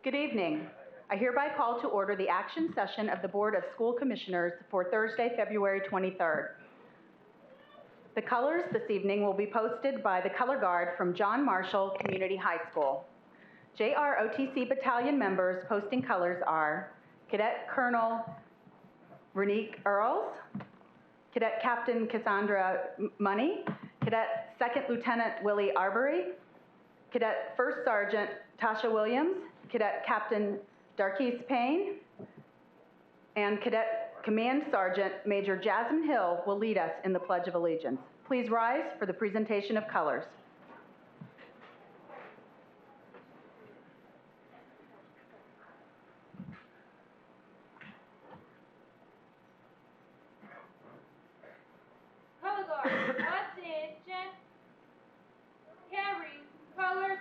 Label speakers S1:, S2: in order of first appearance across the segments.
S1: Good evening. I hereby call to order the action session of the Board of School Commissioners for Thursday, February 23rd. The colors this evening will be posted by the color guard from John Marshall Community High School. JROTC battalion members posting colors are Cadet Colonel Renique Earls, Cadet Captain Cassandra Money, Cadet Second Lieutenant Willie Arbery, Cadet First Sergeant Tasha Williams, Cadet Captain Darkise Payne, and Cadet Command Sergeant Major Jasmine Hill will lead us in the Pledge of Allegiance. Please rise for the presentation of colors.
S2: Color guard, attention. Carry colors.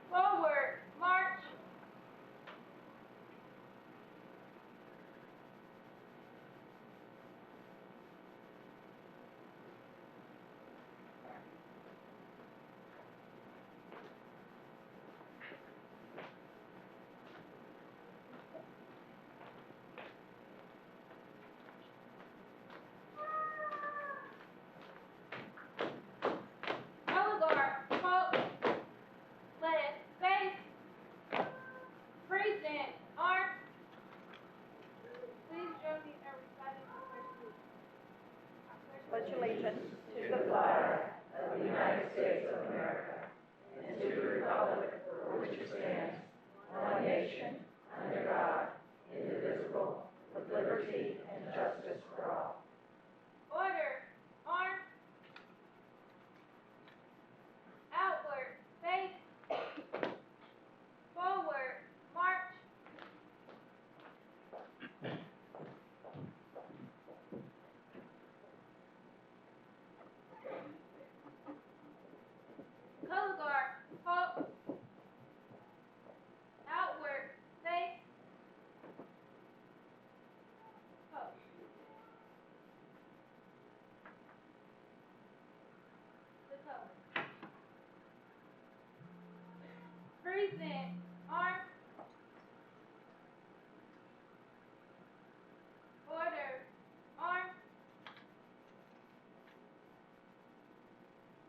S2: Forward, march. Color guard, halt. Let face. Present, arm. Please join me in reciting the pledge.
S3: Pledge allegiance to the flag of the United States of America and to the republic for which it stands, one nation, under God, indivisible, with liberty and justice for all.
S2: Order, arm. Outward, face. Forward, march. Color guard, halt. Outward, face. Halt. The color. Present, arm. Order, arm.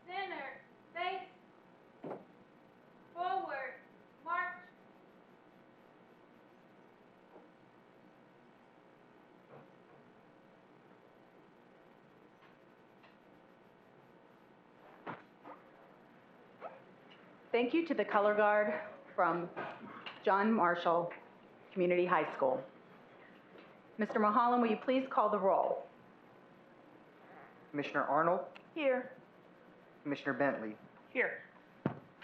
S2: Center, face. Forward, march.
S1: Thank you to the color guard from John Marshall Community High School. Mr. Mulholland, will you please call the roll?
S4: Commissioner Arnold,
S3: Here.
S4: Commissioner Bentley,
S3: Here.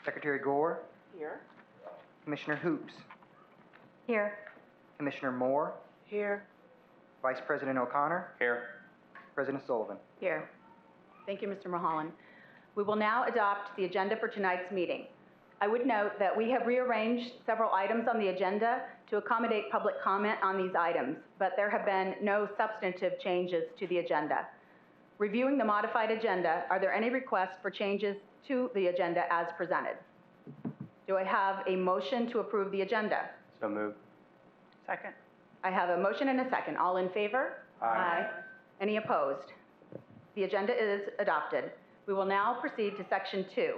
S4: Secretary Gore,
S3: Here.
S4: Commissioner Hoops,
S1: Here.
S4: Commissioner Moore,
S3: Here.
S4: Vice President O'Connor,
S5: Here.
S4: President Sullivan.
S1: Here. Thank you, Mr. Mulholland. We will now adopt the agenda for tonight's meeting. I would note that we have rearranged several items on the agenda to accommodate public comment on these items, but there have been no substantive changes to the agenda. Reviewing the modified agenda, are there any requests for changes to the agenda as presented? Do I have a motion to approve the agenda?
S5: So moved.
S3: Second.
S1: I have a motion and a second. All in favor?
S5: Aye.
S1: Any opposed? The agenda is adopted. We will now proceed to section 2.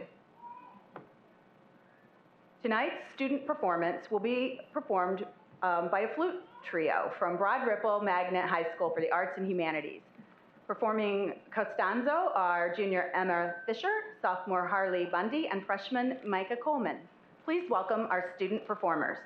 S1: Tonight's student performance will be performed by a flute trio from Broad Ripple Magnet High School for the Arts and Humanities. Performing Costanzo are junior Emma Fisher, sophomore Harley Bundy, and freshman Micah Coleman. Please welcome our student performers.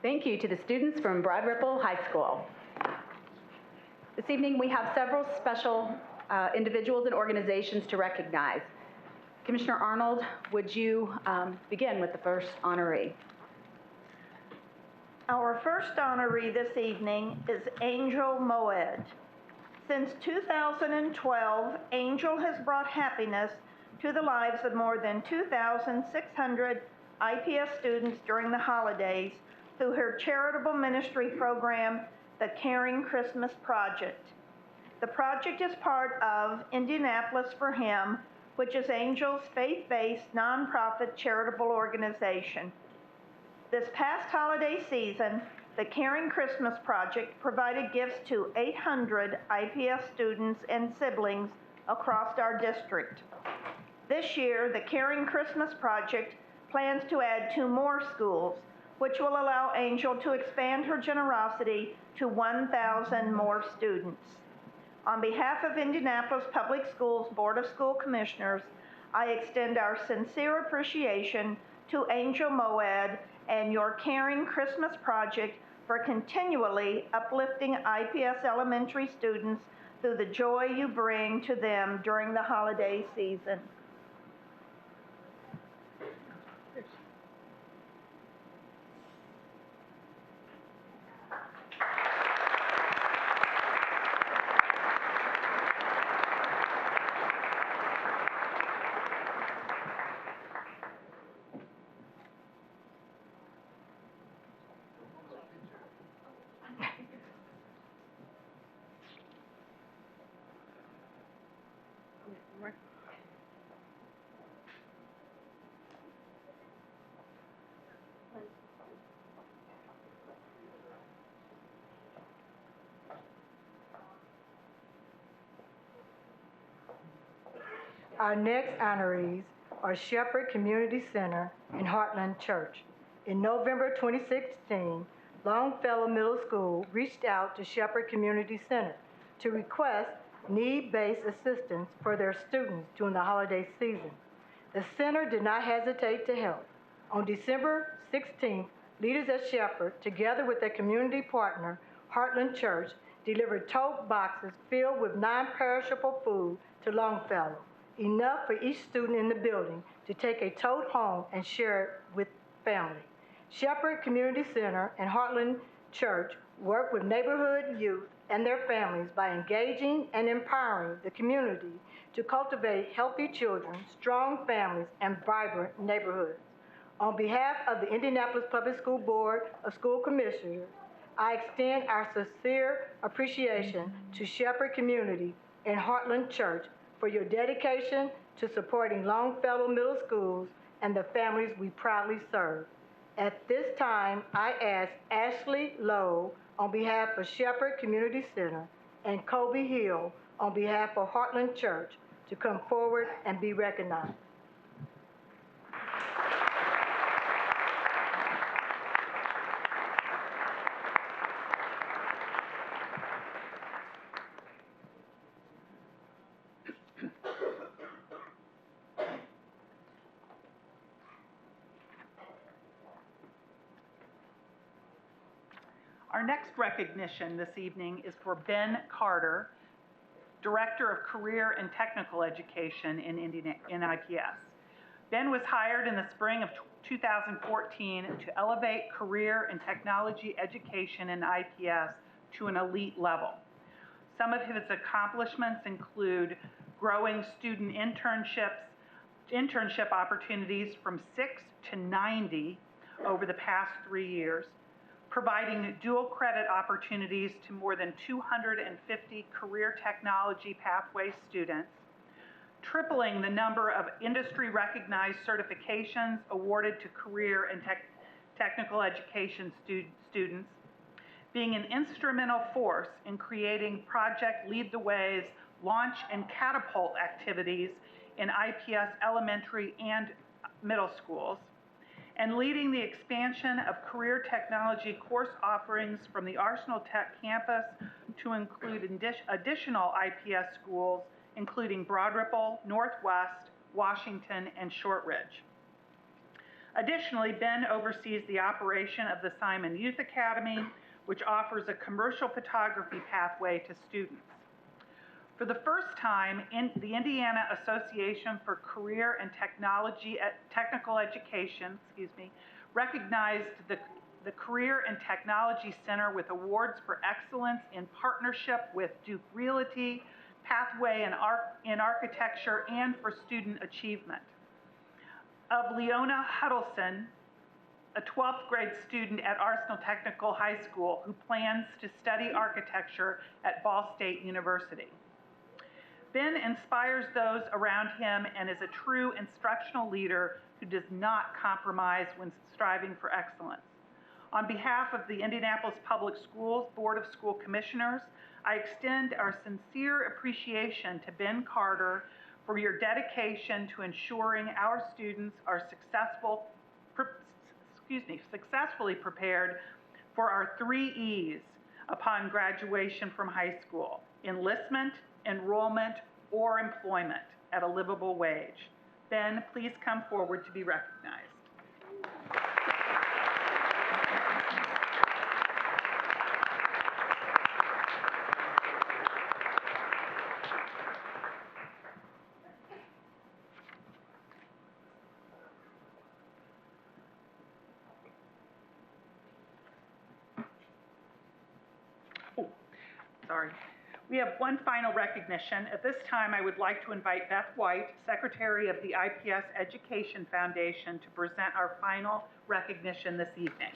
S1: Thank you to the students from Broad Ripple High School. This evening we have several special individuals and organizations to recognize. Commissioner Arnold, would you begin with the first honoree?
S5: Our first honoree this evening is Angel Moed. Since 2012, Angel has brought happiness to the lives of more than 2,600 IPS students during the holidays through her charitable ministry program, the Caring Christmas Project. The project is part of Indianapolis for Him, which is Angel's faith-based nonprofit charitable organization. This past holiday season, the Caring Christmas Project provided gifts to 800 IPS students and siblings across our district. This year, the Caring Christmas Project plans to add 2 more schools, which will allow Angel to expand her generosity to 1,000 more students. On behalf of Indianapolis Public Schools Board of School Commissioners, I extend our sincere appreciation to Angel Moed and your Caring Christmas Project for continually uplifting IPS elementary students through the joy you bring to them during the holiday season.
S6: Our next honorees are Shepherd Community Center and Heartland Church. In November 2016, Longfellow Middle School reached out to Shepherd Community Center to request need-based assistance for their students during the holiday season. The center did not hesitate to help. On December 16th, leaders at Shepherd, together with their community partner, Heartland Church, delivered tote boxes filled with non-perishable food to Longfellow, enough for each student in the building to take a tote home and share it with family. Shepherd Community Center and Heartland Church work with neighborhood youth and their families by engaging and empowering the community to cultivate healthy children, strong families, and vibrant neighborhoods. On behalf of the Indianapolis Public School Board of School Commissioners, I extend our sincere appreciation to Shepherd Community and Heartland Church for your dedication to supporting Longfellow Middle Schools and the families we proudly serve. At this time, I ask Ashley Lowe on behalf of Shepherd Community Center and Kobe Hill on behalf of Heartland Church to come forward and be recognized.
S7: Our next recognition this evening is for Ben Carter, Director of Career and Technical Education in IPS. Ben was hired in the spring of 2014 to elevate career and technology education in IPS to an elite level. Some of his accomplishments include growing student internship opportunities from 6 to 90 over the past 3 years, providing dual credit opportunities to more than 250 career technology pathway students, tripling the number of industry recognized certifications awarded to career and technical education students, being an instrumental force in creating Project Lead the Way's launch and catapult activities in IPS elementary and middle schools, and leading the expansion of career technology course offerings from the Arsenal Tech campus to include additional IPS schools, including Broad Ripple, Northwest, Washington, and Shortridge. Additionally, Ben oversees the operation of the Simon Youth Academy, which offers a commercial photography pathway to students. For the first time, the Indiana Association for Career and Technical Education, recognized the Career and Technology Center with awards for excellence in partnership with Duke Realty, Pathway in Architecture, and for student achievement. Of Leona Huddleston, a 12th grade student at Arsenal Technical High School who plans to study architecture at Ball State University. Ben inspires those around him and is a true instructional leader who does not compromise when striving for excellence. On behalf of the Indianapolis Public Schools Board of School Commissioners, I extend our sincere appreciation to Ben Carter for your dedication to ensuring our students are successfully prepared for our 3 E's upon graduation from high school: enlistment, enrollment, or employment at a livable wage. Ben, please come forward to be recognized. Sorry. We have one final recognition. At this time, I would like to invite Beth White, Secretary of the IPS Education Foundation, to present our final recognition this evening.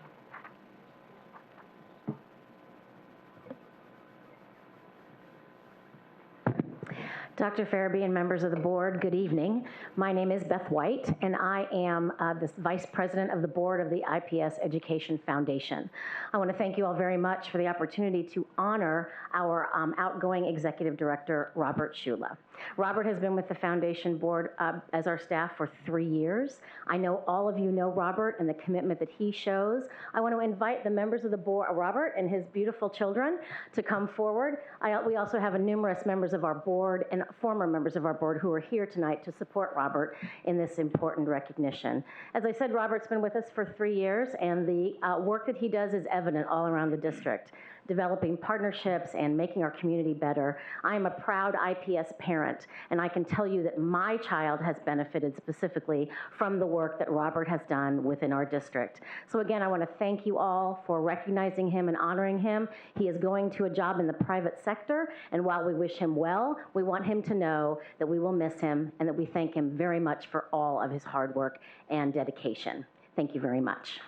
S8: Dr. Farabee and members of the board, good evening. My name is Beth White, and I am the Vice President of the Board of the IPS Education Foundation. I want to thank you all very much for the opportunity to honor our outgoing Executive Director, Robert Shula. Robert has been with the Foundation Board as our staff for 3 years. I know all of you know Robert and the commitment that he shows. I want to invite the members of the board, Robert and his beautiful children, to come forward. We also have numerous members of our board and former members of our board who are here tonight to support Robert in this important recognition. As I said, Robert's been with us for 3 years, and the work that he does is evident all around the district, developing partnerships and making our community better. I am a proud IPS parent, and I can tell you that my child has benefited specifically from the work that Robert has done within our district. So again, I want to thank you all for recognizing him and honoring him. He is going to a job in the private sector, and while we wish him well, we want him to know that we will miss him and that we thank him very much for all of his hard work and dedication. Thank you very much.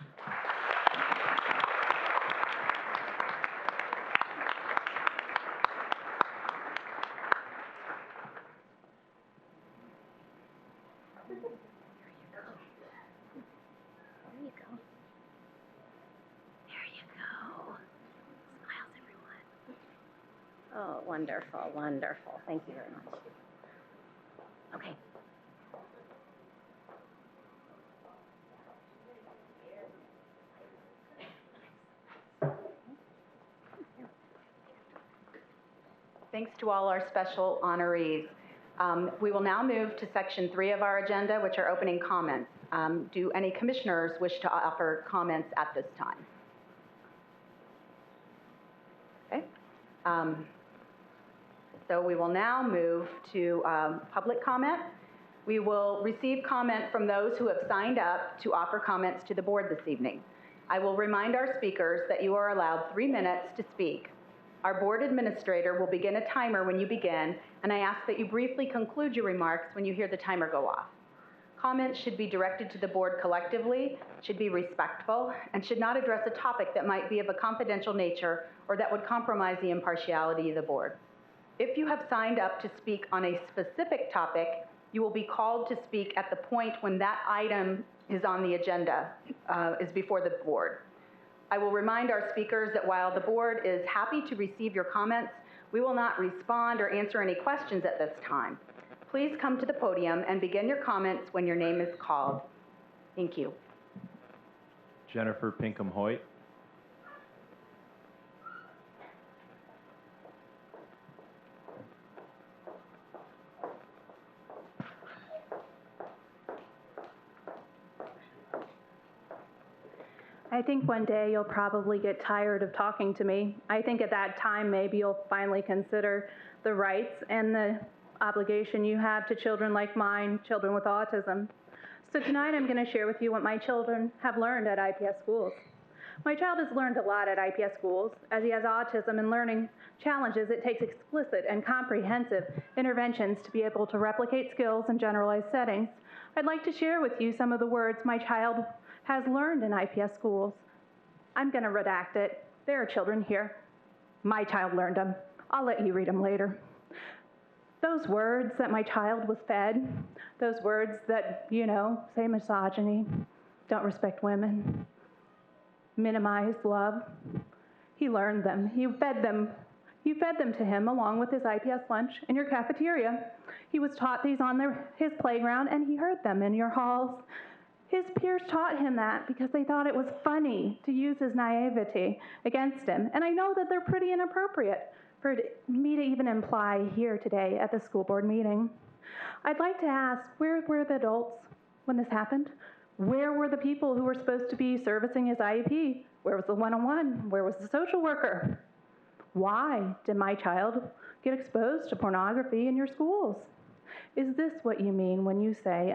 S8: Oh, wonderful, wonderful. Thank you very much. Okay.
S1: Thanks to all our special honorees. We will now move to section 3 of our agenda, which are opening comments. Do any commissioners wish to offer comments at this time? Okay. So we will now move to public comment. We will receive comment from those who have signed up to offer comments to the board this evening. I will remind our speakers that you are allowed 3 minutes to speak. Our board administrator will begin a timer when you begin, and I ask that you briefly conclude your remarks when you hear the timer go off. Comments should be directed to the board collectively, should be respectful, and should not address a topic that might be of a confidential nature or that would compromise the impartiality of the board. If you have signed up to speak on a specific topic, you will be called to speak at the point when that item is on the agenda, is before the board. I will remind our speakers that while the board is happy to receive your comments, we will not respond or answer any questions at this time. Please come to the podium and begin your comments when your name is called. Thank you.
S9: Jennifer Pinkham-Hoyt.
S10: I think one day you'll probably get tired of talking to me. I think at that time maybe you'll finally consider the rights and the obligation you have to children like mine, children with autism. So tonight I'm going to share with you what my children have learned at IPS schools. My child has learned a lot at IPS schools. As he has autism and learning challenges, it takes explicit and comprehensive interventions to be able to replicate skills in generalized settings. I'd like to share with you some of the words my child has learned in IPS schools. I'm going to redact it. There are children here. My child learned them. I'll let you read them later. Those words that my child was fed, those words that, say misogyny, don't respect women, minimize love, he learned them. You fed them to him along with his IPS lunch in your cafeteria. He was taught these on his playground, and he heard them in your halls. His peers taught him that because they thought it was funny to use his naivety against him. And I know that they're pretty inappropriate for me to even imply here today at the school board meeting. I'd like to ask, where were the adults when this happened? Where were the people who were supposed to be servicing his IEP? Where was the one-on-one? Where was the social worker? Why did my child get exposed to pornography in your schools? Is this what you mean when you say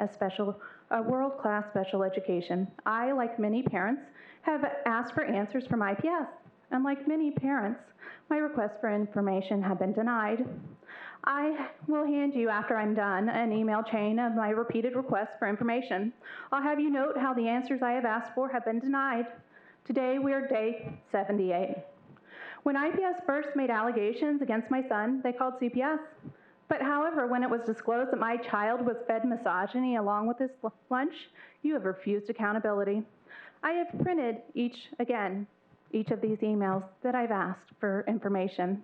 S10: a world-class special education? I, like many parents, have asked for answers from IPS. And like many parents, my requests for information have been denied. I will hand you, after I'm done, an email chain of my repeated requests for information. I'll have you note how the answers I have asked for have been denied. Today, we are day 78. When IPS first made allegations against my son, they called CPS. But however, when it was disclosed that my child was fed misogyny along with his lunch, you have refused accountability. I have printed each of these emails that I've asked for information.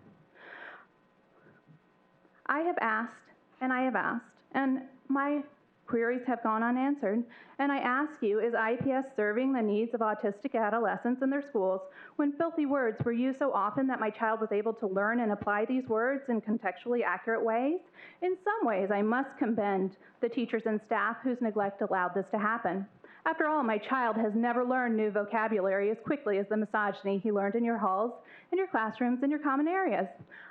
S10: I have asked, and my queries have gone unanswered. And I ask you, is IPS serving the needs of autistic adolescents in their schools when filthy words were used so often that my child was able to learn and apply these words in contextually accurate ways? In some ways, I must commend the teachers and staff whose neglect allowed this to happen. After all, my child has never learned new vocabulary as quickly as the misogyny he learned in your halls, in your classrooms, in your common areas.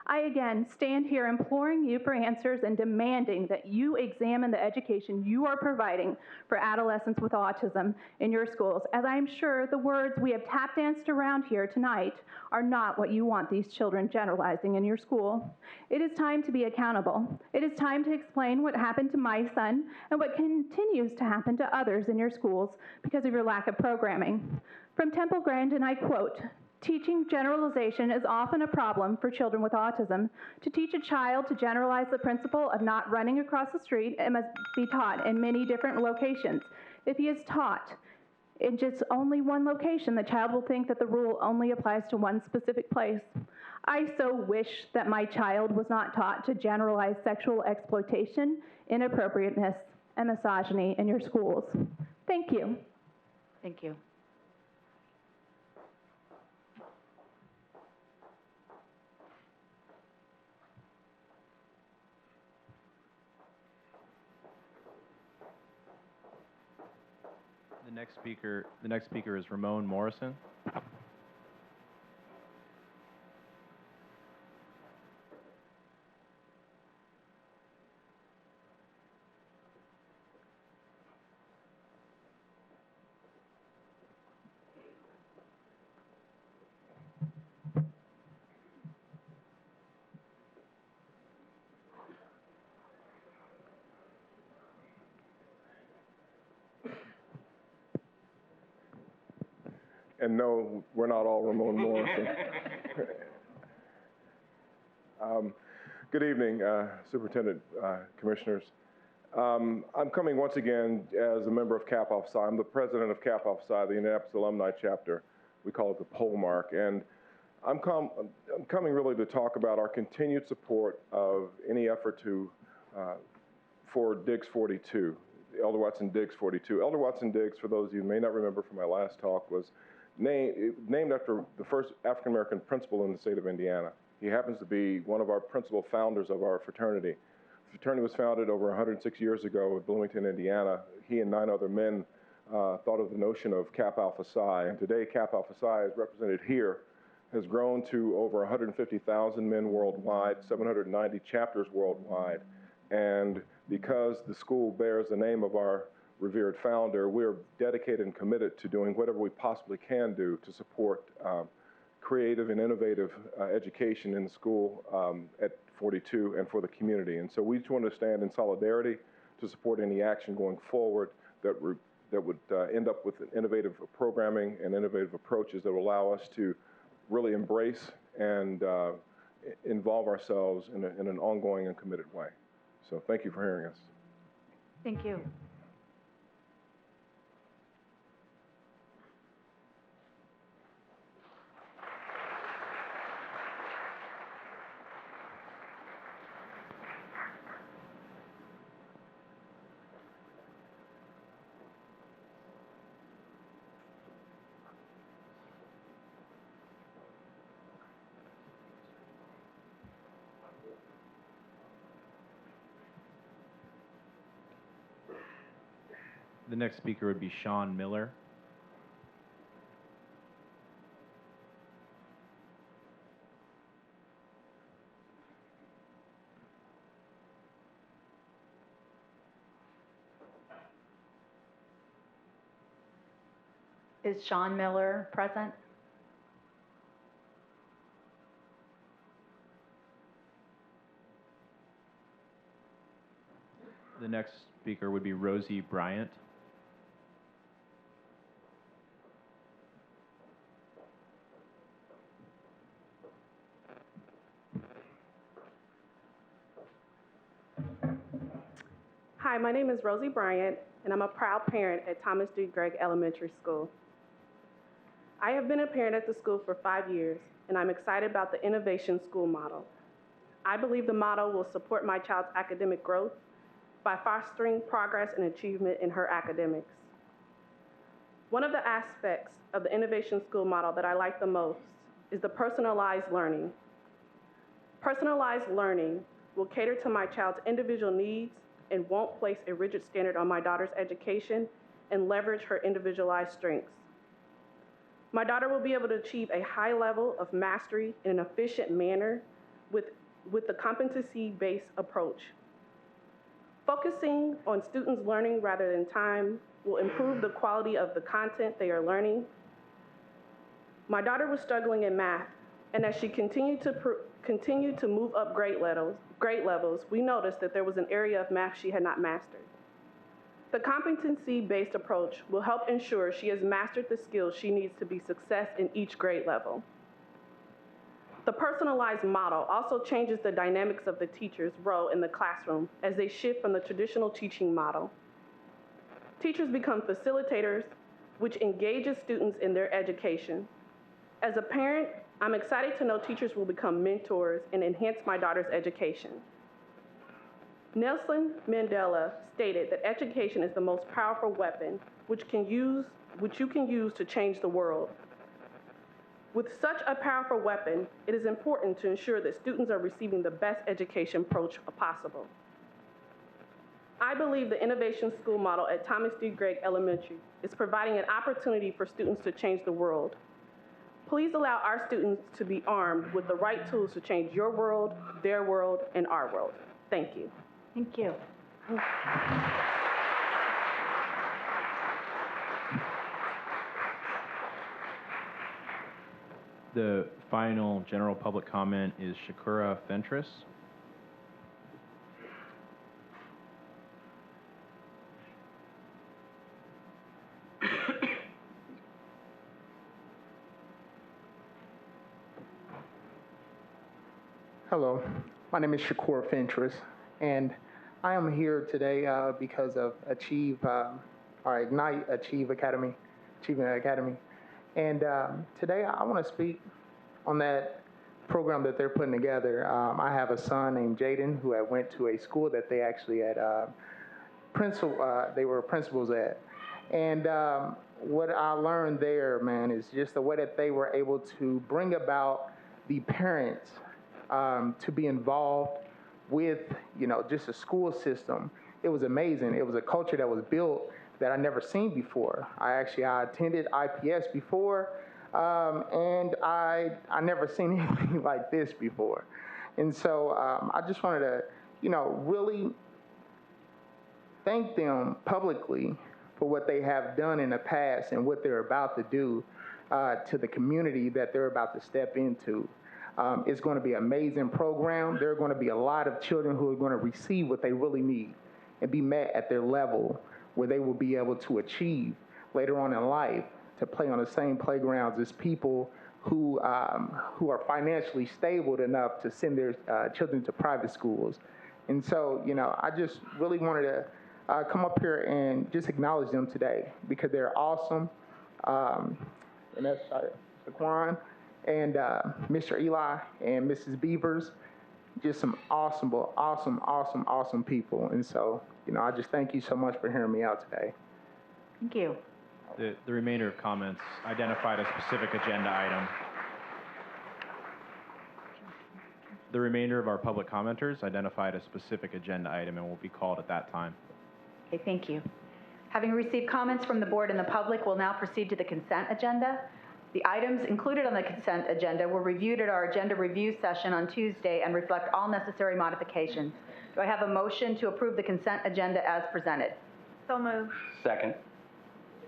S10: I again stand here imploring you for answers and demanding that you examine the education you are providing for adolescents with autism in your schools, as I am sure the words we have tap danced around here tonight are not what you want these children generalizing in your school. It is time to be accountable. It is time to explain what happened to my son and what continues to happen to others in your schools because of your lack of programming. From Temple Grandin, I quote, "Teaching generalization is often a problem for children with autism. To teach a child to generalize the principle of not running across the street, it must be taught in many different locations. If he is taught in just only one location, the child will think that the rule only applies to one specific place. I so wish that my child was not taught to generalize sexual exploitation, inappropriateness, and misogyny in your schools." Thank you.
S1: Thank you.
S9: The next speaker is Ramon Morrison.
S11: And no, we're not all Ramon Morrison. Good evening, Superintendent, Commissioners. I'm coming once again as a member of Kappa Psi. I'm the president of Kappa Psi, the Indianapolis Alumni Chapter. We call it the Polemark. And I'm coming really to talk about our continued support of any effort for Diggs 42, Elder Watson Diggs 42. Elder Watson Diggs, for those of you who may not remember from my last talk, was named after the first African-American principal in the state of Indiana. He happens to be one of our principal founders of our fraternity. The fraternity was founded over 106 years ago in Bloomington, Indiana. He and 9 other men thought of the notion of Kappa Alpha Psi. And today, Kappa Alpha Psi, as represented here, has grown to over 150,000 men worldwide, 790 chapters worldwide. And because the school bears the name of our revered founder, we're dedicated and committed to doing whatever we possibly can do to support creative and innovative education in the school at 42 and for the community. And so we just want to stand in solidarity to support any action going forward that would end up with innovative programming and innovative approaches that will allow us to really embrace and involve ourselves in an ongoing and committed way. So thank you for hearing us.
S1: Thank you.
S9: The next speaker would be Sean Miller.
S1: Is Sean Miller present?
S9: The next speaker would be Rosie Bryant.
S12: Hi, my name is Rosie Bryant, and I'm a proud parent at Thomas D. Gregg Elementary School. I have been a parent at the school for 5 years, and I'm excited about the Innovation School model. I believe the model will support my child's academic growth by fostering progress and achievement in her academics. One of the aspects of the Innovation School model that I like the most is the personalized learning. Personalized learning will cater to my child's individual needs and won't place a rigid standard on my daughter's education and leverage her individualized strengths. My daughter will be able to achieve a high level of mastery in an efficient manner with the competency-based approach. Focusing on students' learning rather than time will improve the quality of the content they are learning. My daughter was struggling in math, and as she continued to move up grade levels, we noticed that there was an area of math she had not mastered. The competency-based approach will help ensure she has mastered the skills she needs to be success in each grade level. The personalized model also changes the dynamics of the teacher's role in the classroom as they shift from the traditional teaching model. Teachers become facilitators, which engages students in their education. As a parent, I'm excited to know teachers will become mentors and enhance my daughter's education. Nelson Mandela stated that education is the most powerful weapon which you can use to change the world. With such a powerful weapon, it is important to ensure that students are receiving the best education approach possible. I believe the Innovation School model at Thomas D. Gregg Elementary is providing an opportunity for students to change the world. Please allow our students to be armed with the right tools to change your world, their world, and our world. Thank you.
S1: Thank you.
S9: The final general public comment is Shakura Fentress.
S13: Hello, my name is Shakur Fentress, and I am here today because of Ignite Achievement Academy. And today I want to speak on that program that they're putting together. I have a son named Jaden who had went to a school that they actually had they were principals at. And what I learned there, man, is just the way that they were able to bring about the parents to be involved with, just the school system. It was amazing. It was a culture that was built that I never seen before. I attended IPS before, and I never seen anything like this before. And so I just wanted to, really thank them publicly for what they have done in the past and what they're about to do to the community that they're about to step into. It's going to be an amazing program. There are going to be a lot of children who are going to receive what they really need and be met at their level where they will be able to achieve later on in life to play on the same playgrounds as people who are financially stable enough to send their children to private schools. And so, I just really wanted to come up here and just acknowledge them today because they're awesome. And that's Saquon and Mr. Eli and Mrs. Beavers, just some awesome people. And so, I just thank you so much for hearing me out today.
S1: Thank you.
S9: The remainder of comments identified a specific agenda item. The remainder of our public commenters identified a specific agenda item and will be called at that time.
S1: Okay, thank you. Having received comments from the board and the public, we'll now proceed to the consent agenda. The items included on the consent agenda were reviewed at our agenda review session on Tuesday and reflect all necessary modifications. Do I have a motion to approve the consent agenda as presented?
S5: So moved.
S3: Second.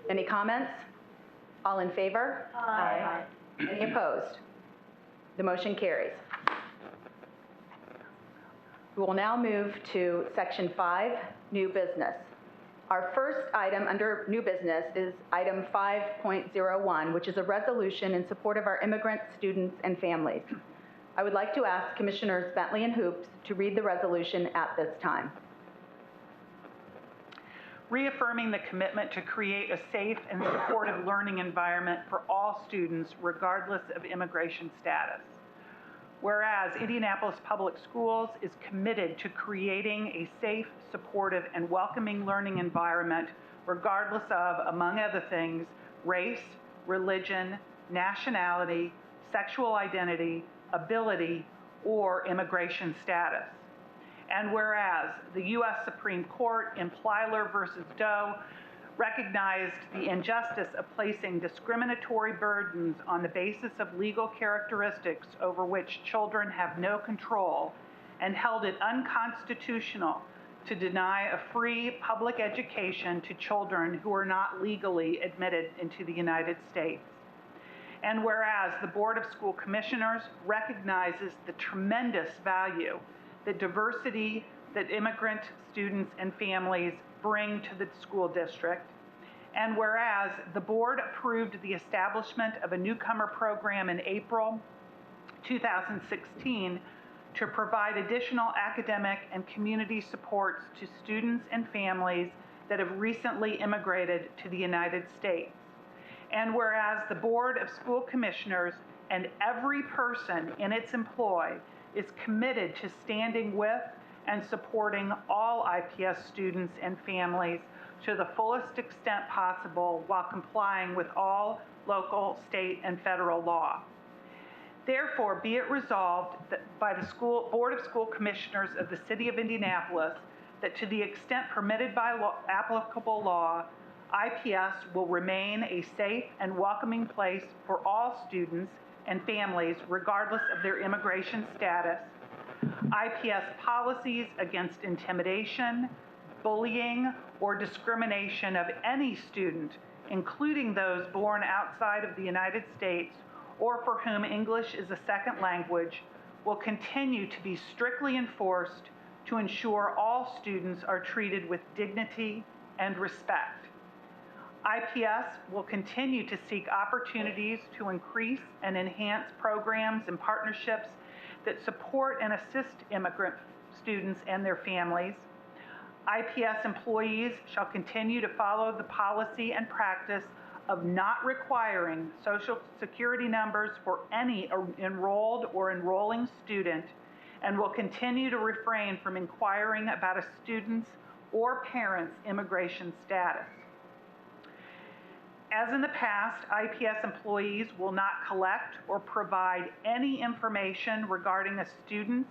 S1: Any comments? All in favor?
S5: Aye.
S1: Any opposed? The motion carries. We will now move to Section 5, New Business. Our first item under New Business is item 5.01, which is a resolution in support of our immigrant students and families. I would like to ask Commissioners Bentley and Hoops to read the resolution at this time.
S7: Reaffirming the commitment to create a safe and supportive learning environment for all students, regardless of immigration status. Whereas Indianapolis Public Schools is committed to creating a safe, supportive, and welcoming learning environment, regardless of, among other things, race, religion, nationality, sexual identity, ability, or immigration status. And whereas the U.S. Supreme Court in Plyler versus Doe recognized the injustice of placing discriminatory burdens on the basis of legal characteristics over which children have no control and held it unconstitutional to deny a free public education to children who are not legally admitted into the United States. And whereas the Board of School Commissioners recognizes the tremendous value that diversity that immigrant students and families bring to the school district. And whereas the board approved the establishment of a newcomer program in April 2016 to provide additional academic and community supports to students and families that have recently immigrated to the United States. And whereas the Board of School Commissioners and every person in its employ is committed to standing with and supporting all IPS students and families to the fullest extent possible while complying with all local, state, and federal law. Therefore, be it resolved that by the Board of School Commissioners of the City of Indianapolis that to the extent permitted by applicable law, IPS will remain a safe and welcoming place for all students and families regardless of their immigration status. IPS policies against intimidation, bullying, or discrimination of any student, including those born outside of the United States or for whom English is a second language, will continue to be strictly enforced to ensure all students are treated with dignity and respect. IPS will continue to seek opportunities to increase and enhance programs and partnerships that support and assist immigrant students and their families. IPS employees shall continue to follow the policy and practice of not requiring Social Security numbers for any enrolled or enrolling student and will continue to refrain from inquiring about a student's or parent's immigration status. As in the past, IPS employees will not collect or provide any information regarding a student's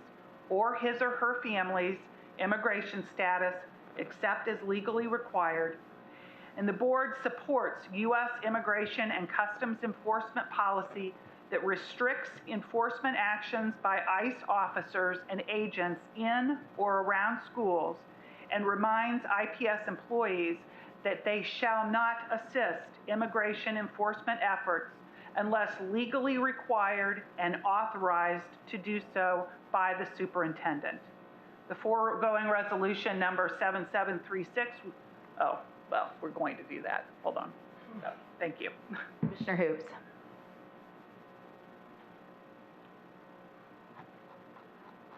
S7: or his or her family's immigration status except as legally required. and the board supports U.S. Immigration and Customs Enforcement policy that restricts enforcement actions by ICE officers and agents in or around schools and reminds IPS employees that they shall not assist immigration enforcement efforts unless legally required and authorized to do so by the superintendent. The foregoing resolution number 7736, oh, well, we're going to do that. Hold on. No, thank you.
S1: Commissioner Hoops.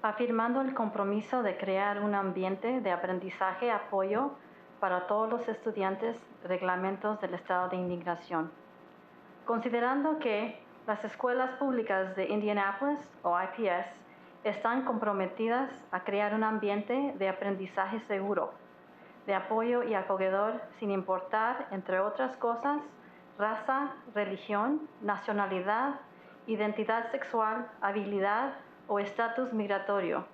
S14: Afirmando el compromiso de crear un ambiente de aprendizaje y apoyo para todos los estudiantes, reglamentos del Estado de Inmigración. Considerando que las escuelas públicas de Indianapolis, o IPS, están comprometidas a crear un ambiente de aprendizaje seguro, de apoyo y acogedor sin importar, entre otras cosas, raza, religión, nacionalidad, identidad sexual, habilidad o estatus migratorio.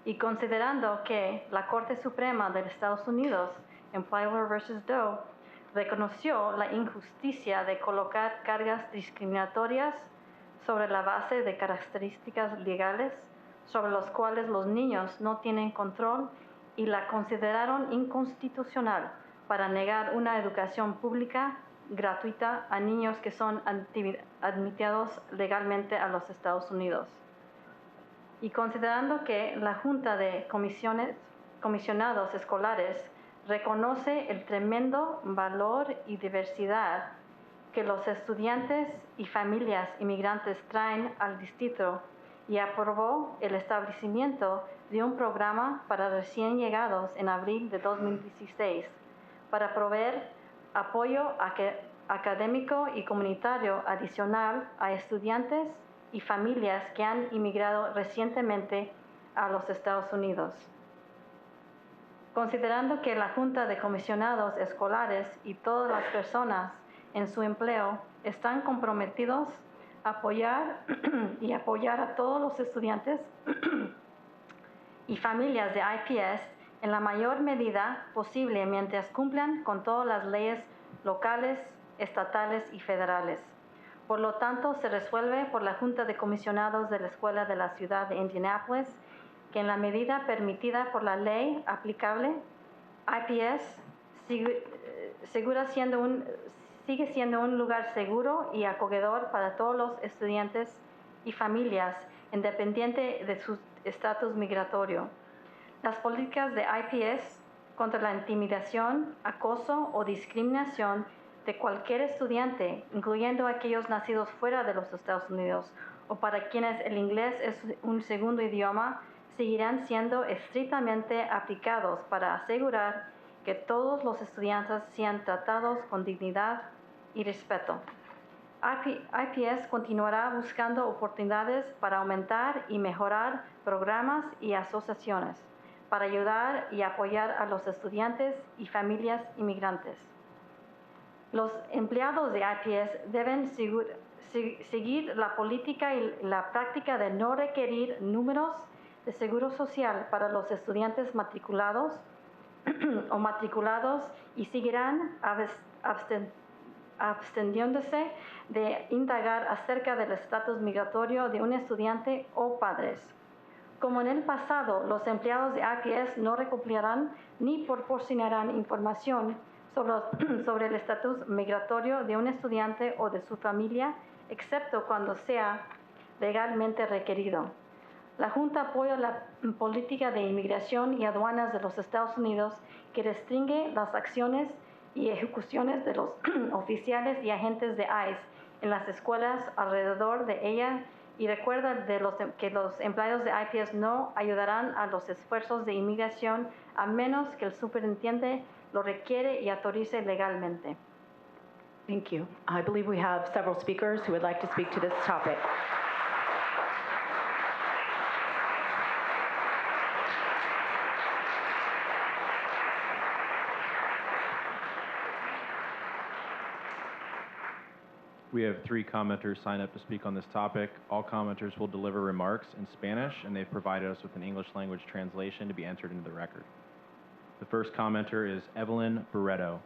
S14: Y considerando que la Corte Suprema de los Estados Unidos, en Plyler v. Doe, reconoció la injusticia de colocar cargas discriminatorias sobre la base de características legales sobre las cuales los niños no tienen control y la consideraron inconstitucional para negar una educación pública gratuita a niños que son admitidos legalmente a los Estados Unidos. Y considerando que la Junta de Comisionados Escolares reconoce el tremendo valor y diversidad que los estudiantes y familias inmigrantes traen al distrito y aprobó el establecimiento de un programa para recién llegados en abril de 2016 para proveer apoyo académico y comunitario adicional a estudiantes y familias que han inmigrado recientemente a los Estados Unidos. Considerando que la Junta de Comisionados Escolares y todas las personas en su empleo están comprometidos a apoyar a todos los estudiantes y familias de IPS en la mayor medida posible mientras cumplan con todas las leyes locales, estatales y federales. Por lo tanto, se resuelve por la Junta de Comisionados de la Escuela de la Ciudad de Indianapolis que en la medida permitida por la ley aplicable, IPS sigue siendo un lugar seguro y acogedor para todos los estudiantes y familias, independiente de su estatus migratorio. Las políticas de IPS contra la intimidación, acoso o discriminación de cualquier estudiante, incluyendo aquellos nacidos fuera de los Estados Unidos o para quienes el inglés es un segundo idioma, seguirán siendo estrictamente aplicados para asegurar que todos los estudiantes sean tratados con dignidad y respeto. IPS continuará buscando oportunidades para aumentar y mejorar programas y asociaciones para ayudar y apoyar a los estudiantes y familias inmigrantes. Los empleados de IPS deben seguir la política y la práctica de no requerir números de seguro social para los estudiantes matriculados o matriculados y seguirán absteniéndose de indagar acerca del estatus migratorio de un estudiante o padres. Como en el pasado, los empleados de IPS no recopilarán ni proporcionarán información sobre el estatus migratorio de un estudiante o de su familia, excepto cuando sea legalmente requerido. La Junta apoya la política de inmigración y aduanas de los Estados Unidos que restringe las acciones y ejecuciones de los oficiales y agentes de ICE en las escuelas alrededor de ella y recuerda que los empleados de IPS no ayudarán a los esfuerzos de inmigración a menos que el superintendente lo requiere y autorice legalmente.
S1: Thank you. I believe we have several speakers who would like to speak to this topic.
S9: We have 3 commenters signed up to speak on this topic. All commenters will deliver remarks in Spanish, and they've provided us with an English language translation to be entered into the record. The first commenter is Evelyn Barreto.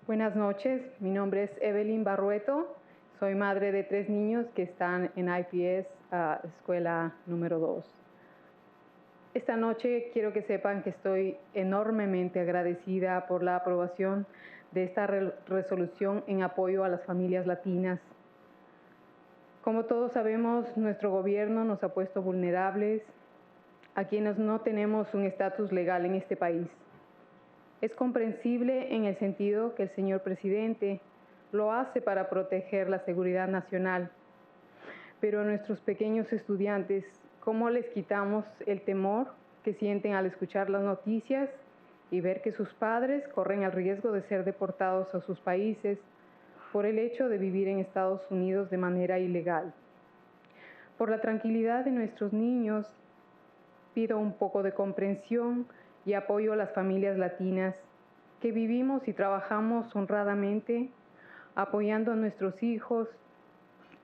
S15: Buenas noches, mi nombre es Evelyn Barrueto, soy madre de 3 niños que están en IPS, escuela número 2. Esta noche quiero que sepan que estoy enormemente agradecida por la aprobación de esta resolución en apoyo a las familias latinas. Como todos sabemos, nuestro gobierno nos ha puesto vulnerables a quienes no tenemos un estatus legal en este país. Es comprensible en el sentido que el señor presidente lo hace para proteger la seguridad nacional, pero a nuestros pequeños estudiantes, ¿cómo les quitamos el temor que sienten al escuchar las noticias y ver que sus padres corren el riesgo de ser deportados a sus países por el hecho de vivir en Estados Unidos de manera ilegal? Por la tranquilidad de nuestros niños, pido un poco de comprensión y apoyo a las familias latinas que vivimos y trabajamos honradamente, apoyando a nuestros hijos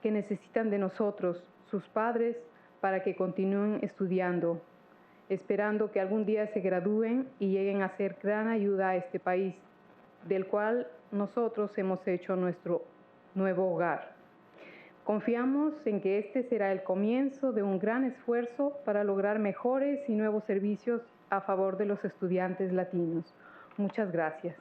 S15: que necesitan de nosotros, sus padres, para que continúen estudiando, esperando que algún día se gradúen y lleguen a ser gran ayuda a este país, del cual nosotros hemos hecho nuestro nuevo hogar. Confiamos en que este será el comienzo de un gran esfuerzo para lograr mejores y nuevos servicios a favor de los estudiantes latinos. Muchas gracias.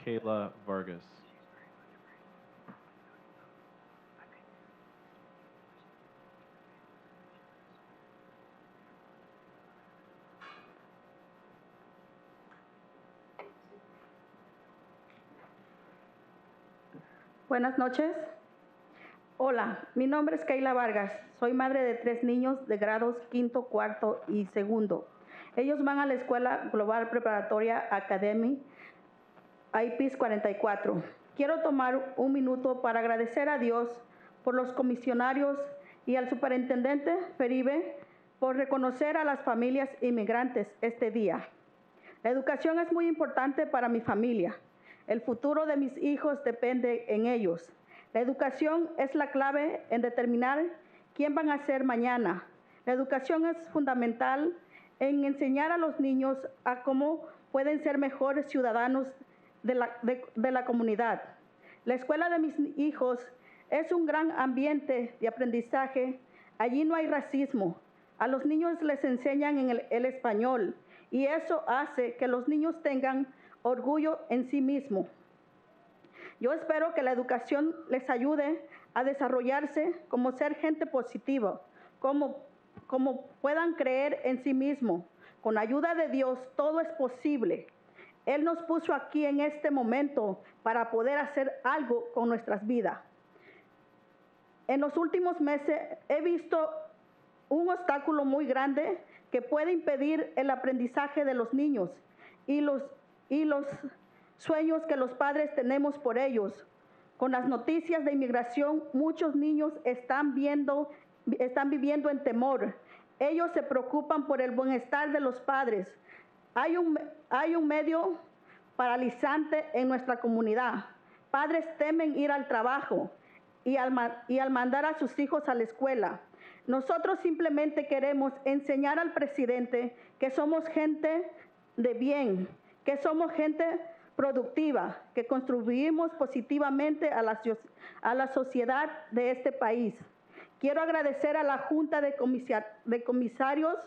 S9: Kayla Vargas.
S16: Buenas noches. Hola, mi nombre es Kayla Vargas. Soy madre de 3 niños de grados quinto, cuarto y segundo. Ellos van a la Escuela Global Preparatoria Academy IPS 44. Quiero tomar un minuto para agradecer a Dios por los comisionarios y al superintendente Feribe por reconocer a las familias inmigrantes este día. La educación es muy importante para mi familia. El futuro de mis hijos depende en ellos. La educación es la clave en determinar quién van a ser mañana. La educación es fundamental en enseñar a los niños a cómo pueden ser mejores ciudadanos de la comunidad. La escuela de mis hijos es un gran ambiente de aprendizaje. Allí no hay racismo. A los niños les enseñan en el español y eso hace que los niños tengan orgullo en sí mismos. Yo espero que la educación les ayude a desarrollarse como ser gente positiva, como puedan creer en sí mismos. Con ayuda de Dios todo es posible. Él nos puso aquí en este momento para poder hacer algo con nuestras vidas. En los últimos meses he visto un obstáculo muy grande que puede impedir el aprendizaje de los niños y los sueños que los padres tenemos por ellos. Con las noticias de inmigración, muchos niños están viviendo en temor. Ellos se preocupan por el bienestar de los padres. Hay un medio paralizante en nuestra comunidad. Padres temen ir al trabajo y al mandar a sus hijos a la escuela. Nosotros simplemente queremos enseñar al presidente que somos gente de bien, que somos gente productiva, que contribuimos positivamente a la sociedad de este país. Quiero agradecer a la Junta de Comisarios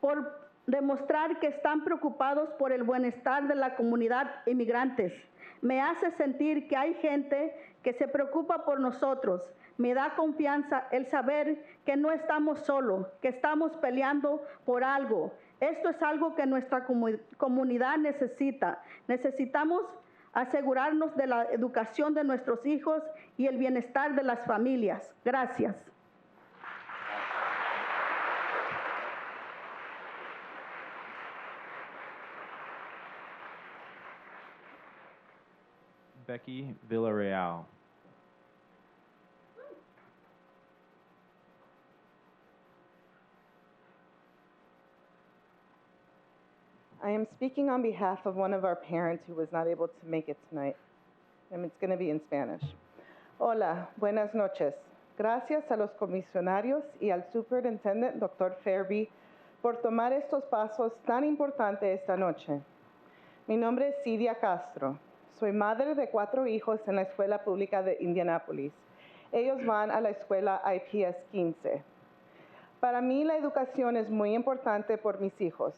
S16: por demostrar que están preocupados por el bienestar de la comunidad inmigrantes. Me hace sentir que hay gente que se preocupa por nosotros. Me da confianza el saber que no estamos solos, que estamos peleando por algo. Esto es algo que nuestra comunidad necesita. Necesitamos asegurarnos de la educación de nuestros hijos y el bienestar de las familias. Gracias.
S9: Becky Villarreal.
S17: I am speaking on behalf of one of our parents who was not able to make it tonight, and it's going to be in Spanish. Hola, buenas noches. Gracias a los comisionarios y al superintendente Dr. Fairby por tomar estos pasos tan importantes esta noche. Mi nombre es Cidia Castro. Soy madre de 4 hijos en la escuela pública de Indianápolis. Ellos van a la escuela IPS 15. Para mí la educación es muy importante por mis hijos.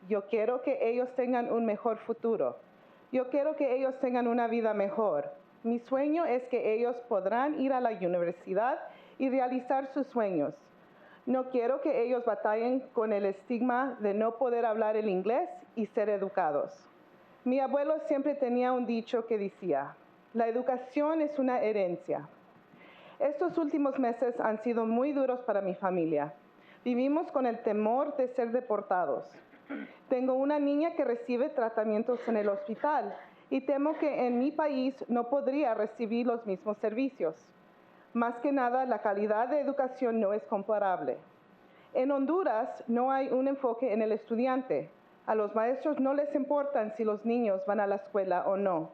S17: Yo quiero que ellos tengan un mejor futuro. Yo quiero que ellos tengan una vida mejor. Mi sueño es que ellos podrán ir a la universidad y realizar sus sueños. No quiero que ellos batallen con el estigma de no poder hablar el inglés y ser educados. Mi abuelo siempre tenía un dicho que decía, la educación es una herencia. Estos últimos meses han sido muy duros para mi familia. Vivimos con el temor de ser deportados. Tengo una niña que recibe tratamientos en el hospital y temo que en mi país no podría recibir los mismos servicios. Más que nada, la calidad de educación no es comparable. En Honduras no hay un enfoque en el estudiante. A los maestros no les importa si los niños van a la escuela o no.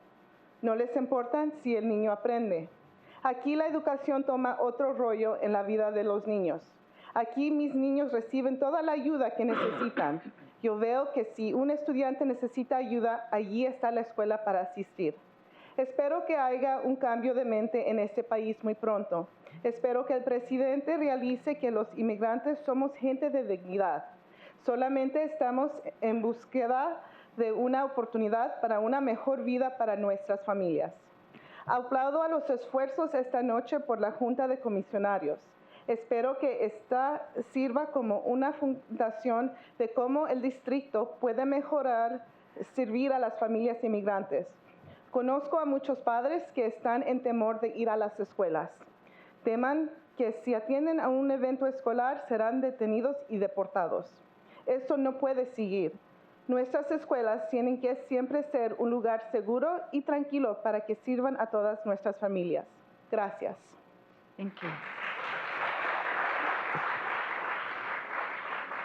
S17: No les importa si el niño aprende. Aquí la educación toma otro rollo en la vida de los niños. Aquí mis niños reciben toda la ayuda que necesitan. Yo veo que si un estudiante necesita ayuda, allí está la escuela para asistir. Espero que haya un cambio de mente en este país muy pronto. Espero que el presidente realice que los inmigrantes somos gente de dignidad. Solamente estamos en búsqueda de una oportunidad para una mejor vida para nuestras familias. Aplaudo a los esfuerzos esta noche por la Junta de Comisionarios. Espero que esta sirva como una fundación de cómo el distrito puede mejorar, servir a las familias inmigrantes. Conozco a muchos padres que están en temor de ir a las escuelas. Teman que si atienden a un evento escolar serán detenidos y deportados. Esto no puede seguir. Nuestras escuelas tienen que siempre ser un lugar seguro y tranquilo para que sirvan a todas nuestras familias. Gracias.
S1: Thank you.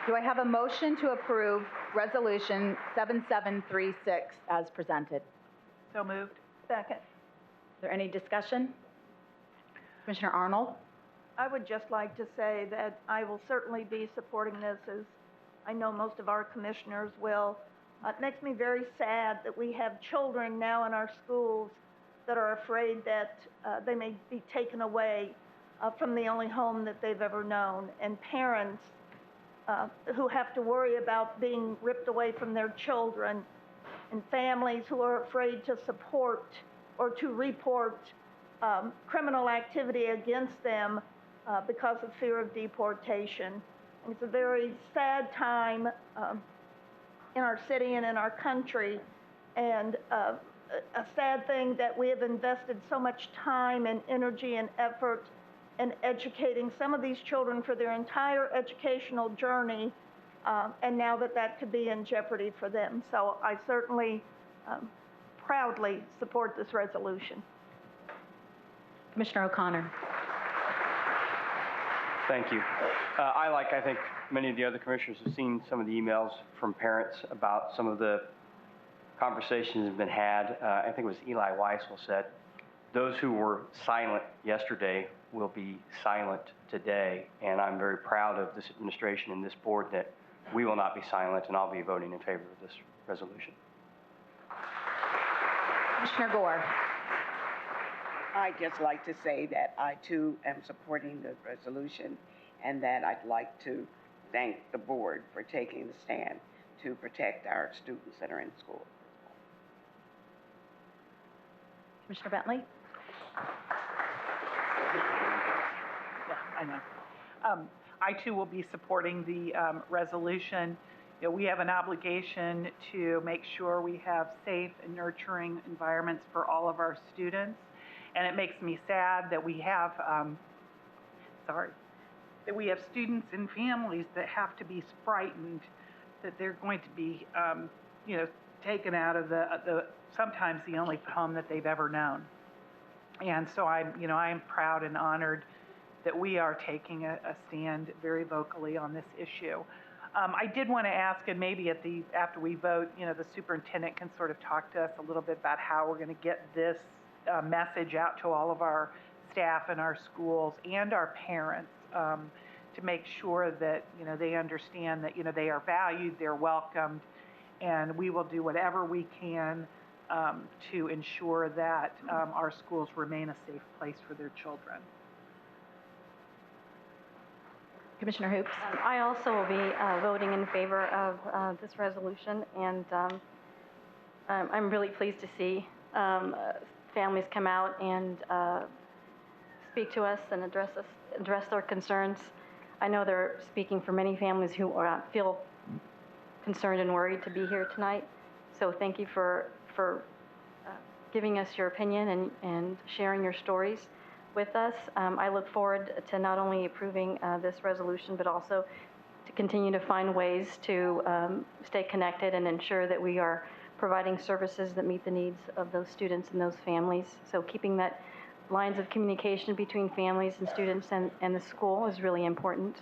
S1: Do I have a motion to approve Resolution 7736 as presented?
S7: So moved.
S5: Second.
S1: Is there any discussion? Commissioner Arnold?
S5: I would just like to say that I will certainly be supporting this, as I know most of our commissioners will. It makes me very sad that we have children now in our schools that are afraid that they may be taken away from the only home that they've ever known, and parents who have to worry about being ripped away from their children, and families who are afraid to support or to report criminal activity against them because of fear of deportation. And it's a very sad time in our city and in our country, and a sad thing that we have invested so much time and energy and effort in educating some of these children for their entire educational journey, and now that could be in jeopardy for them. So I certainly proudly support this resolution.
S1: Commissioner O'Connor.
S18: Thank you. I think many of the other commissioners have seen some of the emails from parents about some of the conversations that have been had. I think it was Eli Weissel said, those who were silent yesterday will be silent today. And I'm very proud of this administration and this board that we will not be silent, and I'll be voting in favor of this resolution.
S1: Commissioner Gore.
S19: I'd just like to say that I too am supporting the resolution, and that I'd like to thank the board for taking the stand to protect our students that are in school.
S1: Commissioner Bentley.
S7: Yeah, I know. I too will be supporting the resolution. You know, we have an obligation to make sure we have safe and nurturing environments for all of our students. And it makes me sad that we have, that we have students and families that have to be frightened that they're going to be, taken out of the sometimes the only home that they've ever known. And so I am proud and honored that we are taking a stand very vocally on this issue. I did want to ask, and maybe after we vote, the superintendent can sort of talk to us a little bit about how we're going to get this message out to all of our staff in our schools and our parents to make sure that, they understand that, they are valued, they're welcomed, and we will do whatever we can to ensure that our schools remain a safe place for their children.
S1: Commissioner Hoops.
S14: I also will be voting in favor of this resolution, and I'm really pleased to see families come out and speak to us and address their concerns. I know they're speaking for many families who feel concerned and worried to be here tonight. So thank you for giving us your opinion and sharing your stories with us. I look forward to not only approving this resolution, but also to continue to find ways to stay connected and ensure that we are providing services that meet the needs of those students and those families. So keeping that lines of communication between families and students and the school is really important.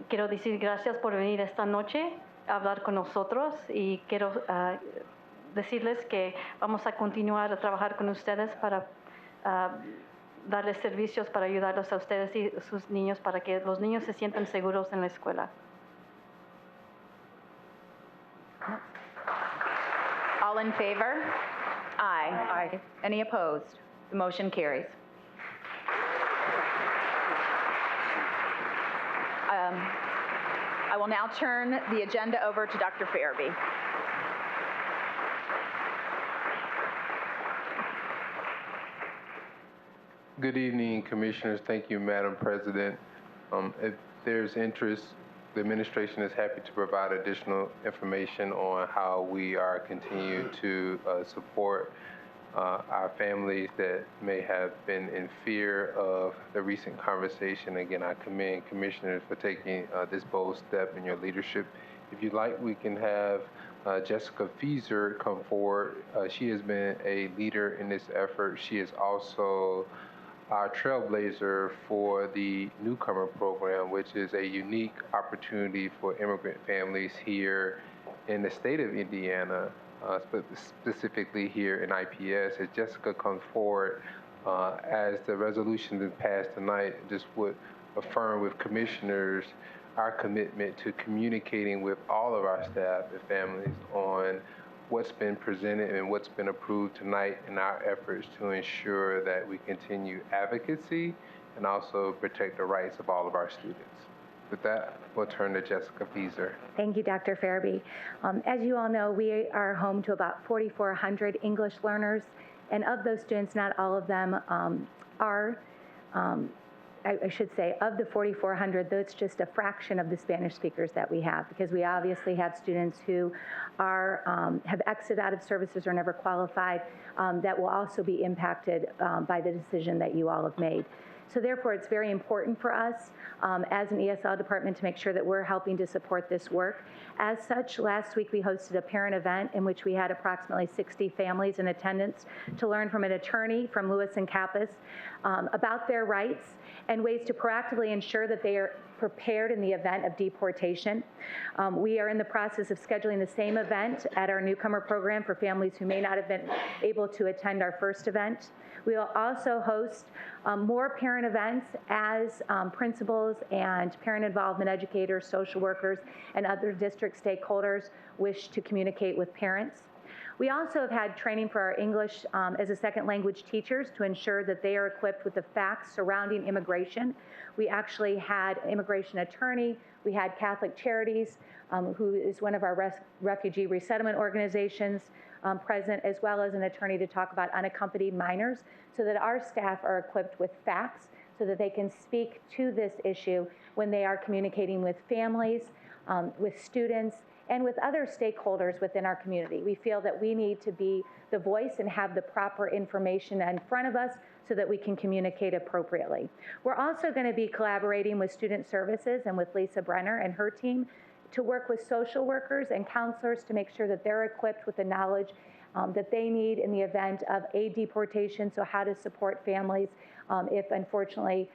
S14: Quiero decir gracias por venir esta noche a hablar con nosotros y quiero decirles que vamos a continuar a trabajar con ustedes para darles servicios para ayudarlos a ustedes y sus niños para que los niños se sientan seguros en la escuela.
S1: All in favor? Aye. Aye. Any opposed? The motion carries. I will now turn the agenda over to Dr. Farabee.
S20: Good evening, Commissioners. Thank you, Madam President. If there's interest, the administration is happy to provide additional information on how we are continuing to support our families that may have been in fear of the recent conversation. Again, I commend Commissioners for taking this bold step in your leadership. If you'd like, we can have Jessica Fieser come forward. She has been a leader in this effort. She is also our trailblazer for the newcomer program, which is a unique opportunity for immigrant families here in the state of Indiana, specifically here in IPS. As Jessica comes forward, as the resolution is passed tonight, just would affirm with commissioners our commitment to communicating with all of our staff and families on what's been presented and what's been approved tonight in our efforts to ensure that we continue advocacy and also protect the rights of all of our students. With that, we'll turn to Jessica Fieser.
S8: Thank you, Dr. Farabee. As you all know, we are home to about 4,400 English learners, and of those students, not all of them are I should say, of the 4,400, that's just a fraction of the Spanish speakers that we have, because we obviously have students who are have exited out of services or never qualified that will also be impacted by the decision that you all have made. So therefore, it's very important for us as an ESL department to make sure that we're helping to support this work. As such, last week we hosted a parent event in which we had approximately 60 families in attendance to learn from an attorney from Lewis and Kappas about their rights and ways to proactively ensure that they are prepared in the event of deportation. We are in the process of scheduling the same event at our newcomer program for families who may not have been able to attend our first event. We will also host more parent events as principals and parent involvement educators, social workers, and other district stakeholders wish to communicate with parents. We also have had training for our English as a second language teachers to ensure that they are equipped with the facts surrounding immigration. We actually had an immigration attorney, we had Catholic Charities, who is one of our refugee resettlement organizations, present, as well as an attorney to talk about unaccompanied minors, so that our staff are equipped with facts so that they can speak to this issue when they are communicating with families, with students, and with other stakeholders within our community. We feel that we need to be the voice and have the proper information in front of us so that we can communicate appropriately. We're also going to be collaborating with Student Services and with Lisa Brenner and her team to work with social workers and counselors to make sure that they're equipped with the knowledge that they need in the event of a deportation, so how to support families if, unfortunately,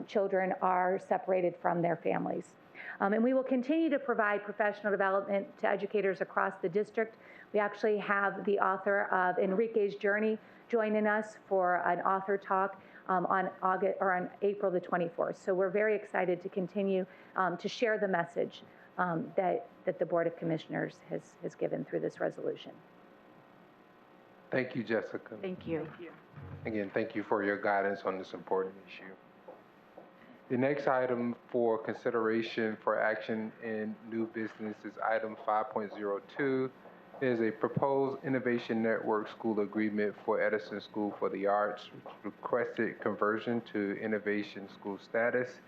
S8: children are separated from their families. And we will continue to provide professional development to educators across the district.
S21: We actually have the author of Enrique's Journey joining us for an author talk on April the 24th. So we're very excited to continue to share the message that the Board of Commissioners has given through this resolution.
S20: Thank you, Jessica.
S1: Thank you.
S20: Again, thank you for your guidance on this important issue. The next item for consideration for action in new business is item 5.02. Is a proposed Innovation Network School Agreement for Edison School for the Arts, requested conversion to Innovation School status,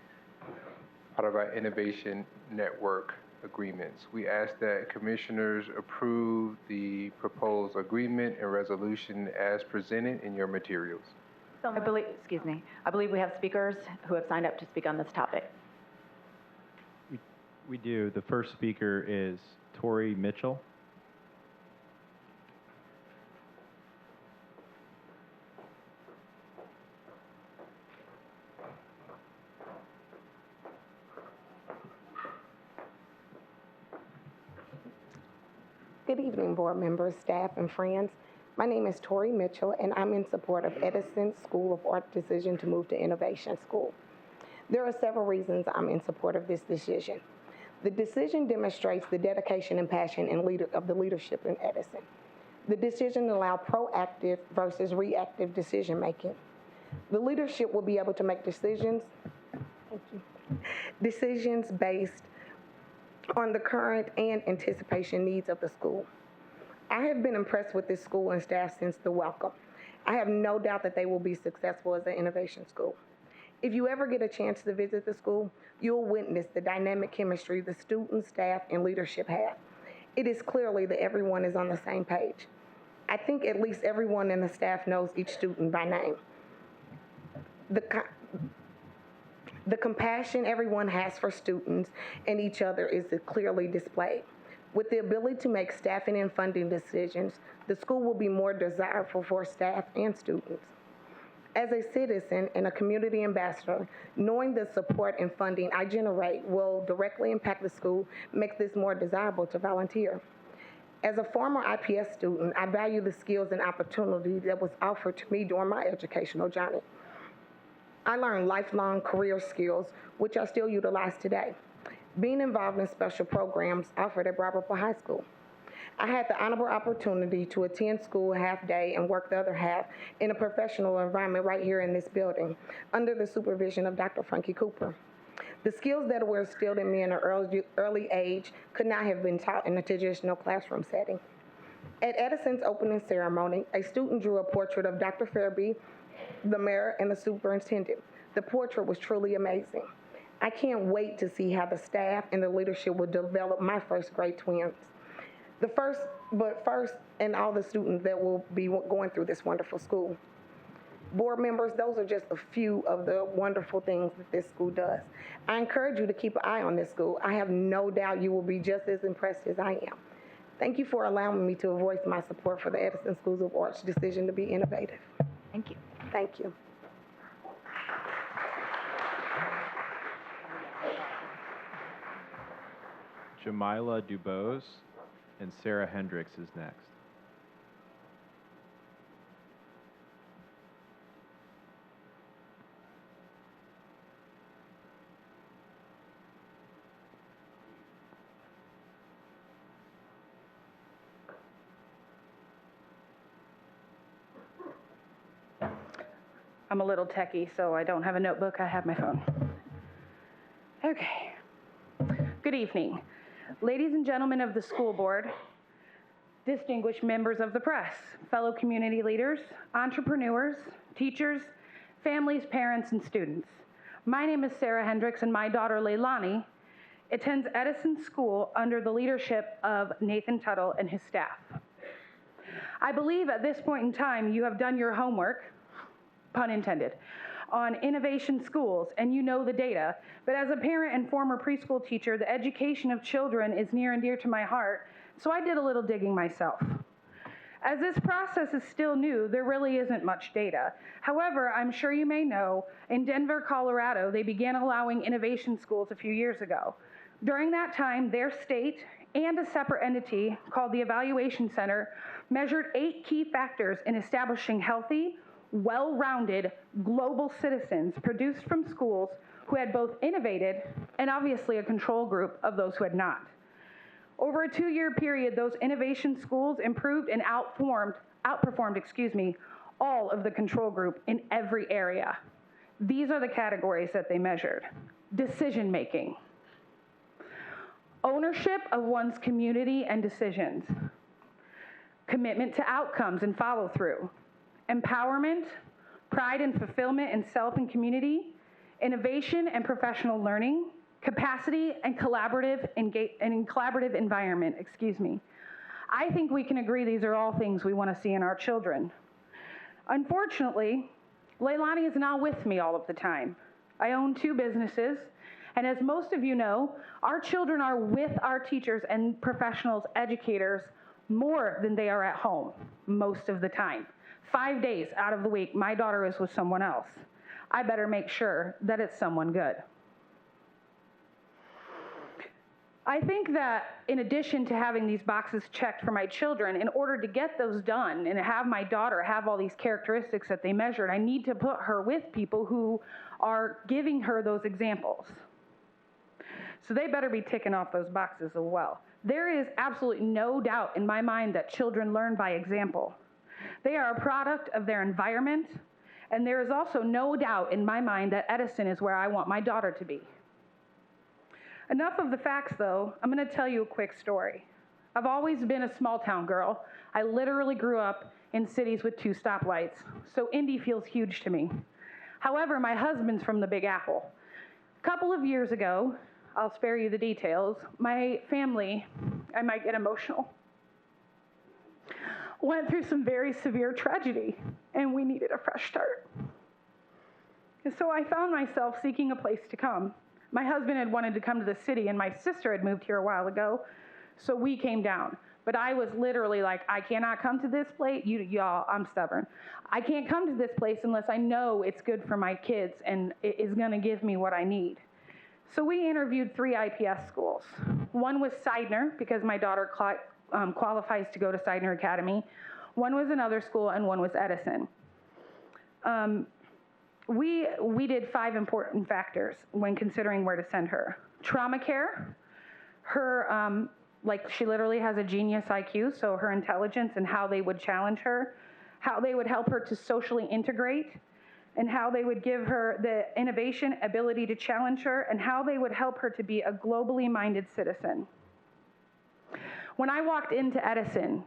S20: part of our Innovation Network agreements. We ask that commissioners approve the proposed agreement and resolution as presented in your materials.
S1: I believe we have speakers who have signed up to speak on this topic.
S9: We do. The first speaker is Tori Mitchell.
S22: Good evening, board members, staff, and friends. My name is Tori Mitchell, and I'm in support of Edison School of Art decision to move to Innovation School. There are several reasons I'm in support of this decision. The decision demonstrates the dedication and passion of the leadership in Edison. The decision allows proactive versus reactive decision making. The leadership will be able to make decisions based on the current and anticipation needs of the school. I have been impressed with this school and staff since the welcome. I have no doubt that they will be successful as an innovation school. If you ever get a chance to visit the school, you'll witness the dynamic chemistry the students, staff, and leadership have. It is clearly that everyone is on the same page. I think at least everyone in the staff knows each student by name. The compassion everyone has for students and each other is clearly displayed. With the ability to make staffing and funding decisions, the school will be more desirable for staff and students. As a citizen and a community ambassador, knowing the support and funding I generate will directly impact the school, make this more desirable to volunteer. As a former IPS student, I value the skills and opportunities that was offered to me during my educational journey. I learned lifelong career skills, which I still utilize today. Being involved in special programs offered at Barbara High School. I had the honorable opportunity to attend school half day and work the other half in a professional environment right here in this building under the supervision of Dr. Frankie Cooper. The skills that were instilled in me in an early age could not have been taught in a traditional classroom setting. At Edison's opening ceremony, a student drew a portrait of Dr. Fairby, the mayor, and the superintendent. The portrait was truly amazing. I can't wait to see how the staff and the leadership will develop my first grade twins. First, and all the students that will be going through this wonderful school. Board members, those are just a few of the wonderful things that this school does. I encourage you to keep an eye on this school. I have no doubt you will be just as impressed as I am. Thank you for allowing me to voice my support for the Edison Schools of Arts decision to be innovative.
S1: Thank you.
S22: Thank you.
S9: Jamila Dubose and Sarah Hendricks is next.
S10: I'm a little techie, so I don't have a notebook. I have my phone. Okay. Good evening. Ladies and gentlemen of the school board, distinguished members of the press, fellow community leaders, entrepreneurs, teachers, families, parents, and students. My name is Sarah Hendricks, and my daughter Leilani attends Edison School under the leadership of Nathan Tuttle and his staff. I believe at this point in time you have done your homework, pun intended, on innovation schools, and you know the data. But as a parent and former preschool teacher, the education of children is near and dear to my heart, so I did a little digging myself. As this process is still new, there really isn't much data. However, I'm sure you may know, in Denver, Colorado, they began allowing innovation schools a few years ago. During that time, their state
S2: and a separate entity called the Evaluation Center measured 8 key factors in establishing healthy, well-rounded global citizens produced from schools who had both innovated and obviously a control group of those who had not. Over a 2-year period, those innovation schools improved and outperformed all of the control group in every area. These are the categories that they measured. Decision making, ownership of one's community and decisions, commitment to outcomes and follow through, empowerment, pride and fulfillment in self and community, innovation and professional learning, capacity and collaborative environment, I think we can agree these are all things we want to see in our children. Unfortunately, Leilani is not with me all of the time. I own 2 businesses, and as most of you know, our children are with our teachers and professionals, educators, more than they are at home most of the time. 5 days out of the week, my daughter is with someone else. I better make sure that it's someone good. I think that in addition to having these boxes checked for my children, in order to get those done and have my daughter have all these characteristics that they measured, I need to put her with people who are giving her those examples. So they better be ticking off those boxes as well. There is absolutely no doubt in my mind that children learn by example. They are a product of their environment, and there is also no doubt in my mind that Edison is where I want my daughter to be. Enough of the facts, though. I'm going to tell you a quick story. I've always been a small town girl. I literally grew up in cities with 2 stoplights, so Indy feels huge to me. However, my husband's from the Big Apple. A couple of years ago, I'll spare you the details, my family, I might get emotional, went through some very severe tragedy, and we needed a fresh start. And so I found myself seeking a place to come. My husband had wanted to come to the city, and my sister had moved here a while ago, so we came down. But I was literally like, I cannot come to this place. Y'all, I'm stubborn. I can't come to this place unless I know it's good for my kids and it is going to give me what I need. So we interviewed 3 IPS schools. One was Seidner, because my daughter qualifies to go to Seidner Academy. One was another school, and one was Edison. We did 5 important factors when considering where to send her. Trauma care, her, she literally has a genius IQ, so her intelligence and how they would challenge her, how they would help her to socially integrate, and how they would give her the innovation, ability to challenge her, and how they would help her to be a globally minded citizen. When I walked into Edison,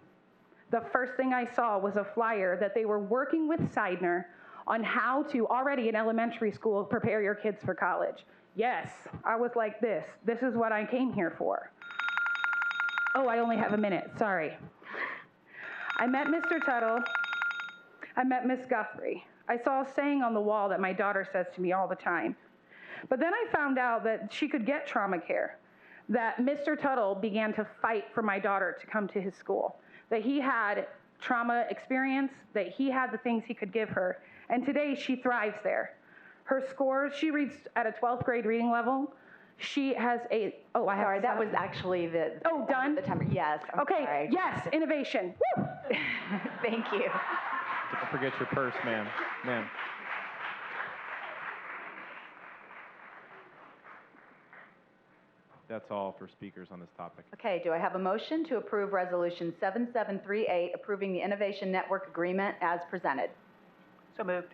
S2: the first thing I saw was a flyer that they were working with Seidner on how to, already in elementary school, prepare your kids for college. Yes, I was like this. This is what I came here for. Oh, I only have a minute, sorry. I met Mr. Tuttle. I met Miss Guthrie. I saw a saying on the wall that my daughter says to me all the time. But then I found out that she could get trauma care, that Mr. Tuttle began to fight for my daughter to come to his school, that he had trauma experience, that he had the things he could give her, and today she thrives there. Her scores, she reads at a 12th grade reading level. She has a,
S1: Sorry, that was actually the...
S2: Oh, done?
S1: The timer, yes.
S2: Okay,
S1: sorry.
S2: yes, innovation. Woo!
S1: Thank you.
S9: Don't forget your purse, ma'am. Ma'am. That's all for speakers on this topic.
S1: Okay, do I have a motion to approve Resolution 7738, approving the Innovation Network Agreement as presented?
S7: So moved.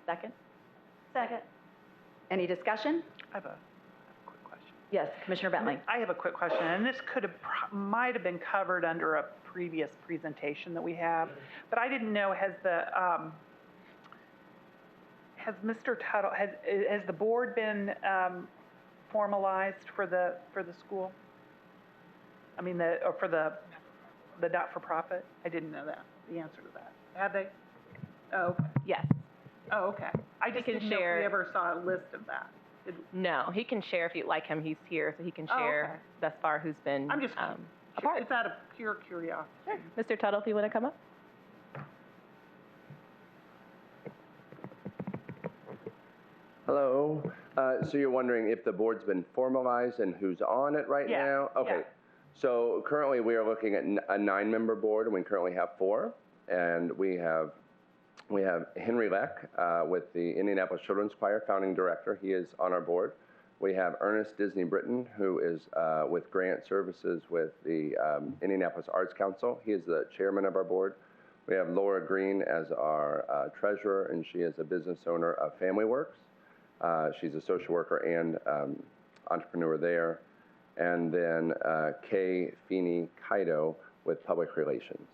S1: Second?
S14: Second.
S1: Any discussion?
S7: I have a quick question.
S1: Yes, Commissioner Bentley.
S7: I have a quick question, and this might have been covered under a previous presentation that we have, but I didn't know, has Mr. Tuttle, has the board been formalized for the school? I mean, for the not-for-profit? I didn't know that, the answer to that. Have they? Oh, okay.
S4: Yes.
S7: Oh, okay. I just didn't know if we ever saw a list of that.
S4: No, he can share if you'd like him. He's here, so he can share thus far who's been
S7: I'm just
S4: a part.
S7: It's out of pure curiosity.
S4: Sure. Mr. Tuttle, if you want to come up.
S23: Hello,
S6: So you're wondering if the board's been formalized and who's on it right
S7: Yeah,
S6: now? Okay.
S7: yeah.
S6: So currently we are looking at a 9-member board, and we currently have 4. And we have Henry Leck with the Indianapolis Children's Choir, founding director. He is on our board. We have Ernest Disney Britton, who is with grant services with the Indianapolis Arts Council. He is the chairman of our board. We have Laura Green as our treasurer, and she is a business owner of Family Works. She's a social worker and entrepreneur there. And then Kay Feeney Kaido with public relations.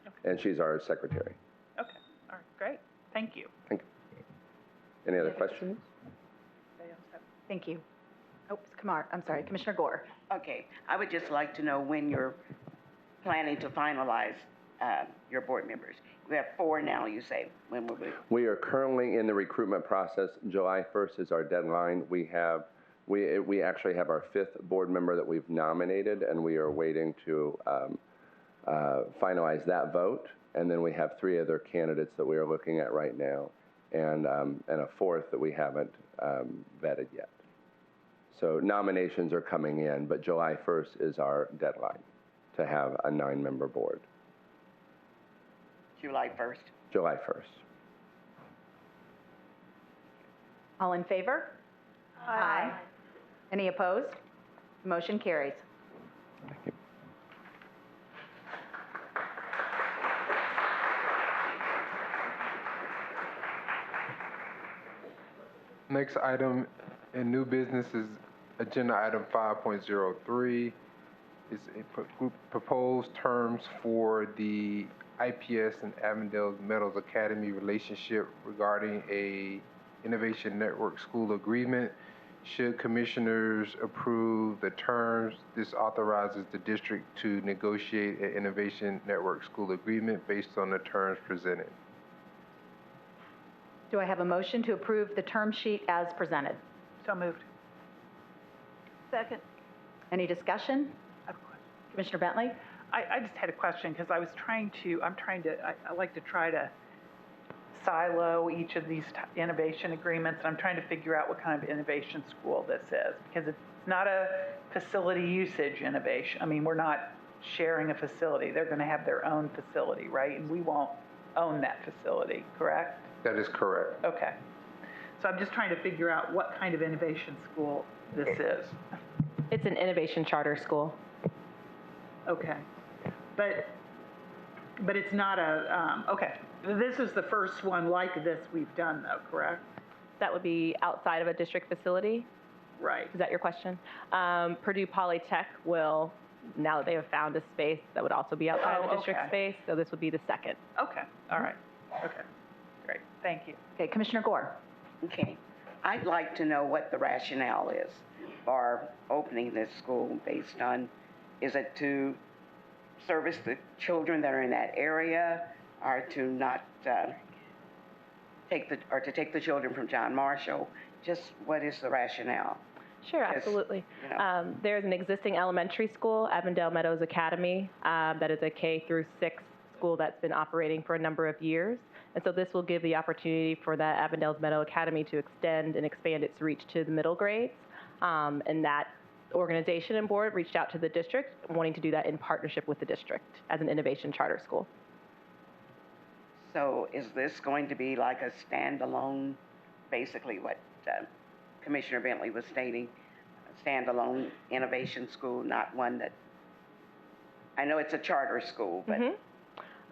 S7: Okay.
S6: And she's our secretary.
S7: Okay, all right, great. Thank you.
S6: Thank you. Any other questions?
S1: Thank you. Oh, I'm sorry, Commissioner Gore.
S19: Okay, I would just like to know when you're planning to finalize your board members. We have 4 now, you say. When will we?
S6: We are currently in the recruitment process. July 1st is our deadline. We actually have our 5th board member that we've nominated, and we are waiting to finalize that vote. And then we have 3 other candidates that we are looking at right now, and a 4th that we haven't vetted yet. So nominations are coming in, but July 1st is our deadline to have a 9-member board.
S19: July 1st.
S6: July 1st.
S1: All in favor? Aye. Any opposed? Motion carries.
S6: Thank you.
S20: Next item in new business is agenda item 5.03. Is a proposed terms for the IPS and Avondale Meadows Academy relationship regarding a Innovation Network School agreement. Should commissioners approve the terms, this authorizes the district to negotiate an Innovation Network School agreement based on the terms presented.
S1: Do I have a motion to approve the term sheet as presented?
S7: So moved.
S5: Second.
S1: Any discussion?
S7: I have a question.
S1: Commissioner Bentley?
S7: I just had a question because I like to try to silo each of these innovation agreements, and I'm trying to figure out what kind of innovation school this is, because it's not a facility usage innovation. I mean, we're not sharing a facility. They're going to have their own facility, right? And we won't own that facility, correct?
S20: That is correct.
S7: Okay. So I'm just trying to figure out what kind of innovation school this is.
S4: It's an innovation charter school.
S7: Okay. But it's not a, okay. This is the first one like this we've done though, correct?
S4: That would be outside of a district facility?
S7: Right.
S4: Is that your question? Purdue Polytech will, now that they have found a space that would also be outside of the district space, so this would be the second.
S7: Okay, all right. Okay, great, thank you.
S1: Okay, Commissioner Gore.
S19: Okay, I'd like to know what the rationale is for opening this school based on, is it to service the children that are in that area, or to not take the children from John Marshall? Just what is the rationale?
S4: Sure, absolutely.
S19: You know.
S4: There's an existing elementary school, Avondale Meadows Academy, that is a K through 6 school that's been operating for a number of years. And so this will give the opportunity for that Avondale Meadows Academy to extend and expand its reach to the middle grades. And that organization and board reached out to the district, wanting to do that in partnership with the district as an innovation charter school.
S19: So is this going to be like a standalone, basically what Commissioner Bentley was stating, a standalone innovation school, not one that, I know it's a charter school, but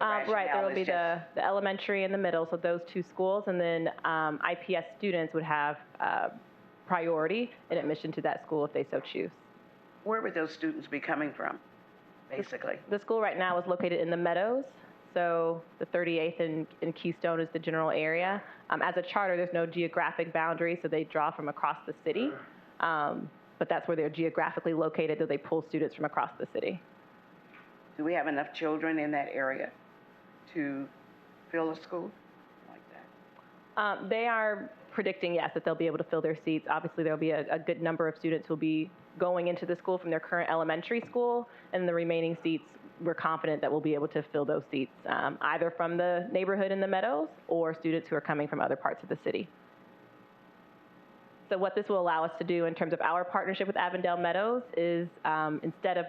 S4: right, there will be the elementary and the middle, so those 2 schools, and then IPS students would have priority in admission to that school if they so choose.
S19: Where would those students be coming from, basically?
S4: The school right now is located in the Meadows, so the 38th and Keystone is the general area. As a charter, there's no geographic boundary, so they draw from across the city, but that's where they're geographically located, so they pull students from across the city.
S19: Do we have enough children in that area to fill a school like that?
S4: They are predicting, yes, that they'll be able to fill their seats. Obviously, there'll be a good number of students who will be going into the school from their current elementary school, and the remaining seats, we're confident that we'll be able to fill those seats, either from the neighborhood in the Meadows or students who are coming from other parts of the city. So what this will allow us to do in terms of our partnership with Avondale Meadows is instead of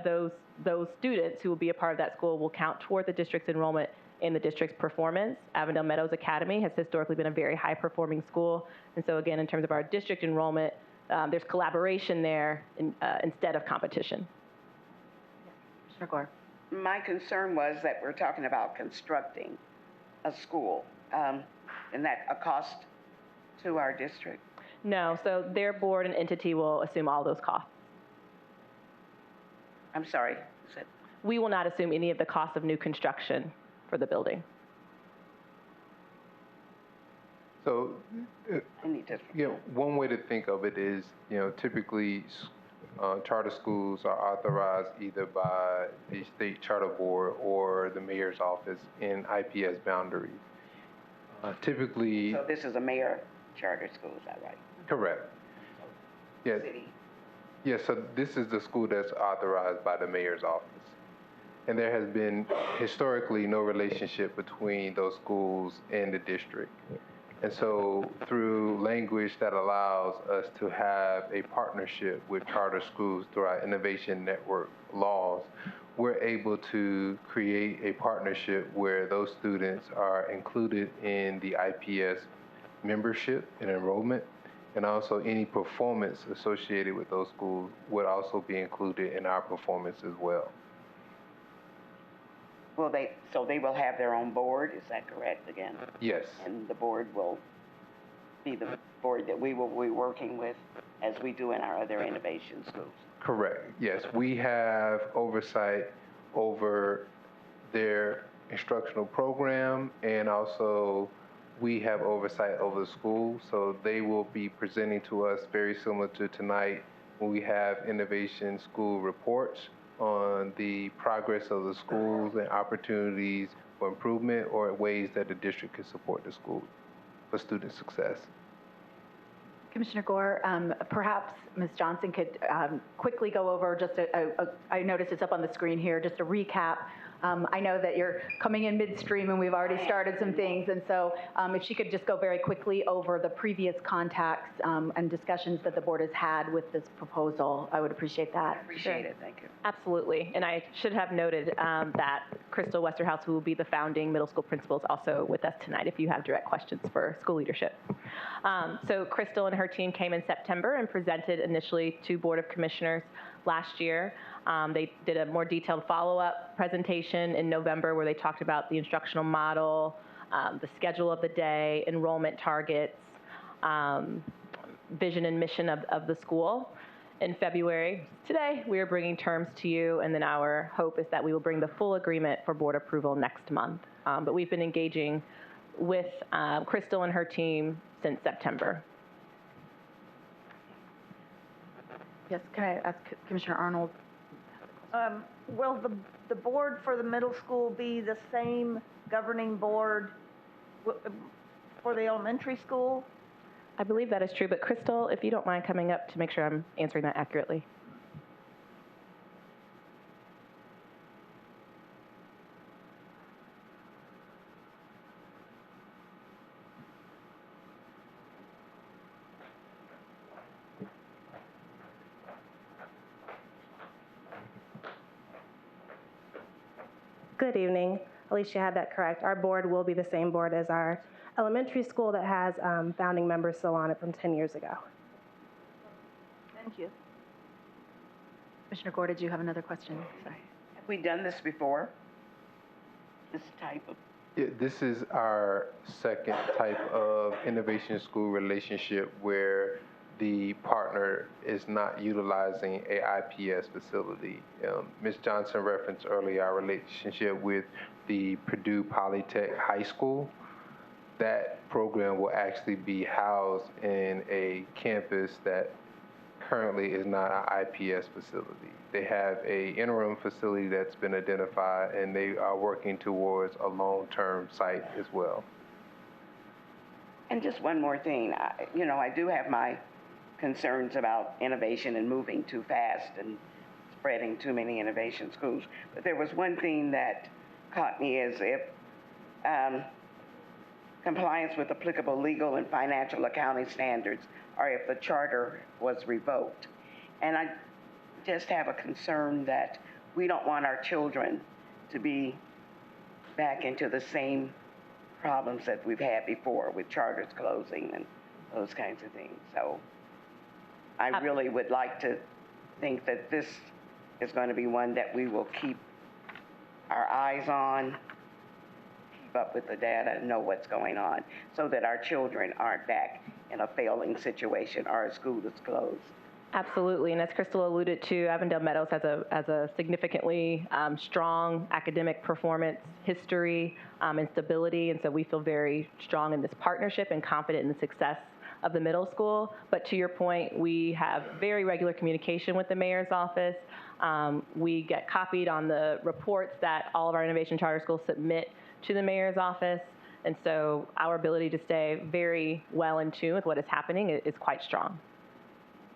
S4: those students who will be a part of that school will count toward the district's enrollment in the district's performance. Avondale Meadows Academy has historically been a very high-performing school. And so again, in terms of our district enrollment, there's collaboration there instead of competition.
S1: Commissioner Gore.
S19: My concern was that we're talking about constructing a school. Isn't that a cost to our district?
S4: No, so their board and entity will assume all those costs.
S19: I'm sorry.
S4: We will not assume any of the cost of new construction for the building.
S20: So,
S19: I need to.
S20: One way to think of it is, typically charter schools are authorized either by the state charter board or the mayor's office in IPS boundaries. Typically.
S19: So this is a mayor charter school, is that right?
S20: Correct. Yes.
S19: City.
S20: Yes, so this is the school that's authorized by the mayor's office. And there has been historically no relationship between those schools and the district. And so through language that allows us to have a partnership with charter schools through our Innovation Network laws, we're able to create a partnership where those students are included in the IPS membership and enrollment, and also any performance associated with those schools would also be included in our performance as well.
S19: So they will have their own board, is that correct again?
S20: Yes.
S19: And the board will be the board that we will be working with as we do in our other innovation schools?
S20: Correct, yes. We have oversight over their instructional program, and also we have oversight over the school, so they will be presenting to us very similar to tonight when we have innovation school reports on the progress of the schools and opportunities for improvement or ways that the district can support the school for student success.
S1: Commissioner Gore, perhaps Ms. Johnson could quickly go over just I noticed it's up on the screen here, just a recap. I know that you're coming in midstream and we've already started some things, and so if she could just go very quickly over the previous contacts and discussions that the board has had with this proposal, I would appreciate that.
S19: I appreciate it, thank you.
S4: Absolutely, and I should have noted that Crystal Westerhouse, who will be the founding middle school principal, is also with us tonight if you have direct questions for school leadership. So Crystal and her team came in September and presented initially to Board of Commissioners last year. They did a more detailed follow-up presentation in November where they talked about the instructional model, the schedule of the day, enrollment targets, vision and mission of the school. In February, today, we are bringing terms to you, and then our hope is that we will bring the full agreement for board approval next month. But we've been engaging with Crystal and her team since September.
S1: Yes, can I ask Commissioner Arnold?
S5: Will the board for the middle school be the same governing board for the elementary school?
S4: I believe that is true, but Crystal, if you don't mind coming up to make sure I'm answering that accurately.
S11: Good evening. Alicia had that correct. Our board will be the same board as our elementary school that has founding members still on it from 10 years ago.
S5: Thank you.
S1: Commissioner Gore, did you have another question? Sorry.
S19: Have we done this before? This type of?
S20: Yeah, this is our second type of innovation school relationship where the partner is not utilizing a IPS facility. Ms. Johnson referenced earlier our relationship with the Purdue Polytech High School. That program will actually be housed in a campus that currently is not an IPS facility. They have an interim facility that's been identified, and they are working towards a long-term site as well.
S19: And just one more thing, I do have my concerns about innovation and moving too fast and spreading too many innovation schools. But there was one thing that caught me is if compliance with applicable legal and financial accounting standards, or if the charter was revoked. And I just have a concern that we don't want our children to be back into the same problems that we've had before with charters closing and those kinds of things. So I really would like to think that this is going to be one that we will keep our eyes on, keep up with the data, and know what's going on, so that our children aren't back in a failing situation or a school that's closed.
S4: Absolutely, and as Crystal alluded to, Avondale Meadows has a significantly strong academic performance history and stability, and so we feel very strong in this partnership and confident in the success of the middle school. But to your point, we have very regular communication with the mayor's office. We get copied on the reports that all of our innovation charter schools submit to the mayor's office, and so our ability to stay very well in tune with what is happening is quite strong.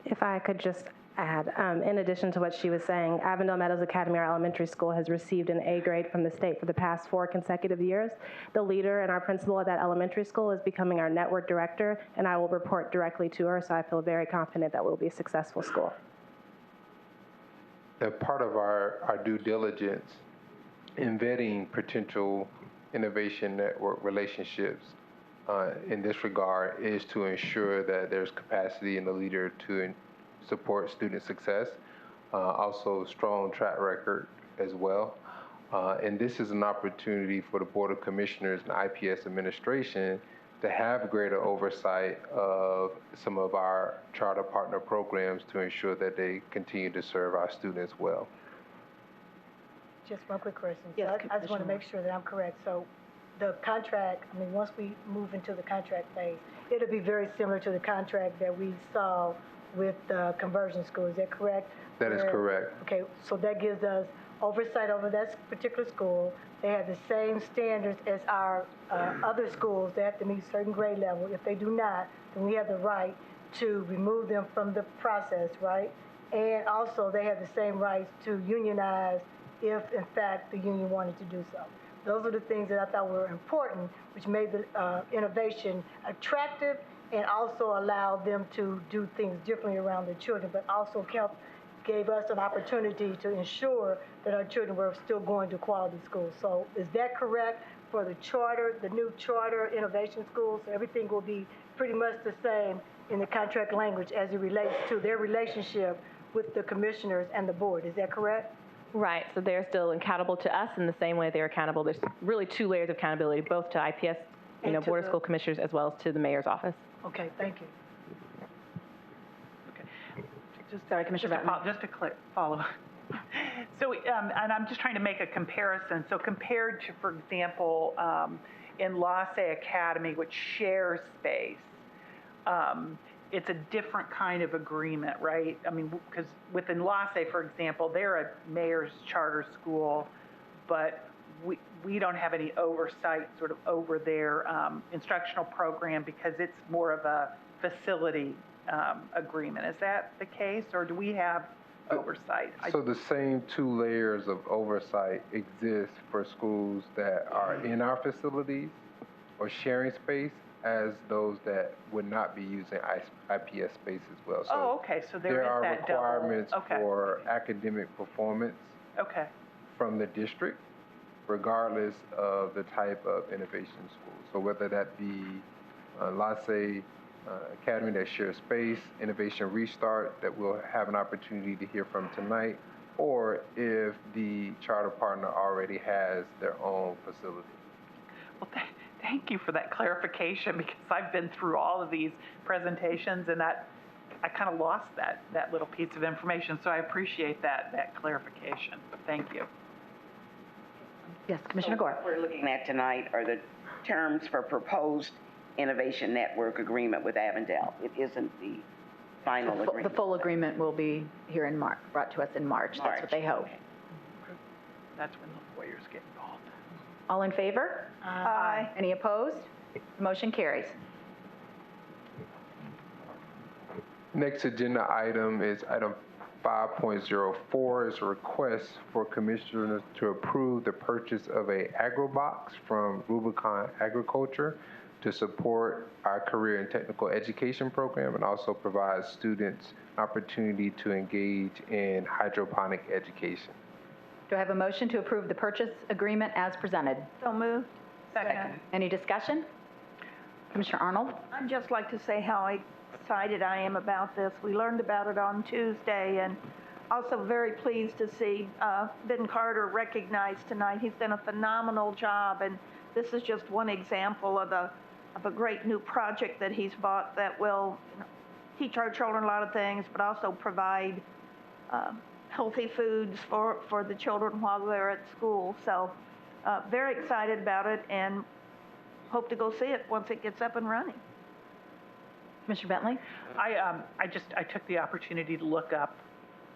S11: If I could just add, in addition to what she was saying, Avondale Meadows Academy, our elementary school, has received an A grade from the state for the past 4 consecutive years. The leader and our principal at that elementary school is becoming our network director, and I will report directly to her, so I feel very confident that we'll be a successful school.
S20: Part of our due diligence in vetting potential innovation network relationships in this regard is to ensure that there's capacity in the leader to support student success, also strong track record as well. And this is an opportunity for the Board of Commissioners and IPS administration to have greater oversight of some of our charter partner programs to ensure that they continue to serve our students well.
S12: Just one quick question.
S21: Yes,
S12: I just want to make sure that I'm correct. So the contract, I mean, once we move into the contract phase, it'll be very similar to the contract that we saw with the conversion school. Is that correct?
S20: That is correct.
S12: Okay, so that gives us oversight over that particular school. They have the same standards as our other schools. They have to meet certain grade level. If they do not, then we have the right to remove them from the process, right? And also, they have the same rights to unionize if, in fact, the union wanted to do so. Those are the things that I thought were important, which made the innovation attractive and also allowed them to do things differently around their children, but also gave us an opportunity to ensure that our children were still going to quality schools. So is that correct for the charter, the new charter innovation schools? So everything will be pretty much the same in the contract language as it relates to their relationship with the commissioners and the board. Is that correct?
S4: Right, so they're still accountable to us in the same way they're accountable. There's really 2 layers of accountability, both to IPS, Board of School Commissioners, as well as to the mayor's office.
S12: Okay, thank you.
S7: Sorry, Commissioner just to follow. So, and I'm just trying to make a comparison. So compared to, for example, in LaSalle Academy, which shares space, it's a different kind of agreement, right? I mean, because within LaSalle, for example, they're a mayor's charter school, but we don't have any oversight sort of over their instructional program because it's more of a facility agreement. Is that the case, or do we have oversight?
S20: So the same 2 layers of oversight exist for schools that are in our facilities or sharing space as those that would not be using IPS space as well. So
S7: okay, so there
S20: are
S7: that
S20: requirements for academic performance from the district, regardless of the type of innovation school. So whether that be LaSalle Academy that shares space, Innovation Restart that we'll have an opportunity to hear from tonight, or if the charter partner already has their own facility.
S7: Well, thank you for that clarification, because I've been through all of these presentations and that I kind of lost that little piece of information. So I appreciate that clarification. Thank you.
S21: Yes, Commissioner Gore.
S19: What we're looking at tonight are the terms for proposed innovation network agreement with Avondale. It isn't the final agreement.
S21: The full agreement will be here in March, brought to us in March. That's what they hope.
S7: Okay. That's when the lawyers get involved.
S21: All in favor?
S7: Aye.
S21: Any opposed? Motion carries.
S20: Next agenda item is item 5.04 is a request for commissioners to approve the purchase of a AgriBox from Rubicon Agriculture to support our career and technical education program and also provide students an opportunity to engage in hydroponic education.
S1: Do I have a motion to approve the purchase agreement as presented?
S5: So moved.
S1: Second. Any discussion? Commissioner Arnold?
S5: I'd just like to say how excited I am about this. We learned about it on Tuesday, and also very pleased to see Ben Carter recognized tonight. He's done a phenomenal job, and this is just one example of a great new project that he's bought that will teach our children a lot of things, but also provide healthy foods for the children while they're at school. So very excited about it and hope to go see it once it gets up and running.
S1: Commissioner Bentley?
S7: I took the opportunity to look up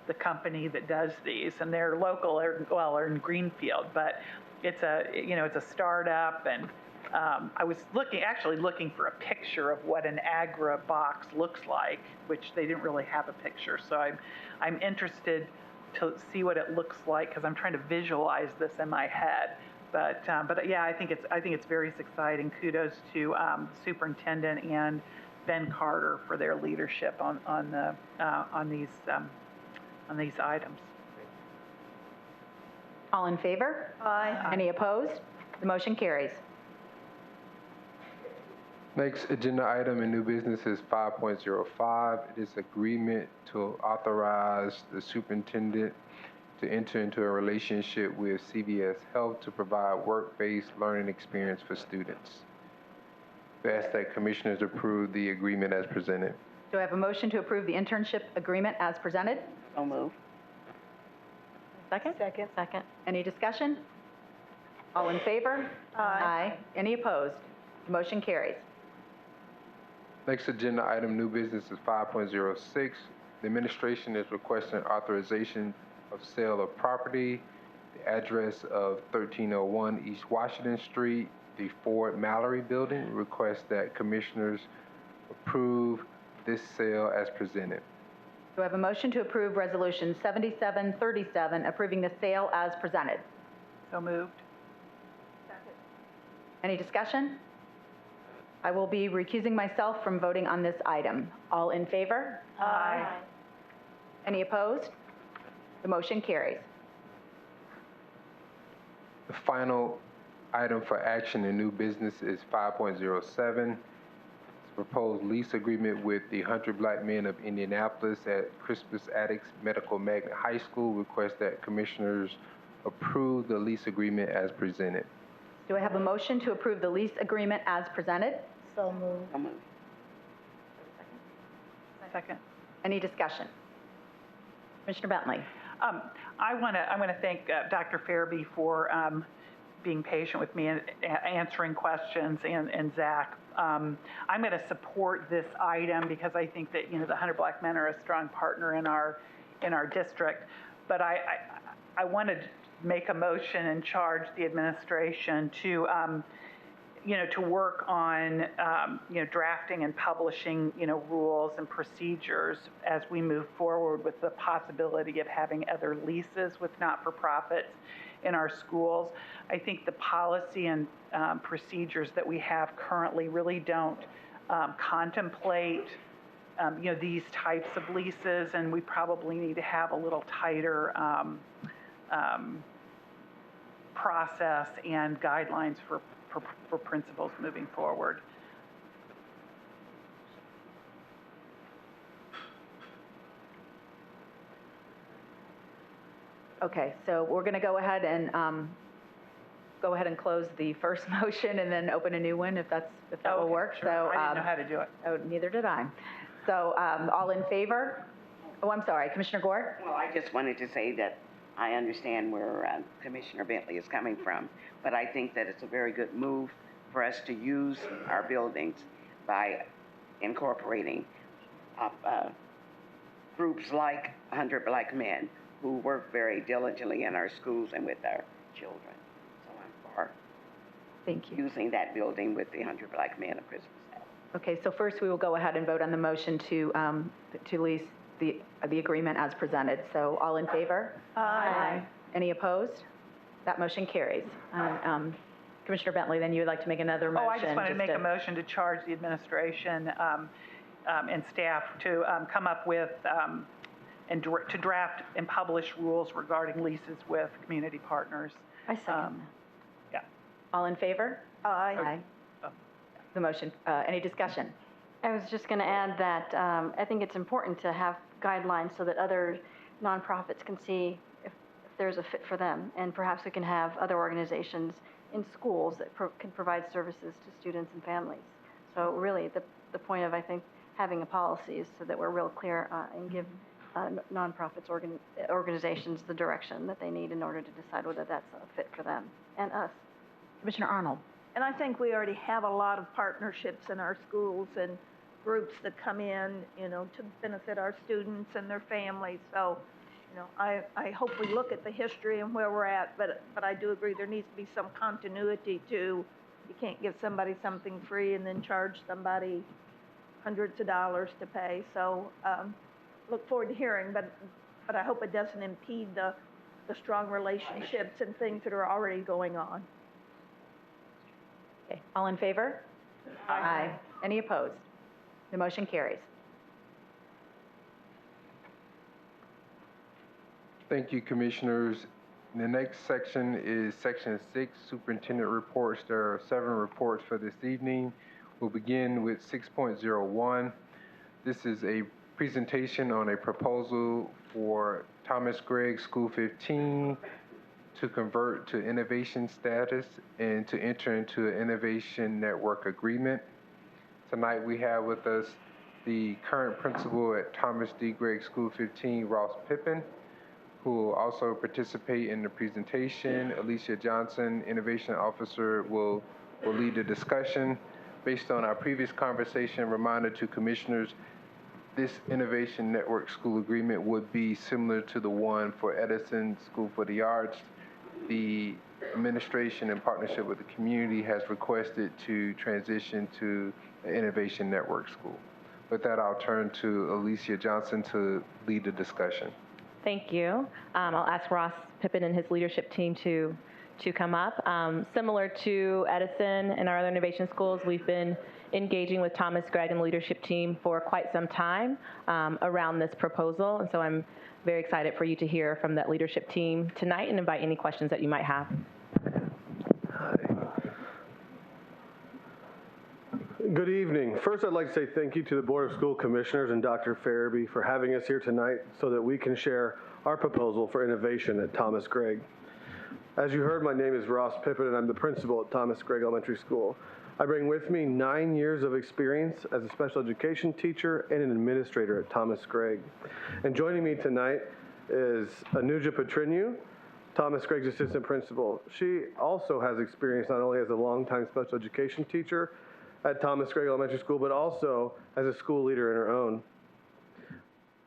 S7: the company that does these, and they're local, they're in Greenfield, but it's a startup, and I was actually looking for a picture of what an Agra box looks like, which they didn't really have a picture. So I'm interested to see what it looks like because I'm trying to visualize this in my head. But yeah, I think it's very exciting. Kudos to the superintendent and Ben Carter for their leadership on these items.
S1: All in favor?
S5: Aye.
S1: Any opposed? The motion carries.
S20: Next agenda item in new business is 5.05. It is agreement to authorize the superintendent to enter into a relationship with CVS Health to provide work-based learning experience for students. We ask that commissioners approve the agreement as presented.
S1: Do I have a motion to approve the internship agreement as presented?
S19: So moved.
S1: Second?
S14: Second.
S1: Any discussion? All in favor?
S5: Aye.
S1: Any opposed? The motion carries.
S20: Next agenda item, new business, is 5.06. The administration is requesting authorization of sale of property, the address of 1301 East Washington Street, the Ford Mallory Building. Request that commissioners approve this sale as presented.
S1: Do I have a motion to approve Resolution 7737, approving the sale as presented?
S7: So moved.
S1: Any discussion? I will be recusing myself from voting on this item. All in favor?
S5: Aye.
S1: Any opposed? The motion carries.
S20: The final item for action in new business is 5.07. Proposed lease agreement with the 100 Black Men of Indianapolis at Crispus Attucks Medical Magnet High School. Request that commissioners approve the lease agreement as presented.
S1: Do I have a motion to approve the lease agreement as presented?
S12: So moved.
S19: So moved.
S7: Second.
S1: Any discussion? Commissioner Bentley?
S7: I want to thank Dr. Fairby for being patient with me and answering questions, and Zach. I'm going to support this item because I think that the 100 Black Men are a strong partner in our district. But I want to make a motion and charge the administration to to work on drafting and publishing rules and procedures as we move forward with the possibility of having other leases with not-for-profits in our schools. I think the policy and procedures that we have currently really don't contemplate these types of leases, and we probably need to have a little tighter process and guidelines for principals moving forward.
S1: Okay, so we're going to go ahead and close the first motion and then open a new one if that will work.
S7: Sure.
S1: So
S7: I didn't know how to do it.
S1: Oh, neither did I. So all in favor? Oh, I'm sorry, Commissioner Gore?
S19: Well, I just wanted to say that I understand where Commissioner Bentley is coming from, but I think that it's a very good move for us to use our buildings by incorporating groups like 100 Black Men who work very diligently in our schools and with our children. So I'm for
S1: Thank you.
S19: Using that building with the 100 Black Men of Christmas.
S1: Okay, so first we will go ahead and vote on the motion to lease the agreement as presented. So all in favor?
S5: Aye.
S1: Any opposed? That motion carries. Commissioner Bentley, then you would like to make another motion?
S7: Oh, I just wanted to make a motion to charge the administration and staff to come up with to draft and publish rules regarding leases with community partners.
S1: I second that.
S7: Yeah.
S1: All in favor?
S5: Aye.
S1: The motion, any discussion?
S14: I was just going to add that I think it's important to have guidelines so that other nonprofits can see if there's a fit for them. And perhaps we can have other organizations in schools that can provide services to students and families. So really the point of, I think, having a policy is so that we're real clear and give nonprofits, organizations the direction that they need in order to decide whether that's a fit for them and us.
S1: Commissioner Arnold.
S5: And I think we already have a lot of partnerships in our schools and groups that come in, to benefit our students and their families. So, I hope we look at the history and where we're at, but I do agree there needs to be some continuity too. You can't give somebody something free and then charge somebody hundreds of dollars to pay. So, look forward to hearing, but I hope it doesn't impede the strong relationships and things that are already going on.
S1: Okay. All in favor? Aye. Any opposed? The motion carries.
S20: Thank you, Commissioners. The next section is Section 6, Superintendent Reports. There are 7 reports for this evening. We'll begin with 6.01. This is a presentation on a proposal for Thomas Gregg School 15 to convert to innovation status and to enter into an innovation network agreement. Tonight we have with us the current principal at Thomas D. Gregg School 15, Ross Pippin, who will also participate in the presentation. Alicia Johnson, Innovation Officer, will lead the discussion. Based on our previous conversation, reminder to commissioners, this Innovation Network School Agreement would be similar to the one for Edison School for the Arts. The administration, in partnership with the community, has requested to transition to an Innovation Network School. With that, I'll turn to Alicia Johnson to lead the discussion.
S4: Thank you. I'll ask Ross Pippin and his leadership team to come up. Similar to Edison and our other innovation schools, we've been engaging with Thomas Gregg and the leadership team for quite some time around this proposal, and so I'm very excited for you to hear from that leadership team tonight and invite any questions that you might have.
S3: Good evening. First, I'd like to say thank you to the Board of School Commissioners and Dr. Farabee for having us here tonight so that we can share our proposal for innovation at Thomas Gregg. As you heard, my name is Ross Pippin, and I'm the principal at Thomas Gregg Elementary School. I bring with me 9 years of experience as a special education teacher and an administrator at Thomas Gregg. And joining me tonight is Anuja Petrinu, Thomas Gregg's assistant principal. She also has experience not only as a longtime special education teacher at Thomas Gregg Elementary School, but also as a school leader in her own.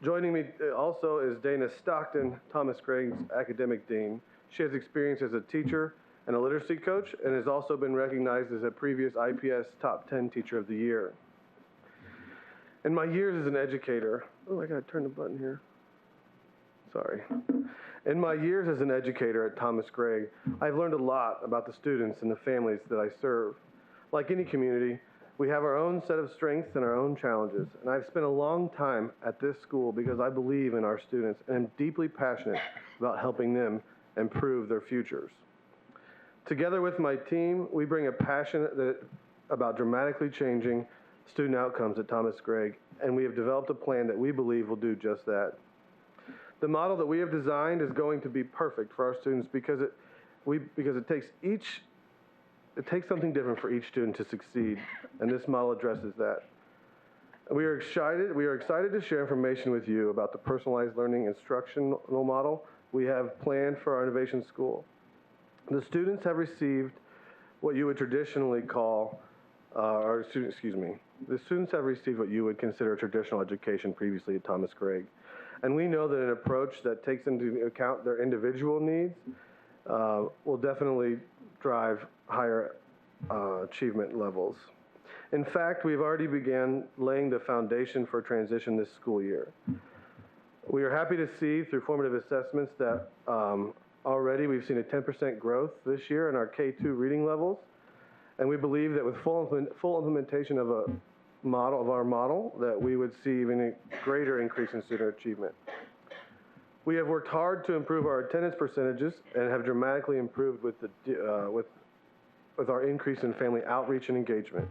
S3: Joining me also is Dana Stockton, Thomas Gregg's academic dean. She has experience as a teacher and a literacy coach, and has also been recognized as a previous IPS Top 10 Teacher of the Year. In my years as an educator, oh, I gotta turn the button here. Sorry. In my years as an educator at Thomas Gregg, I've learned a lot about the students and the families that I serve. Like any community, we have our own set of strengths and our own challenges, and I've spent a long time at this school because I believe in our students and am deeply passionate about helping them improve their futures. Together with my team, we bring a passion about dramatically changing student outcomes at Thomas Gregg, and we have developed a plan that we believe will do just that. The model that we have designed is going to be perfect for our students because it takes something different for each student to succeed, and this model addresses that. We are excited to share information with you about the personalized learning instructional model we have planned for our innovation school. The students have received what you would traditionally call, the students have received what you would consider a traditional education previously at Thomas Gregg. And we know that an approach that takes into account their individual needs will definitely drive higher achievement levels. In fact, we've already began laying the foundation for transition this school year. We are happy to see through formative assessments that Already, we've seen a 10% growth this year in our K-2 reading levels, and we believe that with full implementation of our model, that we would see even a greater increase in student achievement. We have worked hard to improve our attendance percentages and have dramatically improved with our increase in family outreach and engagement.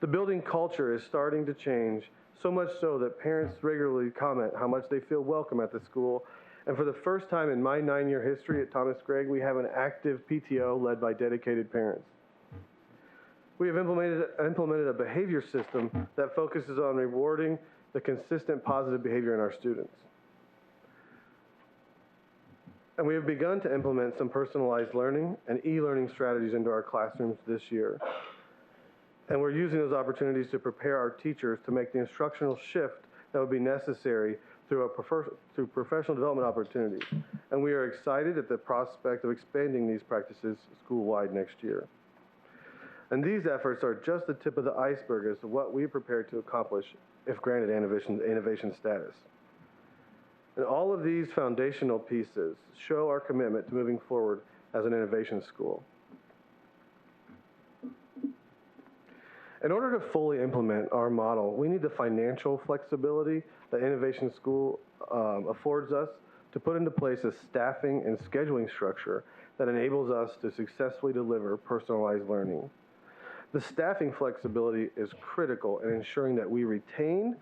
S3: The building culture is starting to change, so much so that parents regularly comment how much they feel welcome at the school. And for the first time in my 9-year history at Thomas Gregg, we have an active PTO led by dedicated parents. We have implemented a behavior system that focuses on rewarding the consistent positive behavior in our students. And we have begun to implement some personalized learning and e-learning strategies into our classrooms this year. And we're using those opportunities to prepare our teachers to make the instructional shift that would be necessary through professional development opportunities. And we are excited at the prospect of expanding these practices school-wide next year. And these efforts are just the tip of the iceberg as to what we are prepared to accomplish if granted innovation status. And all of these foundational pieces show our commitment to moving forward as an innovation school. In order to fully implement our model, we need the financial flexibility that Innovation School affords us to put into place a staffing and scheduling structure that enables us to successfully deliver personalized learning. The staffing flexibility is critical in ensuring that we retain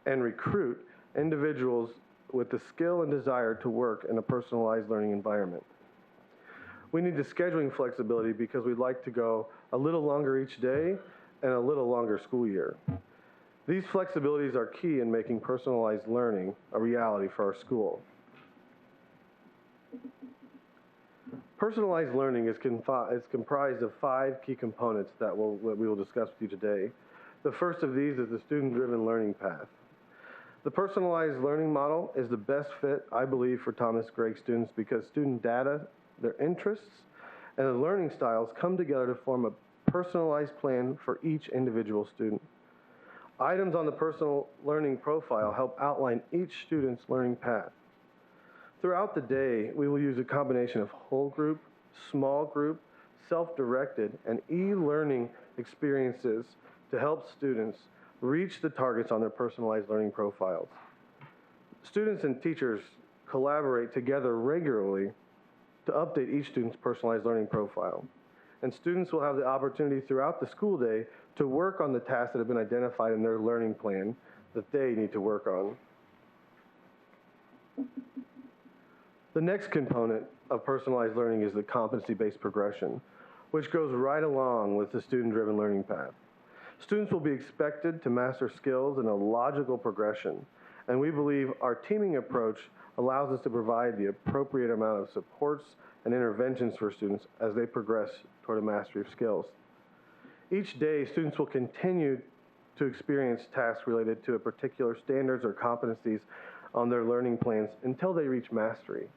S3: and recruit individuals with the skill and desire to work in a personalized learning environment. We need the scheduling flexibility because we'd like to go a little longer each day and a little longer school year. These flexibilities are key in making personalized learning a reality for our school. Personalized learning is comprised of 5 key components that we will discuss with you today. The first of these is the student-driven learning path. The personalized learning model is the best fit, I believe, for Thomas Gregg students because student data, their interests, and the learning styles come together to form a personalized plan for each individual student. Items on the personal learning profile help outline each student's learning path. Throughout the day, we will use a combination of whole group, small group, self-directed, and e-learning experiences to help students reach the targets on their personalized learning profiles. Students and teachers collaborate together regularly to update each student's personalized learning profile. And students will have the opportunity throughout the school day to work on the tasks that have been identified in their learning plan that they need to work on. The next component of personalized learning is the competency-based progression, which goes right along with the student-driven learning path. Students will be expected to master skills in a logical progression, and we believe our teaming approach allows us to provide the appropriate amount of supports and interventions for students as they progress toward a mastery of skills. Each day, students will continue to experience tasks related to a particular standards or competencies on their learning plans until they reach mastery.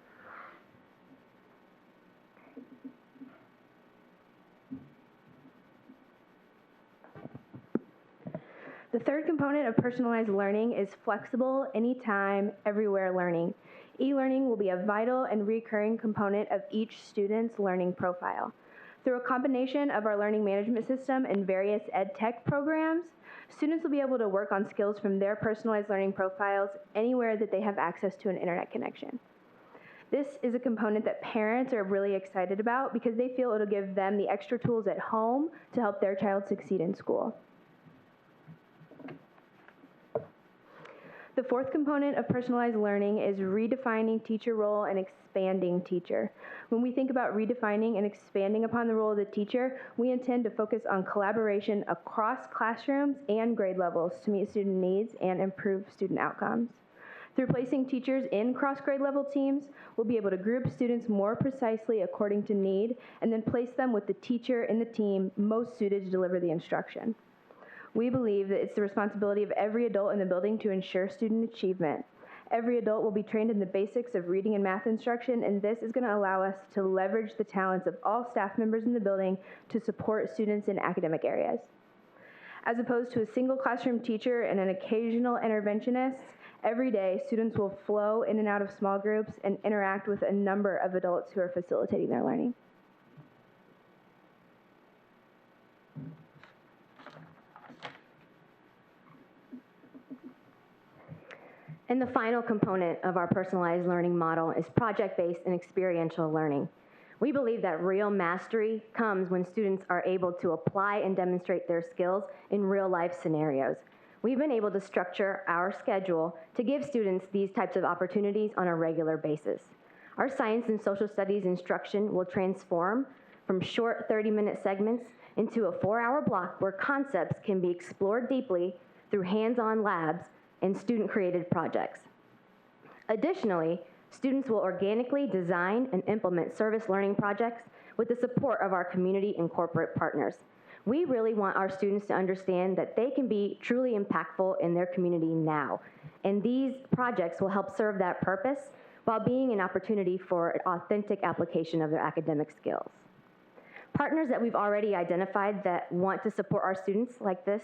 S13: The third component of personalized learning is flexible, anytime, everywhere learning. E-learning will be a vital and recurring component of each student's learning profile. Through a combination of our learning management system and various ed tech programs, students will be able to work on skills from their personalized learning profiles anywhere that they have access to an internet connection. This is a component that parents are really excited about because they feel it'll give them the extra tools at home to help their child succeed in school. The fourth component of personalized learning is redefining teacher role and expanding teacher. When we think about redefining and expanding upon the role of the teacher, we intend to focus on collaboration across classrooms and grade levels to meet student needs and improve student outcomes. Through placing teachers in cross-grade level teams, we'll be able to group students more precisely according to need and then place them with the teacher in the team most suited to deliver the instruction. We believe that it's the responsibility of every adult in the building to ensure student achievement. Every adult will be trained in the basics of reading and math instruction, and this is going to allow us to leverage the talents of all staff members in the building to support students in academic areas. As opposed to a single classroom teacher and an occasional interventionist, Every day, students will flow in and out of small groups and interact with a number of adults who are facilitating their learning. And the final component of our personalized learning model is project-based and experiential learning. We believe that real mastery comes when students are able to apply and demonstrate their skills in real-life scenarios. We've been able to structure our schedule to give students these types of opportunities on a regular basis. Our science and social studies instruction will transform from short 30-minute segments into a 4-hour block where concepts can be explored deeply through hands-on labs and student-created projects. Additionally, students will organically design and implement service learning projects with the support of our community and corporate partners. We really want our students to understand that they can be truly impactful in their community now, and these projects will help serve that purpose while being an opportunity for an authentic application of their academic skills. Partners that we've already identified that want to support our students like this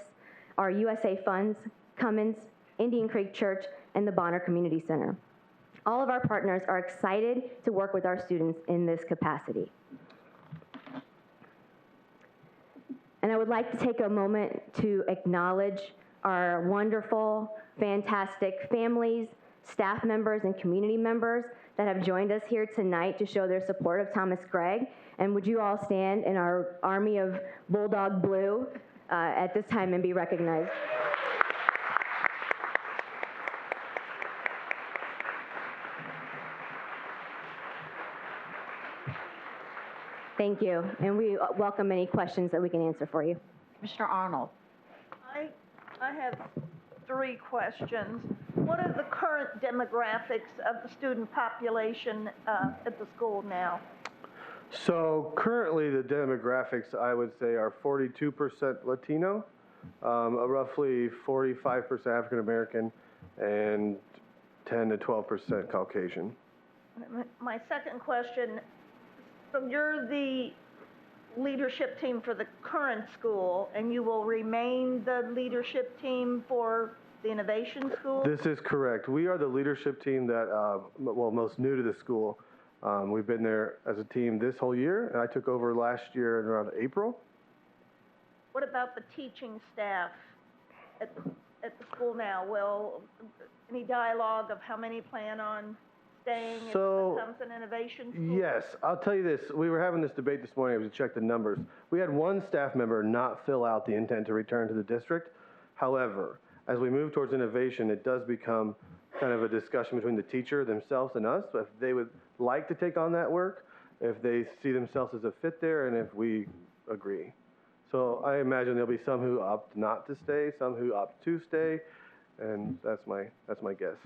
S13: are USA Funds, Cummins, Indian Creek Church, and the Bonner Community Center. All of our partners are excited to work with our students in this capacity. And I would like to take a moment to acknowledge our wonderful, fantastic families, staff members, and community members that have joined us here tonight to show their support of Thomas Gregg. And would you all stand in our army of Bulldog Blue at this time and be recognized? Thank you, and we welcome any questions that we can answer for you.
S1: Commissioner Arnold.
S5: I have 3 questions. What are the current demographics of the student population at the school now?
S3: So currently the demographics, I would say, are 42% Latino, roughly 45% African American, and 10 to 12% Caucasian.
S5: My second question, so you're the leadership team for the current school, and you will remain the leadership team for the innovation school?
S3: This is correct. We are the leadership team that, most new to the school. We've been there as a team this whole year, and I took over last year in around April.
S5: What about the teaching staff at the school now? Will any dialogue of how many plan on staying if it becomes an innovation school?
S3: Yes, I'll tell you this. We were having this debate this morning. I was to check the numbers. We had one staff member not fill out the intent to return to the district. However, as we move towards innovation, it does become kind of a discussion between the teacher themselves and us, if they would like to take on that work, if they see themselves as a fit there, and if we agree. So I imagine there'll be some who opt not to stay, some who opt to stay, and that's my guess.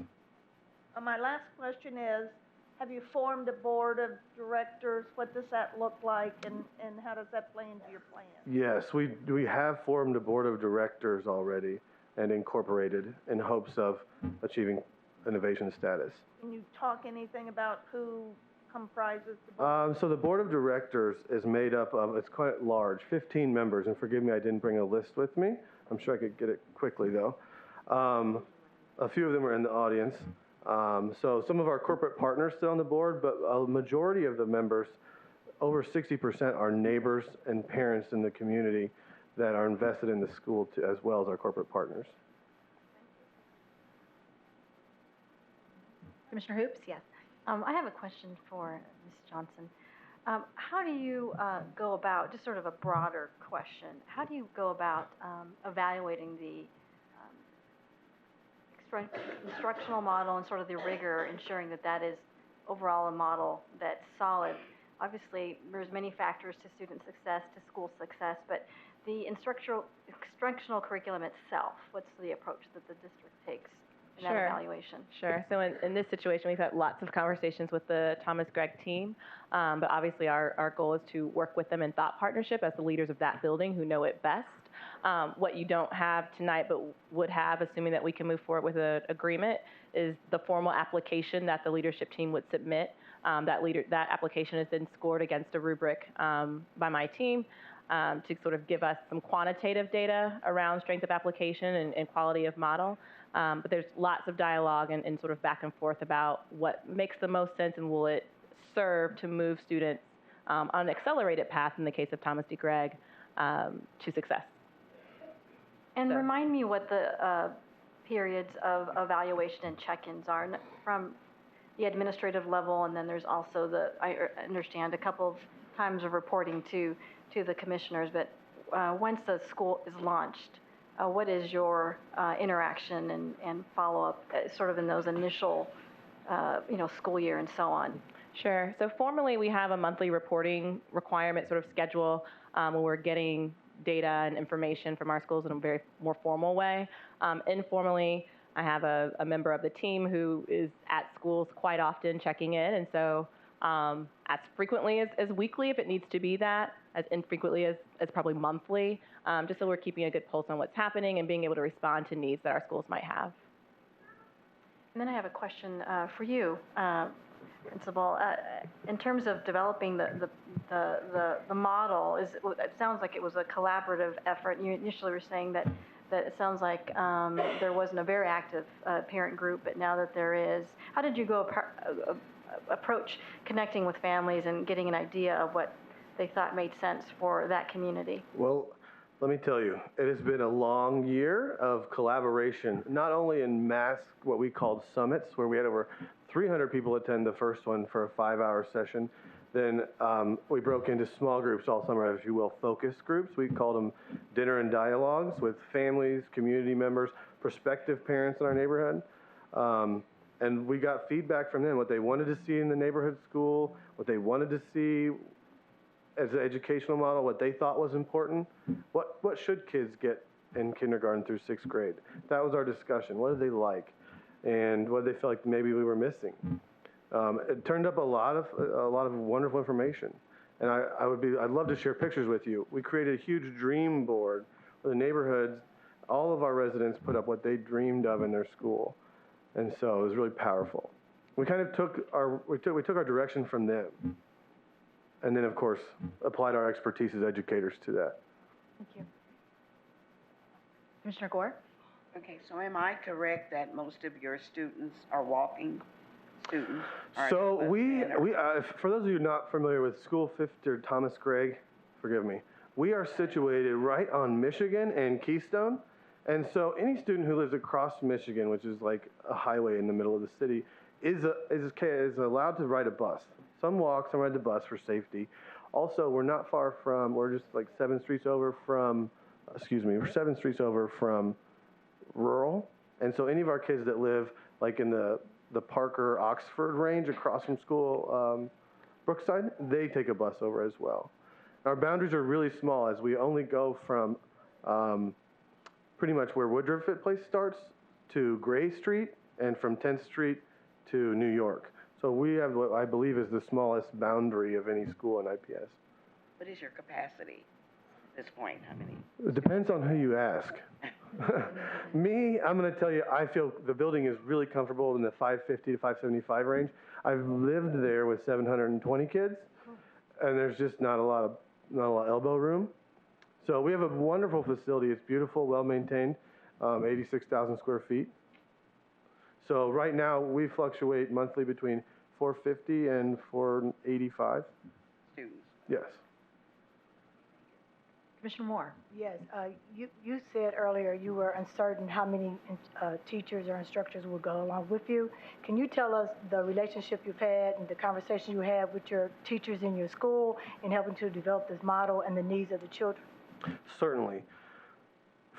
S5: My last question is, have you formed a board of directors? What does that look like, and how does that play into your plan?
S3: Yes, we have formed a board of directors already and incorporated in hopes of achieving innovation status.
S5: Can you talk anything about who comprises the board?
S3: So the board of directors is made up of, it's quite large, 15 members, and forgive me, I didn't bring a list with me. I'm sure I could get it quickly though. A few of them are in the audience. So some of our corporate partners still on the board, but a majority of the members, over 60%, are neighbors and parents in the community that are invested in the school as well as our corporate partners.
S1: Commissioner Hoops, yes.
S14: I have a question for Ms. Johnson. How do you go about, just sort of a broader question, how do you go about evaluating the instructional model and sort of the rigor, ensuring that that is overall a model that's solid? Obviously, there's many factors to student success, to school success, but the instructional curriculum itself, what's the approach that the district takes in that evaluation?
S4: Sure. So in this situation, we've had lots of conversations with the Thomas Gregg team, but obviously our goal is to work with them in thought partnership as the leaders of that building who know it best. What you don't have tonight but would have, assuming that we can move forward with an agreement, is the formal application that the leadership team would submit. That application is then scored against a rubric by my team. to sort of give us some quantitative data around strength of application and quality of model. But there's lots of dialogue and sort of back and forth about what makes the most sense and will it serve to move students on an accelerated path, in the case of Thomas D. Gregg, to success.
S14: And remind me what the periods of evaluation and check-ins are from the administrative level, and then there's also I understand, a couple of times of reporting to the commissioners, but once the school is launched, what is your interaction and follow-up sort of in those initial, school year and so on?
S4: Sure. So formally, we have a monthly reporting requirement sort of schedule when we're getting data and information from our schools in a very more formal way. Informally, I have a member of the team who is at schools quite often checking in, and so as frequently as weekly if it needs to be that, as infrequently as probably monthly, just so we're keeping a good pulse on what's happening and being able to respond to needs that our schools might have.
S14: And then I have a question for you, Principal. In terms of developing the model, it sounds like it was a collaborative effort. You initially were saying that it sounds like there wasn't a very active parent group, but now that there is, how did you go approach connecting with families and getting an idea of what they thought made sense for that community?
S3: Well, let me tell you, it has been a long year of collaboration, not only in mass, what we called summits, where we had over 300 people attend the first one for a 5-hour session. Then we broke into small groups all summer, if you will, focus groups. We called them dinner and dialogues with families, community members, prospective parents in our neighborhood. And we got feedback from them, what they wanted to see in the neighborhood school, what they wanted to see as an educational model, what they thought was important. What should kids get in kindergarten through 6th grade? That was our discussion. What did they like? And what did they feel like maybe we were missing? It turned up a lot of wonderful information. And I'd love to share pictures with you. We created a huge dream board for the neighborhoods. All of our residents put up what they dreamed of in their school. And so it was really powerful. We kind of took our direction from them. And then, of course, applied our expertise as educators to that.
S14: Thank you. Commissioner Gore?
S19: Okay, so am I correct that most of your students are walking students?
S3: So for those of you not familiar with School 50 or Thomas Gregg, forgive me, we are situated right on Michigan and Keystone. And so any student who lives across Michigan, which is like a highway in the middle of the city, is allowed to ride a bus. Some walk, some ride the bus for safety. Also, we're not far from, we're just like 7 streets over from rural. And so any of our kids that live like in the Parker-Oxford range across from school, Brookside, they take a bus over as well. Our boundaries are really small as we only go from pretty much where Woodruff Place starts to Gray Street and from 10th Street to New York. So we have what I believe is the smallest boundary of any school in IPS.
S19: What is your capacity at this point? How many?
S3: It depends on who you ask. Me, I'm going to tell you, I feel the building is really comfortable in the 550 to 575 range. I've lived there with 720 kids, and there's just not a lot of elbow room. So we have a wonderful facility. It's beautiful, well-maintained, 86,000 square feet. So right now, we fluctuate monthly between 450 and 485.
S19: Students?
S3: Yes.
S14: Commissioner Moore?
S12: Yes, you said earlier you were uncertain how many teachers or instructors will go along with you. Can you tell us the relationship you've had and the conversation you had with your teachers in your school in helping to develop this model and the needs of the children?
S3: Certainly.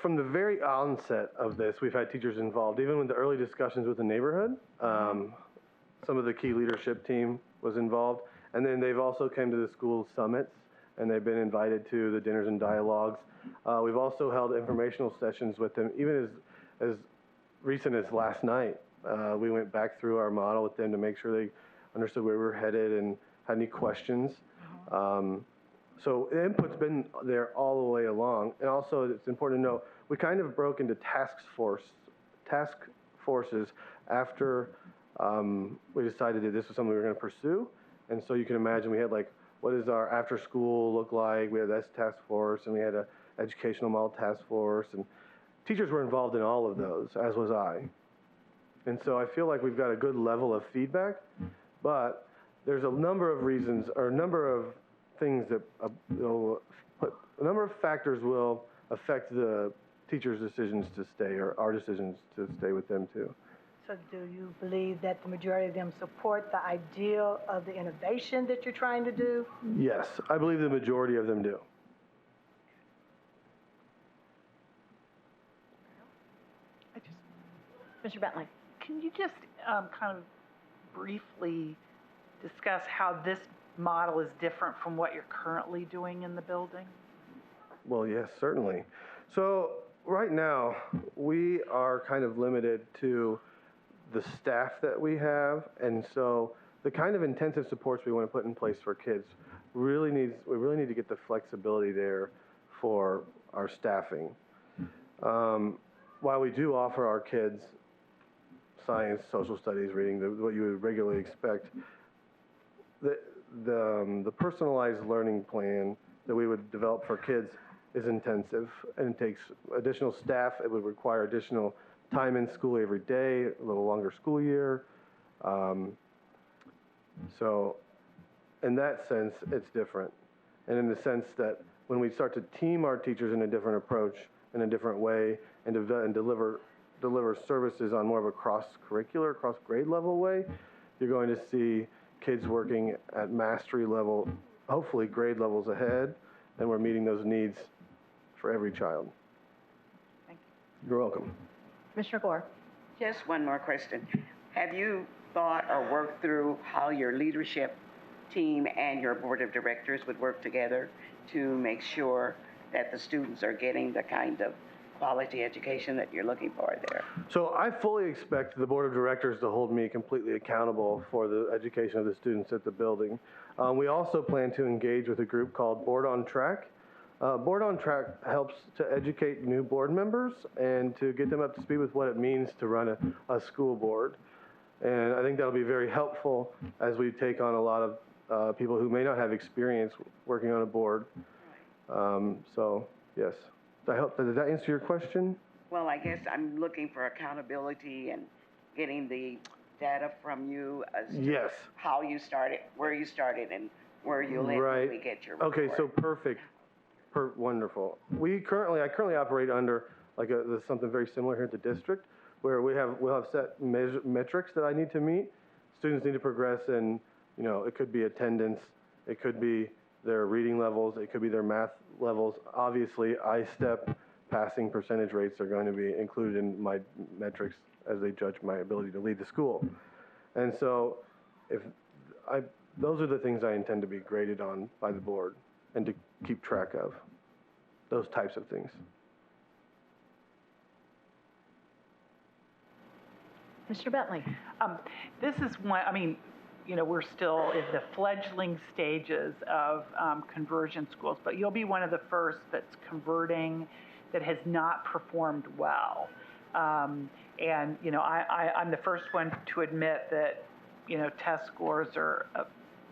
S3: From the very onset of this, we've had teachers involved. Even with the early discussions with the neighborhood, some of the key leadership team was involved. And then they've also came to the school summits, and they've been invited to the dinners and dialogues. We've also held informational sessions with them, even as recent as last night. We went back through our model with them to make sure they understood where we were headed and had any questions. So the input's been there all the way along. And also, it's important to know, we kind of broke into task forces after we decided that this was something we were going to pursue. And so you can imagine we had like what does our after school look like? We had S task force, and we had a educational model task force, and teachers were involved in all of those, as was I. And so I feel like we've got a good level of feedback, but there's a number of reasons, or a number of things that, a number of factors will affect the teachers' decisions to stay, or our decisions to stay with them too.
S12: So do you believe that the majority of them support the ideal of the innovation that you're trying to do?
S3: Yes, I believe the majority of them do.
S15: Mr. Bentley.
S7: Can you just kind of briefly discuss how this model is different from what you're currently doing in the building?
S3: Well, yes, certainly. So right now, we are kind of limited to the staff that we have, and so the kind of intensive supports we want to put in place for kids we really need to get the flexibility there for our staffing. While we do offer our kids science, social studies, reading, what you would regularly expect, the personalized learning plan that we would develop for kids is intensive, and it takes additional staff. It would require additional time in school every day, a little longer school year. So in that sense, it's different. And in the sense that when we start to team our teachers in a different approach, in a different way, and deliver services on more of a cross-curricular, cross-grade level way, you're going to see kids working at mastery level, hopefully grade levels ahead, and we're meeting those needs for every child.
S7: Thank you.
S3: You're welcome.
S15: Commissioner Gore.
S19: Just one more question. Have you thought or worked through how your leadership team and your board of directors would work together to make sure that the students are getting the kind of quality education that you're looking for there?
S3: So I fully expect the board of directors to hold me completely accountable for the education of the students at the building. We also plan to engage with a group called Board on Track. Board on Track helps to educate new board members and to get them up to speed with what it means to run a school board. And I think that'll be very helpful as we take on a lot of people who may not have experience working on a board. So, yes. Did that answer your question?
S19: Well, I guess I'm looking for accountability and getting the data from you as to how you started, where you started, and where you'll end when we get your report. Okay,
S3: so perfect. Wonderful. I currently operate under something very similar here at the district, where we'll have set metrics that I need to meet. Students need to progress in, it could be attendance, it could be their reading levels, it could be their math levels. Obviously, I-STEP passing percentage rates are going to be included in my metrics as they judge my ability to lead the school. And so those are the things I intend to be graded on by the board and to keep track of, those types of things.
S15: Mr. Bentley.
S7: This is one, we're still in the fledgling stages of conversion schools, but you'll be one of the first that's converting that has not performed well. I'm the first one to admit that, test scores are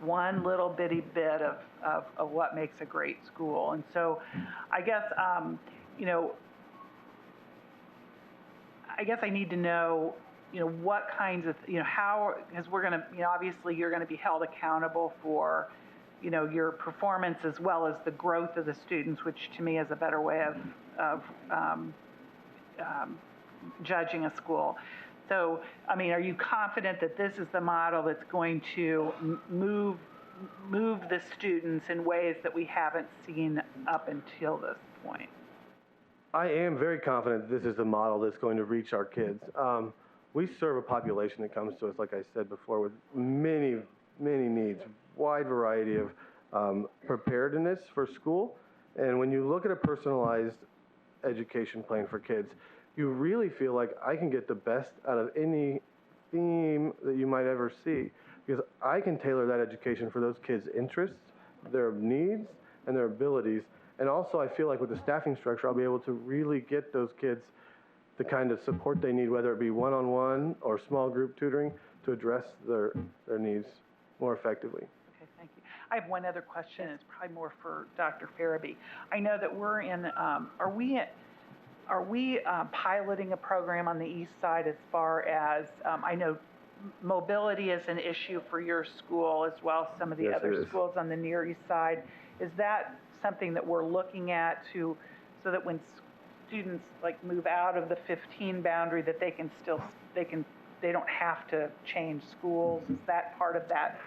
S7: one little bitty bit of what makes a great school. And so I guess, I need to know, what kinds of, how, because we're going to, obviously you're going to be held accountable for, your performance as well as the growth of the students, which to me is a better way of judging a school. So, are you confident that this is the model that's going to move the students in ways that we haven't seen up until this point?
S3: I am very confident this is the model that's going to reach our kids. We serve a population that comes to us, like I said before, with many, many needs, wide variety of preparedness for school. And when you look at a personalized education plan for kids, you really feel like I can get the best out of any theme that you might ever see, because I can tailor that education for those kids' interests, their needs, and their abilities. And also I feel like with the staffing structure, I'll be able to really get those kids the kind of support they need, whether it be one-on-one or small group tutoring, to address their needs more effectively.
S7: Okay, thank you. I have one other question. It's probably more for Dr. Farabee. I know that we're in, are we piloting a program on the east side as far as, I know mobility is an issue for your school as well as some of the
S3: Yes,
S7: other
S3: it is.
S7: schools on the Near East Side. Is that something that we're looking at so that when students like move out of the 15 boundary that they don't have to change schools? Is that part of that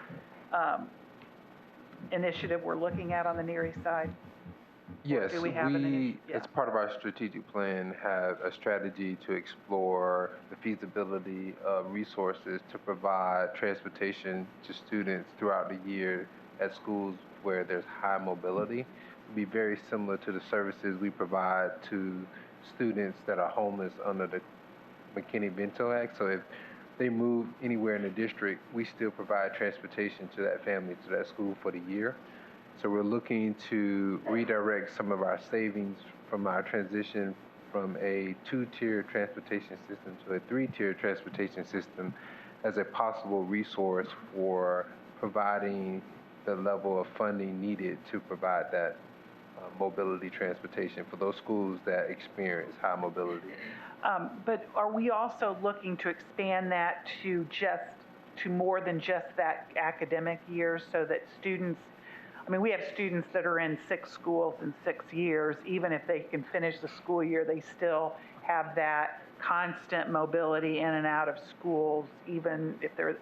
S7: initiative we're looking at on the Near East Side?
S20: Yes,
S7: do we have an initiative? Yeah.
S20: as part of our strategic plan, have a strategy to explore the feasibility of resources to provide transportation to students throughout the year at schools where there's high mobility. It would be very similar to the services we provide to students that are homeless under the McKinney-Vento Act. So if they move anywhere in the district, we still provide transportation to that family, to that school for the year. So we're looking to redirect some of our savings from our transition from a 2-tier transportation system to a 3-tier transportation system as a possible resource for providing the level of funding needed to provide that mobility transportation for those schools that experience high mobility.
S7: But are we also looking to expand that to more than just that academic year, so that students, I mean, we have students that are in 6 schools in 6 years. Even if they can finish the school year, they still have that constant mobility in and out of schools, even if they're,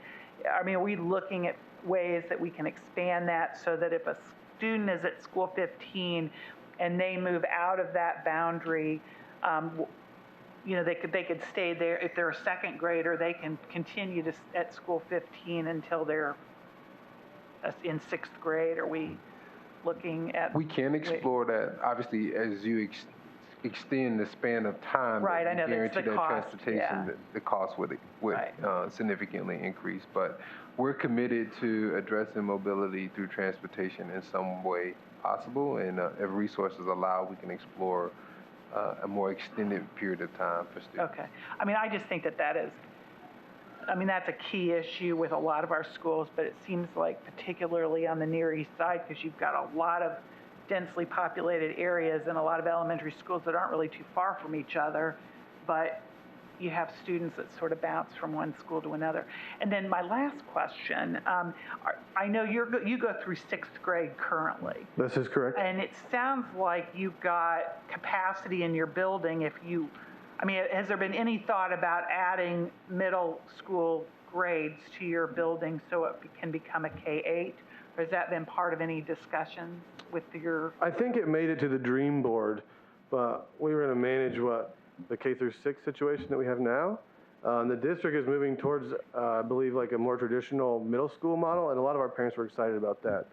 S7: I mean, are we looking at ways that we can expand that so that if a student is at school 15 and they move out of that boundary, you know, they could stay there. If they're a second grader, they can continue at school 15 until they're in 6th grade. Are we looking at?
S20: We can explore that. Obviously, as you extend the span of time,
S7: right? I know that's the cost.
S20: Transportation,
S7: yeah.
S20: the cost would right. Significantly increase. But we're committed to addressing mobility through transportation in some way possible, and if resources allow, we can explore a more extended period of time for students.
S7: Okay. I mean, I just think that is, I mean, that's a key issue with a lot of our schools, but it seems like particularly on the Near East Side, because you've got a lot of densely populated areas and a lot of elementary schools that aren't really too far from each other, but you have students that sort of bounce from one school to another. And then my last question, I know you go through 6th grade currently.
S3: This is correct.
S7: And it sounds like you've got capacity in your building I mean, has there been any thought about adding middle school grades to your building so it can become a K-8? Or has that been part of any discussions with your?
S3: I think it made it to the dream board, but we were going to manage the K through 6 situation that we have now. The district is moving towards, I believe, like a more traditional middle school model, and a lot of our parents were excited about that.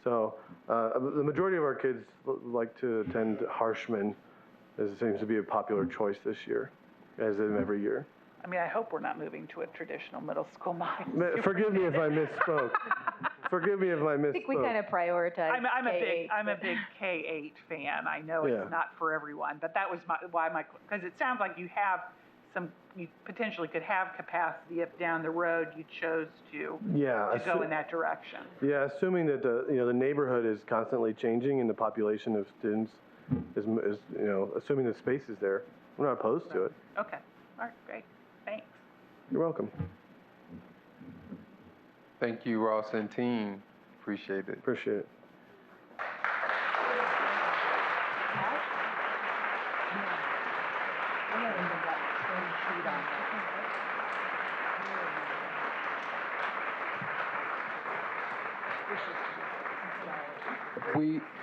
S3: So the majority of our kids like to attend Harshman. It seems to be a popular choice this year, as in every year.
S7: I mean, I hope we're not moving to a traditional middle school model.
S3: Forgive me if I misspoke. Forgive me if I misspoke.
S15: I think we kind of prioritize
S7: I'm a big K-8 fan. I know it's not for everyone, but that was because it sounds like you potentially could have capacity if down the road you chose to go in that direction.
S3: Yeah, assuming that the neighborhood is constantly changing and the population of students is assuming the space is there, we're not opposed to it.
S7: Okay. All right. Great. Thanks.
S3: You're welcome.
S20: Thank you, Ross and team. Appreciate it.
S3: Appreciate it.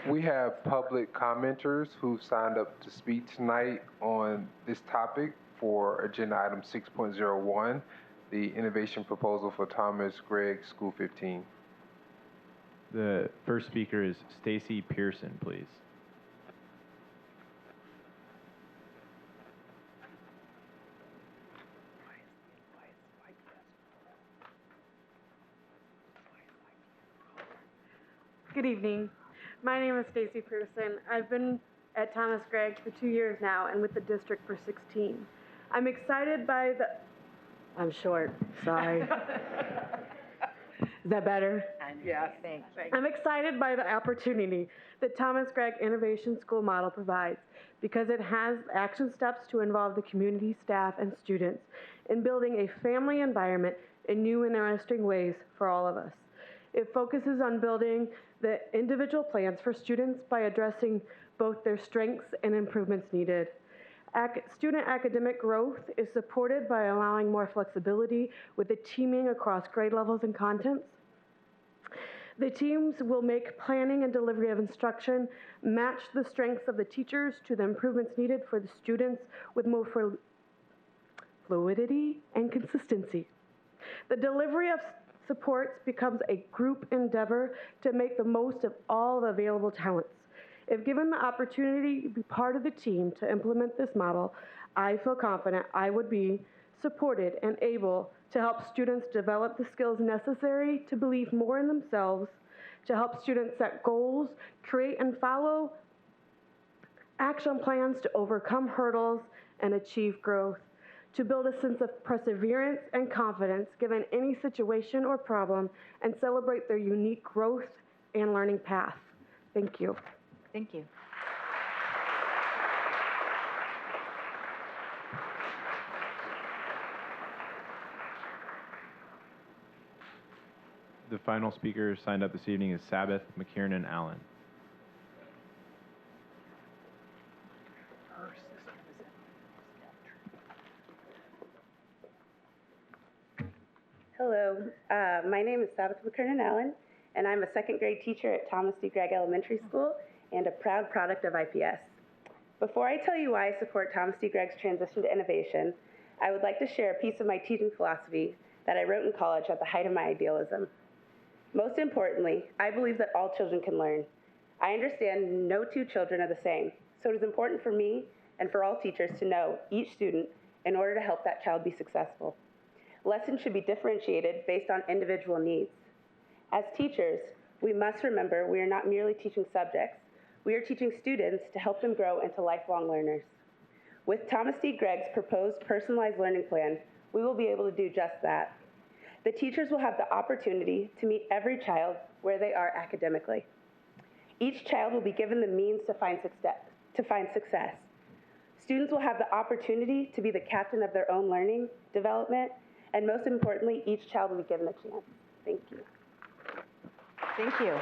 S20: We have public commenters who've signed up to speak tonight on this topic for agenda item 6.01, the innovation proposal for Thomas Gregg School 15.
S9: The first speaker is Stacy Pearson, please.
S16: Good evening. My name is Stacy Pearson. I've been at Thomas Gregg for 2 years now and with the district for 16. I'm excited by I'm short, sorry. Is that better?
S7: Yes.
S16: I'm excited by the opportunity that Thomas Gregg Innovation School model provides because it has action steps to involve the community, staff, and students in building a family environment in new and interesting ways for all of us. It focuses on building the individual plans for students by addressing both their strengths and improvements needed. Student academic growth is supported by allowing more flexibility with the teaming across grade levels and contents. The teams will make planning and delivery of instruction match the strengths of the teachers to the improvements needed for the students with more fluidity and consistency. The delivery of supports becomes a group endeavor to make the most of all the available talents. If given the opportunity to be part of the team to implement this model, I feel confident I would be supported and able to help students develop the skills necessary to believe more in themselves, to help students set goals, create and follow action plans to overcome hurdles and achieve growth, to build a sense of perseverance and confidence given any situation or problem, and celebrate their unique growth and learning path. Thank you.
S15: Thank you.
S9: The final speaker signed up this evening is Sabbath McKiernan Allen.
S17: Hello, my name is Sabbath McKernan Allen, and I'm a second grade teacher at Thomas D. Gregg Elementary School and a proud product of IPS. Before I tell you why I support Thomas D. Gregg's transition to innovation, I would like to share a piece of my teaching philosophy that I wrote in college at the height of my idealism. Most importantly, I believe that all children can learn. I understand no two children are the same, so it is important for me and for all teachers to know each student in order to help that child be successful. Lessons should be differentiated based on individual needs. As teachers, we must remember we are not merely teaching subjects, we are teaching students to help them grow into lifelong learners. With Thomas D. Gregg's proposed personalized learning plan, we will be able to do just that. The teachers will have the opportunity to meet every child where they are academically. Each child will be given the means to find success. Students will have the opportunity to be the captain of their own learning, development, and most importantly, each child will be given a chance. Thank you.
S15: Thank you.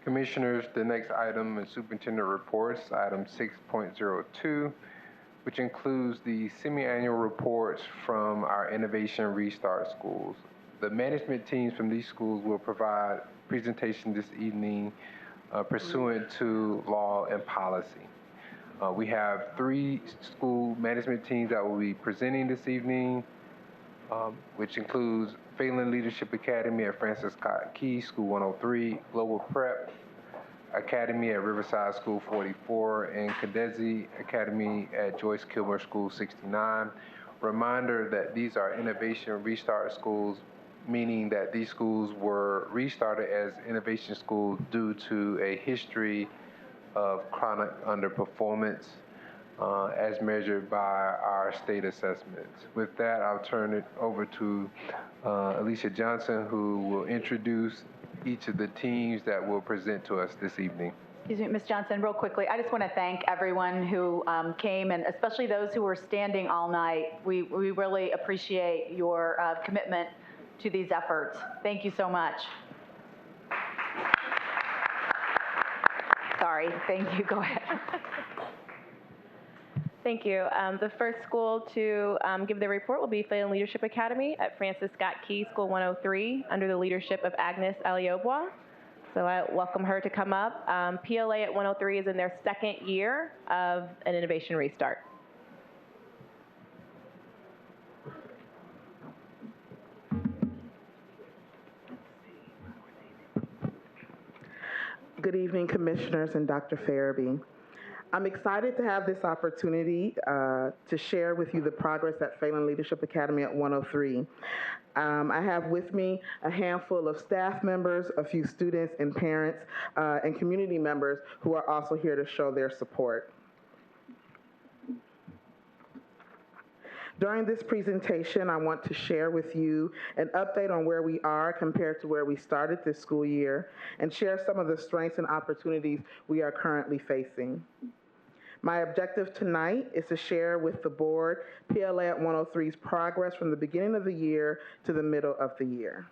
S20: Commissioners, the next item is Superintendent Reports, item 6.02, which includes the semi-annual reports from our Innovation Restart schools. The management teams from these schools will provide presentation this evening pursuant to law and policy. We have 3 school management teams that will be presenting this evening, which includes Phelan Leadership Academy at Francis Scott Key, School 103, Global Prep Academy at Riverside School 44, and Cadezi Academy at Joyce Kilmer School 69. Reminder that these are Innovation Restart schools, meaning that these schools were restarted as innovation schools due to a history of chronic underperformance as measured by our state assessments. With that, I'll turn it over to Alicia Johnson, who will introduce each of the teams that will present to us this evening.
S1: Excuse me, Ms. Johnson, real quickly, I just want to thank everyone who came, and especially those who were standing all night. We really appreciate your commitment to these efforts. Thank you so much. Sorry, thank you, go ahead.
S4: Thank you. The first school to give the report will be Phelan Leadership Academy at Francis Scott Key, School 103, under the leadership of Agnes Aliobois. So I welcome her to come up. PLA at 103 is in their second year of an innovation restart.
S18: Good evening, Commissioners and Dr. Farabee.
S8: I'm excited to have this opportunity to share with you the progress at Phelan Leadership Academy at 103. I have with me a handful of staff members, a few students and parents, and community members who are also here to show their support. During this presentation, I want to share with you an update on where we are compared to where we started this school year and share some of the strengths and opportunities we are currently facing. My objective tonight is to share with the board PLA at 103's progress from the beginning of the year to the middle of the year.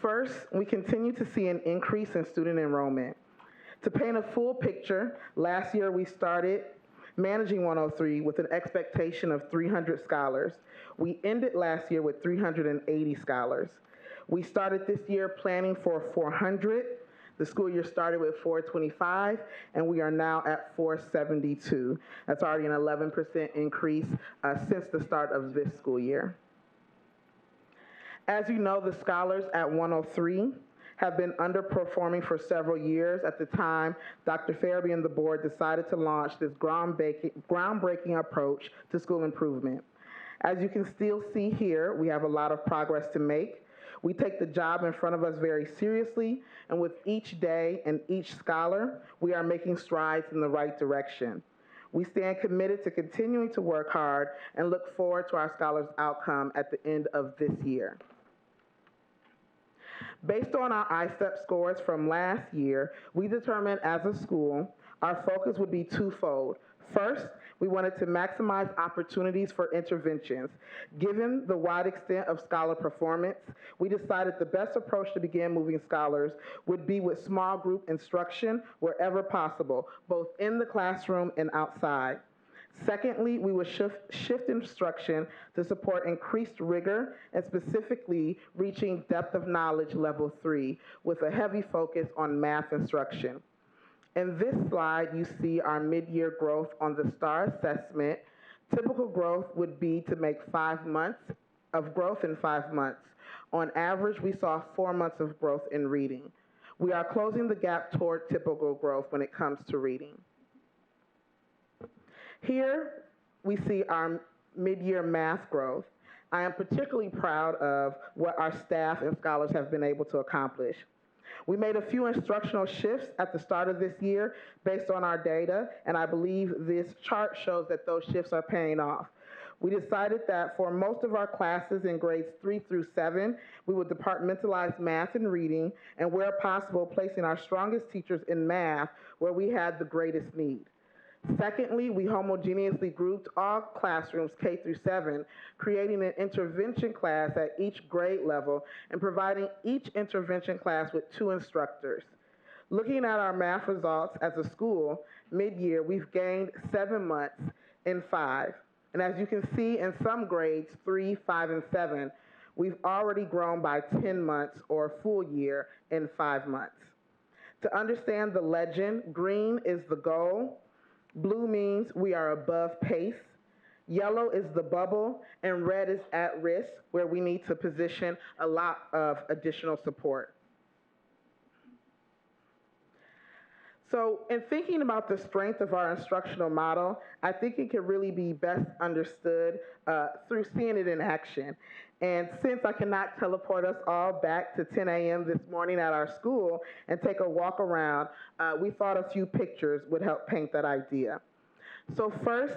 S8: First, we continue to see an increase in student enrollment. To paint a full picture, last year we started managing 103 with an expectation of 300 scholars. We ended last year with 380 scholars. We started this year planning for 400. The school year started with 425, and we are now at 472. That's already an 11% increase since the start of this school year. As you know, the scholars at 103 have been underperforming for several years. At the time, Dr. Farabee and the board decided to launch this groundbreaking approach to school improvement. As you can still see here, we have a lot of progress to make. We take the job in front of us very seriously, and with each day and each scholar, we are making strides in the right direction. We stand committed to continuing to work hard and look forward to our scholars' outcome at the end of this year. Based on our ISTEP scores from last year, we determined as a school our focus would be twofold. First, we wanted to maximize opportunities for interventions. Given the wide extent of scholar performance, we decided the best approach to begin moving scholars would be with small group instruction wherever possible, both in the classroom and outside. Secondly, we would shift instruction to support increased rigor and specifically reaching depth of knowledge level 3 with a heavy focus on math instruction. In this slide, you see our mid-year growth on the STAR assessment. Typical growth would be to make 5 months of growth in 5 months. On average, we saw 4 months of growth in reading. We are closing the gap toward typical growth when it comes to reading. Here, we see our mid-year math growth. I am particularly proud of what our staff and scholars have been able to accomplish. We made a few instructional shifts at the start of this year based on our data, and I believe this chart shows that those shifts are paying off. We decided that for most of our classes in grades 3 through 7, we would departmentalize math and reading, and where possible, placing our strongest teachers in math where we had the greatest need. Secondly, we homogeneously grouped all classrooms K through 7, creating an intervention class at each grade level and providing each intervention class with 2 instructors. Looking at our math results as a school, mid-year, we've gained 7 months in 5. And as you can see in some grades, 3, 5, and 7, we've already grown by 10 months or a full year in 5 months. To understand the legend, green is the goal. Blue means we are above pace. Yellow is the bubble, and red is at risk, where we need to position a lot of additional support. So in thinking about the strength of our instructional model, I think it can really be best understood through seeing it in action. And since I cannot teleport us all back to 10 a.m. this morning at our school and take a walk around, we thought a few pictures would help paint that idea. So first,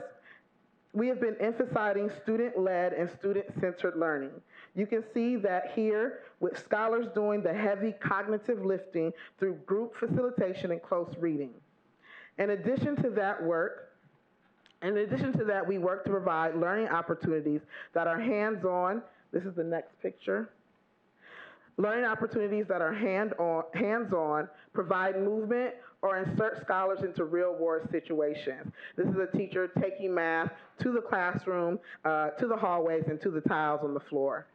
S8: we have been emphasizing student-led and student-centered learning. You can see that here with scholars doing the heavy cognitive lifting through group facilitation and close reading. In addition to that, we work to provide learning opportunities that are hands-on. This is the next picture. Learning opportunities that are hands-on, provide movement, or insert scholars into real-world situations. This is a teacher taking math to the classroom, to the hallways, and to the tiles on the floor.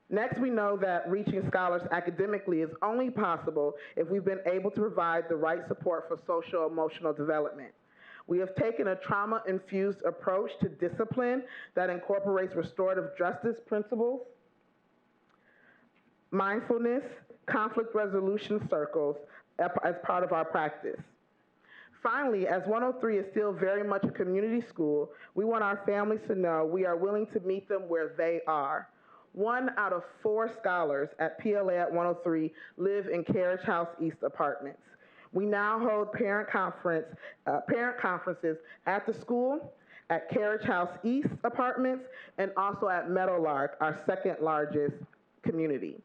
S8: Next, we know that reaching scholars academically is only possible if we've been able to provide the right support for social-emotional development. We have taken a trauma-infused approach to discipline that incorporates restorative justice principles, mindfulness, conflict resolution circles as part of our practice. Finally, as 103 is still very much a community school, we want our families to know we are willing to meet them where they are. 1 out of 4 scholars at PLA at 103 live in Carriage House East apartments. We now hold parent conferences at the school, at Carriage House East apartments, and also at Meadowlark, our second largest community.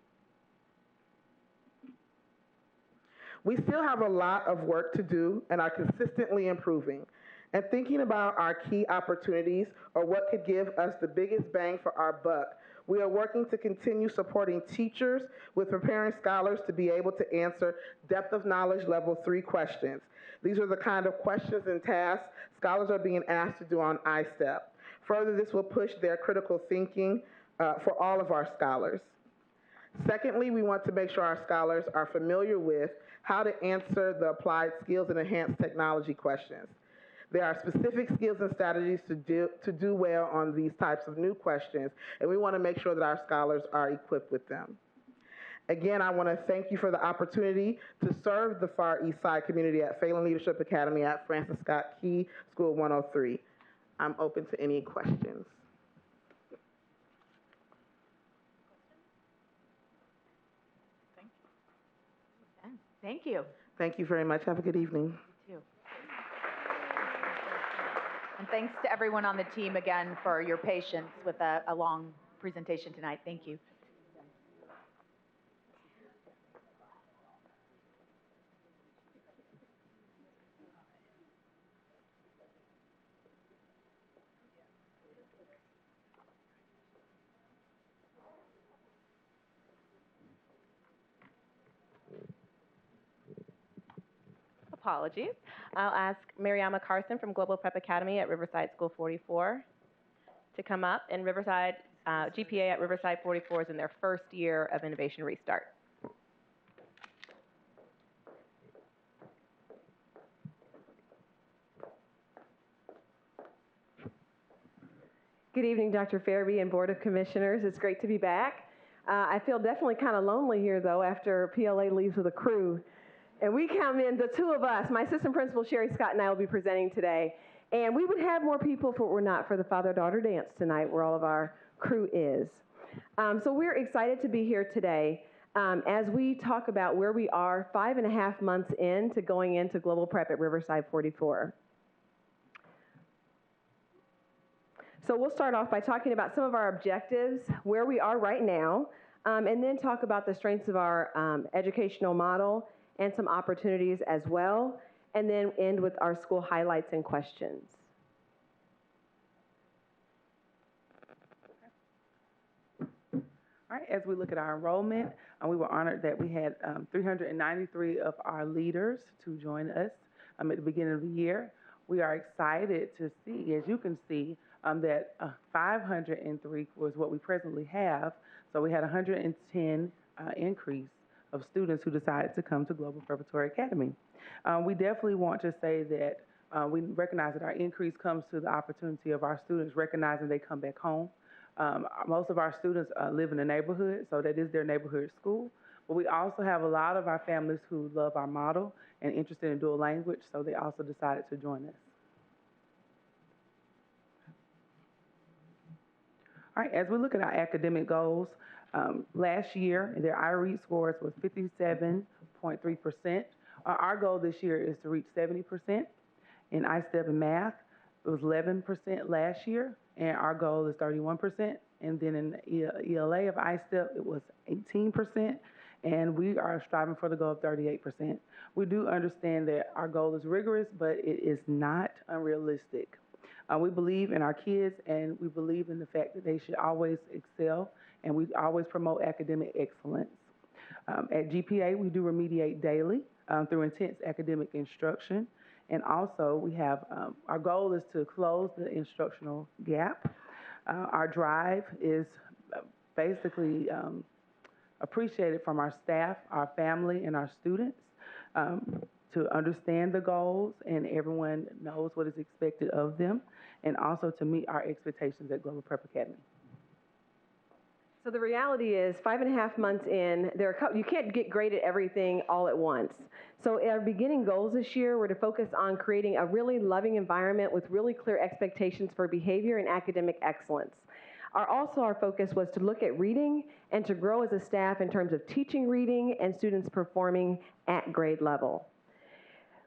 S8: We still have a lot of work to do and are consistently improving. And thinking about our key opportunities or what could give us the biggest bang for our buck, we are working to continue supporting teachers with preparing scholars to be able to answer depth of knowledge level 3 questions. These are the kind of questions and tasks scholars are being asked to do on ISTEP. Further, this will push their critical thinking for all of our scholars. Secondly, we want to make sure our scholars are familiar with how to answer the applied skills and enhanced technology questions. There are specific skills and strategies to do well on these types of new questions, and we want to make sure that our scholars are equipped with them. Again, I want to thank you for the opportunity to serve the Far East Side community at Phelan Leadership Academy at Francis Scott Key School 103. I'm open to any questions.
S15: Thank you.
S8: Thank you very much. Have a good evening.
S15: You too. And thanks to everyone on the team again for your patience with a long presentation tonight. Thank you.
S4: Apologies. I'll ask Mariama Carson from Global Prep Academy at Riverside School 44 to come up. And Riverside, GPA at Riverside 44 is in their first year of Innovation Restart.
S18: Good evening, Dr. Fairby and Board of Commissioners. It's great to be back. I feel definitely kind of lonely here, though, after PLA leaves with a crew. And we come in, the two of us, my assistant principal, Sherry Scott, and I will be presenting today. And we would have more people if it were not for the father-daughter dance tonight, where all of our crew is. So we're excited to be here today as we talk about where we are 5.5 months into going into Global Prep at Riverside 44. So we'll start off by talking about some of our objectives, where we are right now, and then talk about the strengths of our educational model and some opportunities as well, and then end with our school highlights and questions.
S8: All right, as we look at our enrollment, we were honored that we had 393 of our leaders to join us at the beginning of the year. We are excited to see, as you can see, that 503 was what we presently have. So we had 110 increase of students who decided to come to Global Preparatory Academy. We definitely want to say that we recognize that our increase comes to the opportunity of our students recognizing they come back home. Most of our students live in the neighborhood, so that is their neighborhood school. But we also have a lot of our families who love our model and interested in dual language, so they also decided to join us. All right, as we look at our academic goals, last year, their iRead scores was 57.3%. Our goal this year is to reach 70%. In ISTEP and math, it was 11% last year, and our goal is 31%. And then in ELA of ISTEP, it was 18%, and we are striving for the goal of 38%. We do understand that our goal is rigorous, but it is not unrealistic. We believe in our kids, and we believe in the fact that they should always excel, and we always promote academic excellence. At GPA, we do remediate daily through intense academic instruction, and also we have, our goal is to close the instructional gap. Our drive is basically appreciated from our staff, our family, and our students to understand the goals, and everyone knows what is expected of them, and also to meet our expectations at Global Prep Academy.
S18: So the reality is 5.5 months in, you can't get great at everything all at once. So our beginning goals this year were to focus on creating a really loving environment with really clear expectations for behavior and academic excellence. Our focus was to look at reading and to grow as a staff in terms of teaching reading and students performing at grade level.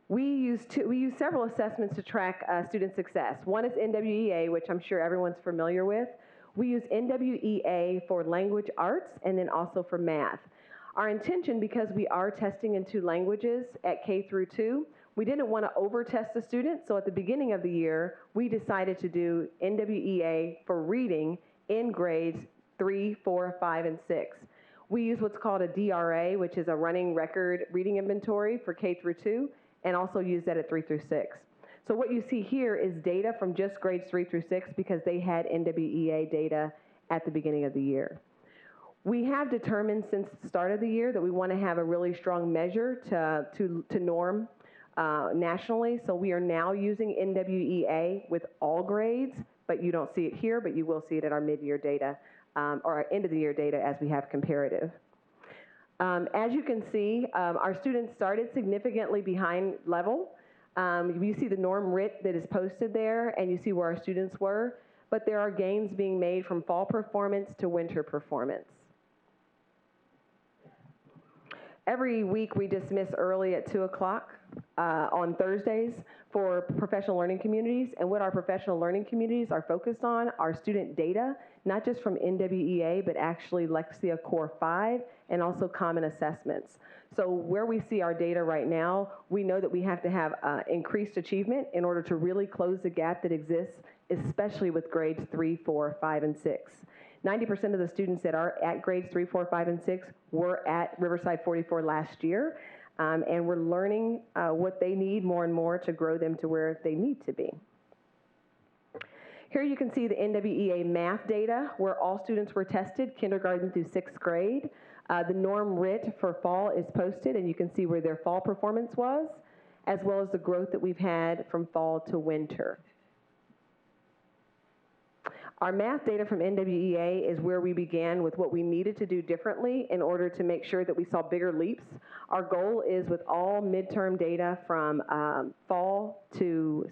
S18: We use several assessments to track student success. One is NWEA, which I'm sure everyone's familiar with. We use NWEA for language arts and then also for math. Our intention, because we are testing in 2 languages at K through 2, we didn't want to over-test the students, so at the beginning of the year, we decided to do NWEA for reading in grades 3, 4, 5, and 6. We use what's called a DRA, which is a running record reading inventory for K through 2, and also use that at 3 through 6. So what you see here is data from just grades 3 through 6 because they had NWEA data at the beginning of the year. We have determined since the start of the year that we want to have a really strong measure to norm nationally. So we are now using NWEA with all grades, but you don't see it here, but you will see it at our mid-year data or our end-of-the-year data as we have comparative. As you can see, our students started significantly behind level. You see the norm writ that is posted there, and you see where our students were, but there are gains being made from fall performance to winter performance. Every week we dismiss early at 2 o'clock on Thursdays for professional learning communities, and what our professional learning communities are focused on are student data, not just from NWEA, but actually Lexia Core 5 and also common assessments. So where we see our data right now, we know that we have to have increased achievement in order to really close the gap that exists, especially with grades 3, 4, 5, and 6. 90% of the students that are at grades 3, 4, 5, and 6 were at Riverside 44 last year, and we're learning what they need more and more to grow them to where they need to be. Here you can see the NWEA math data where all students were tested, kindergarten through 6th grade. The norm writ for fall is posted, and you can see where their fall performance was, as well as the growth that we've had from fall to winter. Our math data from NWEA is where we began with what we needed to do differently in order to make sure that we saw bigger leaps. Our goal is with all midterm data from fall to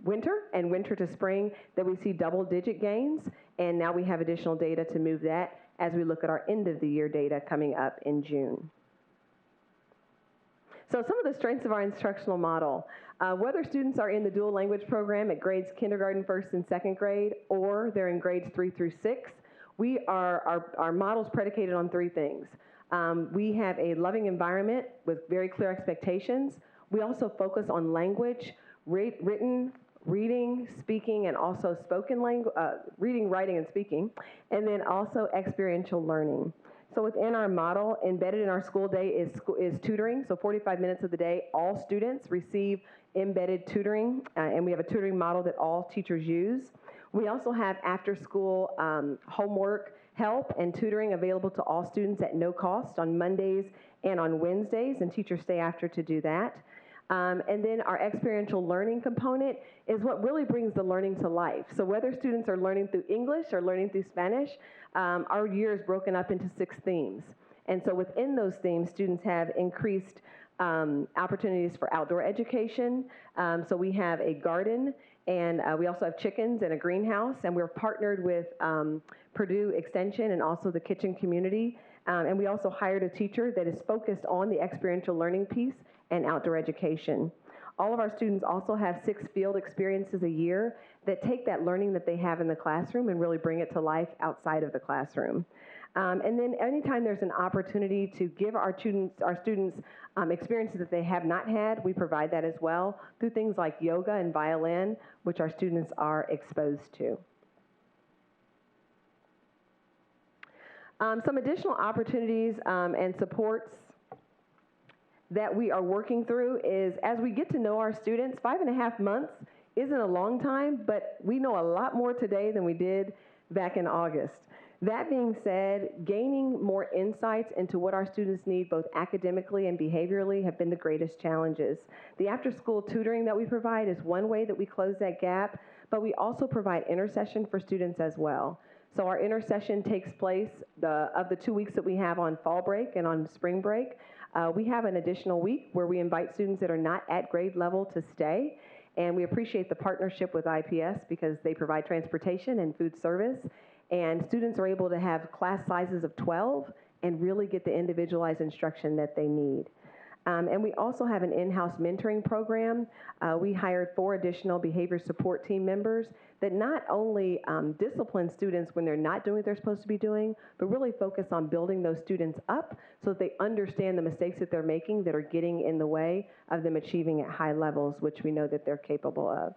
S18: winter and winter to spring that we see double-digit gains, and now we have additional data to move that as we look at our end-of-the-year data coming up in June. So some of the strengths of our instructional model. Whether students are in the dual language program at grades kindergarten, 1st, and 2nd grade, or they're in grades 3 through 6, our model's predicated on 3 things. We have a loving environment with very clear expectations. We also focus on language, written, reading, speaking, and also spoken language, reading, writing, and speaking, and then also experiential learning. So within our model, embedded in our school day is tutoring. So 45 minutes of the day, all students receive embedded tutoring, and we have a tutoring model that all teachers use. We also have after-school homework help and tutoring available to all students at no cost on Mondays and on Wednesdays, and teachers stay after to do that. And then our experiential learning component is what really brings the learning to life. So whether students are learning through English or learning through Spanish, our year is broken up into 6 themes. And so within those themes, students have increased opportunities for outdoor education. So we have a garden, and we also have chickens and a greenhouse, and we're partnered with Purdue Extension and also the kitchen community. And we also hired a teacher that is focused on the experiential learning piece and outdoor education. All of our students also have 6 field experiences a year that take that learning that they have in the classroom and really bring it to life outside of the classroom. And then anytime there's an opportunity to give our students experiences that they have not had, we provide that as well through things like yoga and violin, which our students are exposed to. Some additional opportunities and supports that we are working through is as we get to know our students, 5.5 months isn't a long time, but we know a lot more today than we did back in August. That being said, gaining more insights into what our students need both academically and behaviorally have been the greatest challenges. The after-school tutoring that we provide is one way that we close that gap, but we also provide intercession for students as well. So our intercession takes place of the 2 weeks that we have on fall break and on spring break. We have an additional week where we invite students that are not at grade level to stay. And we appreciate the partnership with IPS because they provide transportation and food service. And students are able to have class sizes of 12 and really get the individualized instruction that they need. And we also have an in-house mentoring program. We hired 4 additional behavior support team members that not only discipline students when they're not doing what they're supposed to be doing, but really focus on building those students up so that they understand the mistakes that they're making that are getting in the way of them achieving at high levels, which we know that they're capable of.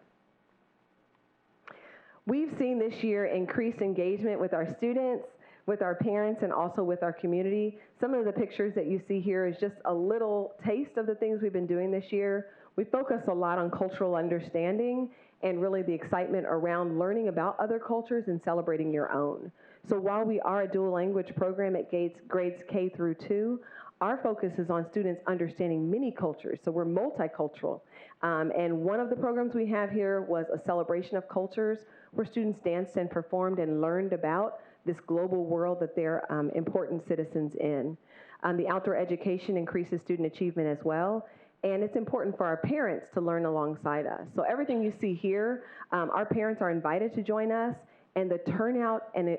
S18: We've seen this year increased engagement with our students, with our parents, and also with our community. Some of the pictures that you see here is just a little taste of the things we've been doing this year. We focus a lot on cultural understanding and really the excitement around learning about other cultures and celebrating your own. So while we are a dual language program at grades K through 2, our focus is on students understanding many cultures, so we're multicultural. And one of the programs we have here was a celebration of cultures where students danced and performed and learned about this global world that they're important citizens in. The outdoor education increases student achievement as well, and it's important for our parents to learn alongside us. So everything you see here, our parents are invited to join us, and the turnout and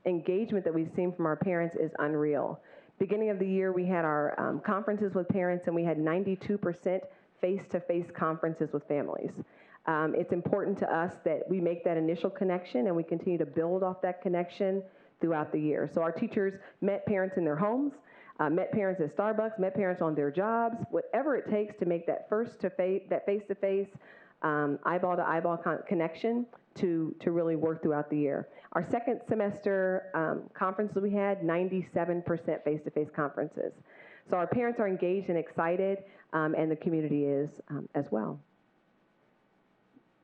S18: engagement that we've seen from our parents is unreal. Beginning of the year, we had our conferences with parents, and we had 92% face-to-face conferences with families. It's important to us that we make that initial connection and we continue to build off that connection throughout the year. So our teachers met parents in their homes, met parents at Starbucks, met parents on their jobs, whatever it takes to make that face-to-face, eyeball-to-eyeball connection to really work throughout the year. Our second semester conferences we had, 97% face-to-face conferences. So our parents are engaged and excited, and the community is as well.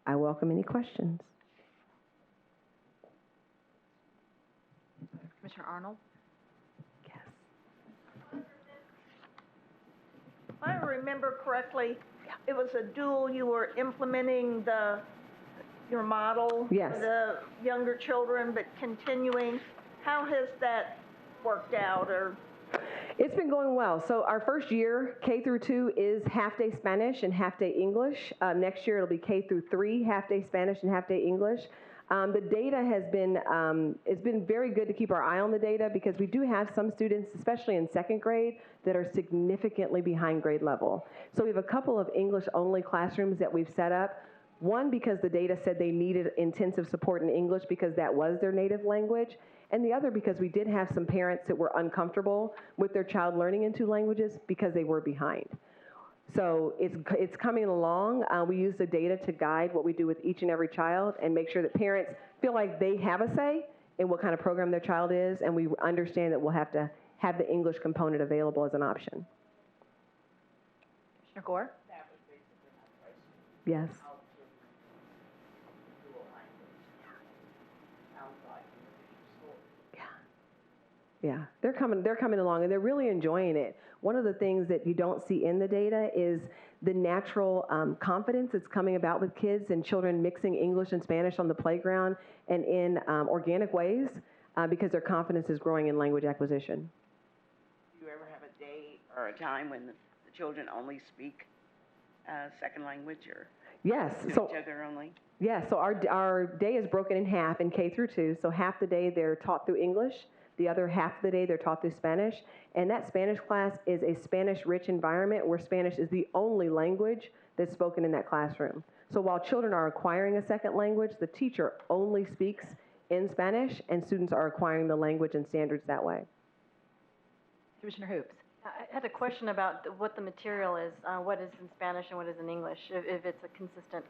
S18: I welcome any questions.
S15: Commissioner Arnold?
S5: If I remember correctly, it was a dual, you were implementing your model
S18: Yes.
S5: for the younger children, but continuing. How has that worked out? Or
S18: It's been going well. So our first year, K through 2, is half-day Spanish and half-day English. Next year, it'll be K through 3, half-day Spanish and half-day English. The data has been, it's been very good to keep our eye on the data because we do have some students, especially in second grade, that are significantly behind grade level. So we have a couple of English-only classrooms that we've set up. One, because the data said they needed intensive support in English because that was their native language. And the other because we did have some parents that were uncomfortable with their child learning in 2 languages because they were behind. So it's coming along. We use the data to guide what we do with each and every child and make sure that parents feel like they have a say in what kind of program their child is, and we understand that we'll have to have the English component available as an option.
S15: Commissioner Gore?
S18: Yes. Yeah, they're coming along, and they're really enjoying it. One of the things that you don't see in the data is the natural confidence that's coming about with kids and children mixing English and Spanish on the playground and in organic ways because their confidence is growing in language acquisition.
S19: Do you ever have a day or a time when the children only speak second language or
S18: Yes.
S19: to
S18: So,
S19: each other only?
S18: yeah, so our day is broken in half in K through 2. So half the day they're taught through English. The other half of the day, they're taught through Spanish. And that Spanish class is a Spanish-rich environment where Spanish is the only language that's spoken in that classroom. So while children are acquiring a second language, the teacher only speaks in Spanish, and students are acquiring the language and standards that way.
S15: Commissioner Hoops?
S14: I had a question about what the material is, what is in Spanish and what is in English, if it's a consistent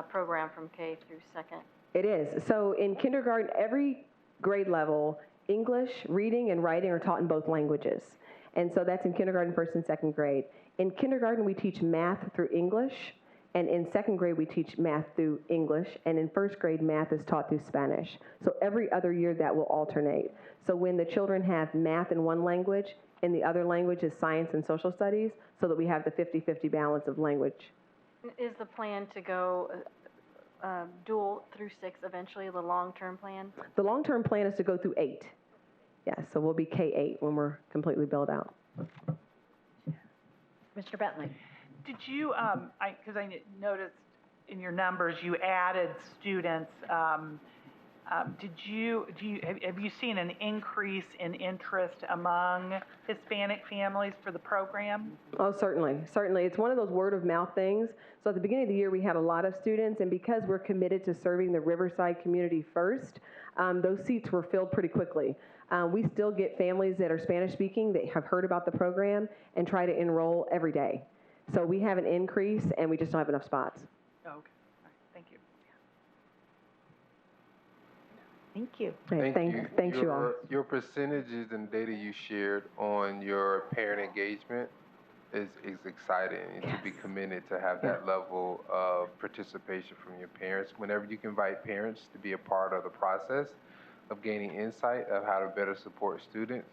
S14: program from K through 2nd.
S18: It is. So in kindergarten, every grade level, English, reading, and writing are taught in both languages. And so that's in kindergarten, 1st and 2nd grade. In kindergarten, we teach math through English, and in 2nd grade, we teach math through English, and in 1st grade, math is taught through Spanish. So every other year, that will alternate. So when the children have math in one language, and the other language is science and social studies, so that we have the 50-50 balance of language.
S14: Is the plan to go dual through 6 eventually, the long-term plan?
S18: The long-term plan is to go through 8. Yes, so we'll be K-8 when we're completely built out.
S15: Mr. Bentley.
S7: Did you, because I noticed in your numbers you added students, have you seen an increase in interest among Hispanic families for the program?
S18: Oh, certainly. Certainly. It's one of those word of mouth things. So at the beginning of the year, we had a lot of students, and because we're committed to serving the Riverside community first, those seats were filled pretty quickly. We still get families that are Spanish speaking that have heard about the program and try to enroll every day. So we have an increase, and we just don't have enough spots.
S7: Oh, okay. All right. Thank you.
S15: Thank you.
S18: Thanks you all.
S20: Your percentages and data you shared on your parent engagement is exciting, and to be committed to have that level of participation from your parents. Whenever you can invite parents to be a part of the process of gaining insight of how to better support students,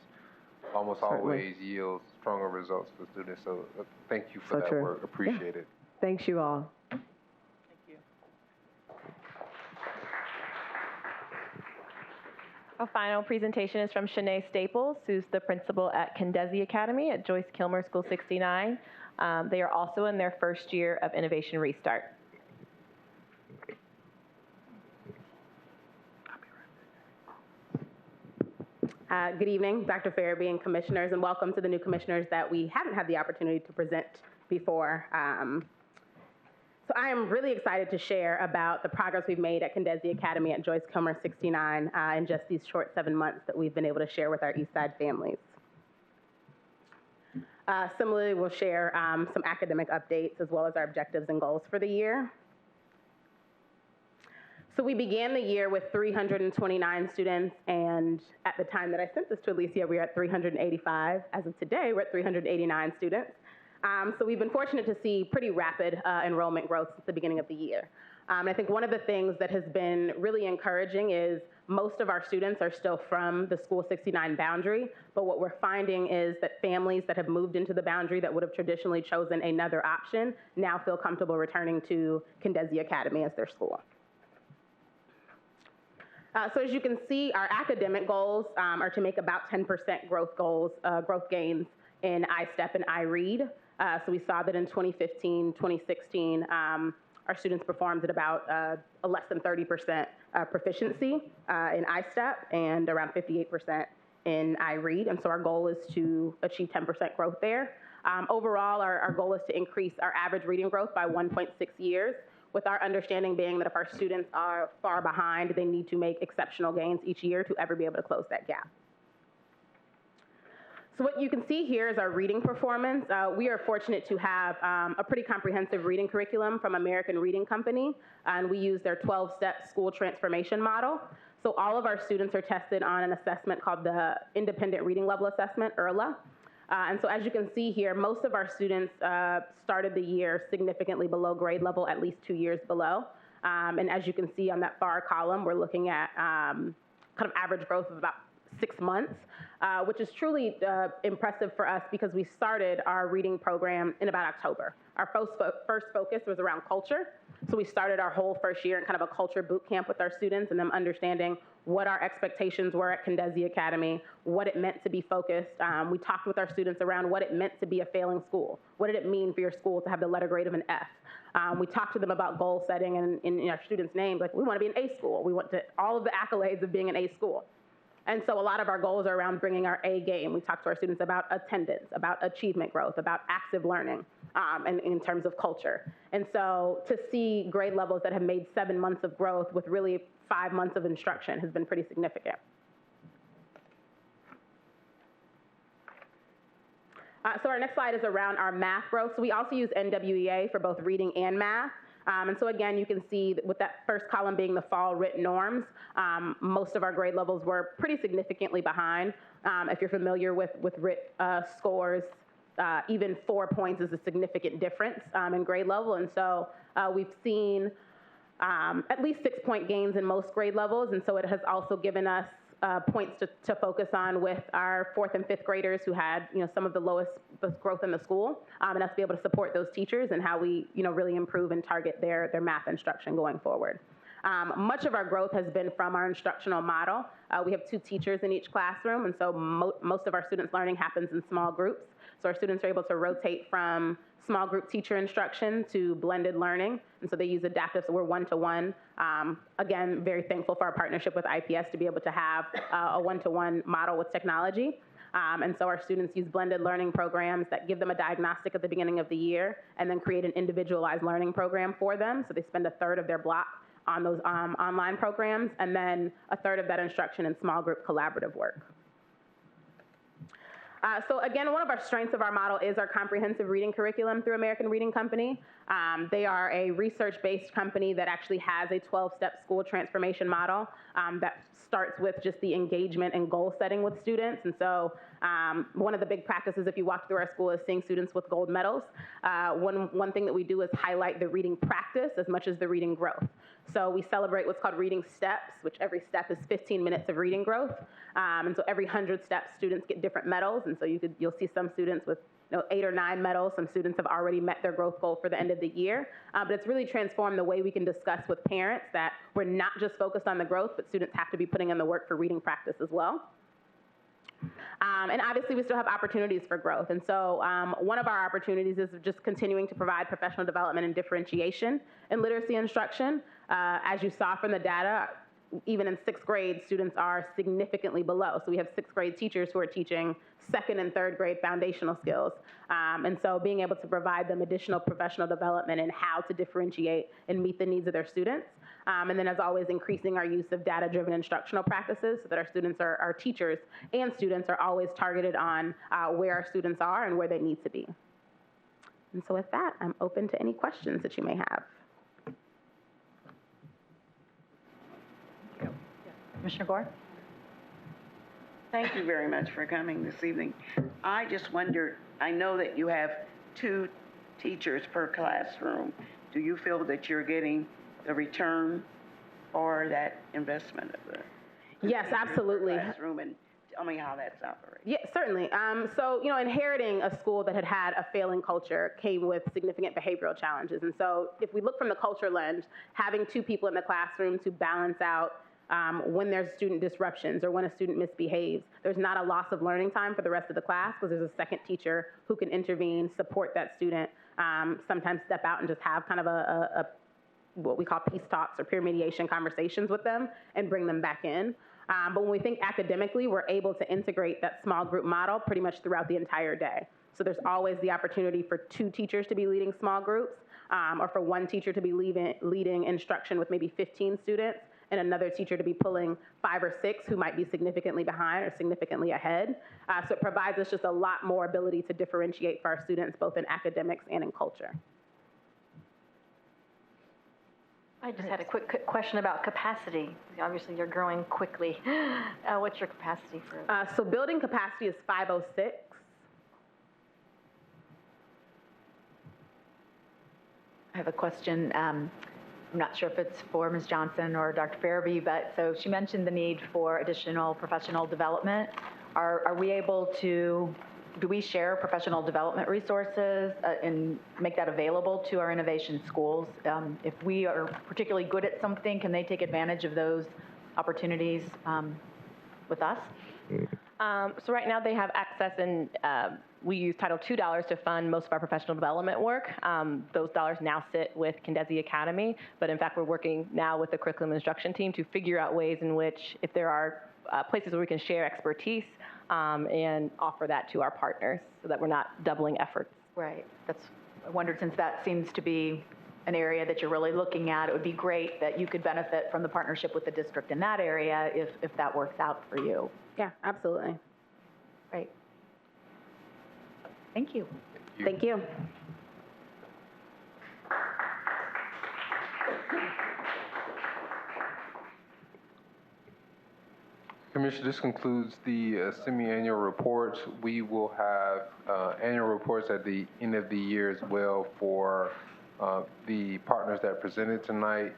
S20: almost always yields stronger results for students. So thank you for that work. Appreciate it.
S18: Thanks you all.
S4: Our final presentation is from Shanae Staples, who's the principal at Kendesi Academy at Joyce Kilmer School 69. They are also in their first year of Innovation Restart.
S10: Good evening, Dr. Farabee and commissioners, and welcome to the new commissioners that we haven't had the opportunity to present before. So I am really excited to share about the progress we've made at Kendesi Academy at Joyce Kilmer 69 in just these short 7 months that we've been able to share with our East Side families. Similarly, we'll share some academic updates as well as our objectives and goals for the year. So we began the year with 329 students, and at the time that I sent this to Alicia, we were at 385. As of today, we're at 389 students. So we've been fortunate to see pretty rapid enrollment growth since the beginning of the year. I think one of the things that has been really encouraging is most of our students are still from the School 69 boundary, but what we're finding is that families that have moved into the boundary that would have traditionally chosen another option now feel comfortable returning to Kendesi Academy as their school. So as you can see, our academic goals are to make about 10% growth gains in iStep and iRead. So we saw that in 2015, 2016, our students performed at about less than 30% proficiency in iStep and around 58% in iRead. And so our goal is to achieve 10% growth there. Overall, our goal is to increase our average reading growth by 1.6 years, with our understanding being that if our students are far behind, they need to make exceptional gains each year to ever be able to close that gap. So what you can see here is our reading performance. We are fortunate to have a pretty comprehensive reading curriculum from American Reading Company, and we use their 12-step school transformation model. So all of our students are tested on an assessment called the Independent Reading Level Assessment, IRLA. And so as you can see here, most of our students started the year significantly below grade level, at least 2 years below. And as you can see on that far column, we're looking at kind of average growth of about 6 months, which is truly impressive for us because we started our reading program in about October. Our first focus was around culture. So we started our whole first year in kind of a culture boot camp with our students and them understanding what our expectations were at Kendesi Academy, what it meant to be focused. We talked with our students around what it meant to be a failing school. What did it mean for your school to have the letter grade of an F? We talked to them about goal setting and in our students' names, like we want to be an A school. We want to all of the accolades of being an A school. And so a lot of our goals are around bringing our A game. We talk to our students about attendance, about achievement growth, about active learning, and in terms of culture. And so to see grade levels that have made 7 months of growth with really 5 months of instruction has been pretty significant. So our next slide is around our math growth. So we also use NWEA for both reading and math. And so again, you can see that with that first column being the fall writ norms, most of our grade levels were pretty significantly behind. If you're familiar with writ scores, even 4 points is a significant difference in grade level. And so we've seen at least 6-point gains in most grade levels. And so it has also given us points to focus on with our 4th and 5th graders who had, some of the lowest growth in the school, and us be able to support those teachers and how we, really improve and target their math instruction going forward. Much of our growth has been from our instructional model. We have 2 teachers in each classroom, and so most of our students' learning happens in small groups. So our students are able to rotate from small group teacher instruction to blended learning, and so they use adaptive, so we're one-to-one. Again, very thankful for our partnership with IPS to be able to have a one-to-one model with technology. And so our students use blended learning programs that give them a diagnostic at the beginning of the year and then create an individualized learning program for them. So they spend a third of their block on those online programs, and then a third of that instruction in small group collaborative work. So again, one of our strengths of our model is our comprehensive reading curriculum through American Reading Company. They are a research-based company that actually has a 12-step school transformation model that starts with just the engagement and goal setting with students. And so one of the big practices, if you walk through our school, is seeing students with gold medals. One thing that we do is highlight the reading practice as much as the reading growth. So we celebrate what's called reading steps, which every step is 15 minutes of reading growth. And so every 100 steps, students get different medals. And so you'll see some students with 8 or 9 medals. Some students have already met their growth goal for the end of the year. But it's really transformed the way we can discuss with parents that we're not just focused on the growth, but students have to be putting in the work for reading practice as well. And obviously, we still have opportunities for growth. And so one of our opportunities is just continuing to provide professional development and differentiation in literacy instruction. As you saw from the data, even in 6th grade, students are significantly below. So we have 6th grade teachers who are teaching 2nd and 3rd grade foundational skills. And so being able to provide them additional professional development in how to differentiate and meet the needs of their students. And then, as always, increasing our use of data-driven instructional practices so that our students, our teachers and students are always targeted on where our students are and where they need to be. And so with that, I'm open to any questions that you may have.
S15: Commissioner Gore?
S19: Thank you very much for coming this evening. I just wondered, I know that you have 2 teachers per classroom. Do you feel that you're getting the return for that investment of the
S10: Yes, absolutely.
S19: classroom, and tell me how that's operating?
S10: Yeah, certainly. So, inheriting a school that had a failing culture came with significant behavioral challenges. And so if we look from the culture lens, having 2 people in the classroom to balance out when there's student disruptions or when a student misbehaves, there's not a loss of learning time for the rest of the class because there's a second teacher who can intervene, support that student, sometimes step out and just have kind of a what we call peace talks or peer mediation conversations with them and bring them back in. But when we think academically, we're able to integrate that small group model pretty much throughout the entire day. So there's always the opportunity for 2 teachers to be leading small groups, or for 1 teacher to be leading instruction with maybe 15 students, and another teacher to be pulling 5 or 6 who might be significantly behind or significantly ahead. So it provides us just a lot more ability to differentiate for our students, both in academics and in culture.
S14: I just had a quick question about capacity. Obviously, you're growing quickly. What's your capacity for?
S10: So building capacity is 506.
S15: I have a question. I'm not sure if it's for Ms. Johnson or Dr. Farabee, but so she mentioned the need for additional professional development. Are we able to, do we share professional development resources and make that available to our innovation schools? If we are particularly good at something, can they take advantage of those opportunities with us?
S4: So right now they have access, and we use Title II dollars to fund most of our professional development work. Those dollars now sit with Kendesi Academy, but in fact we're working now with the curriculum instruction team to figure out ways in which, if there are places where we can share expertise and offer that to our partners so that we're not doubling efforts.
S15: Right. I wondered, since that seems to be an area that you're really looking at, it would be great that you could benefit from the partnership with the district in that area if that works out for you.
S10: Yeah, absolutely.
S15: Great. Thank you.
S10: Thank you.
S20: Commissioner, this concludes the semi-annual reports. We will have annual reports at the end of the year as well for the partners that presented tonight.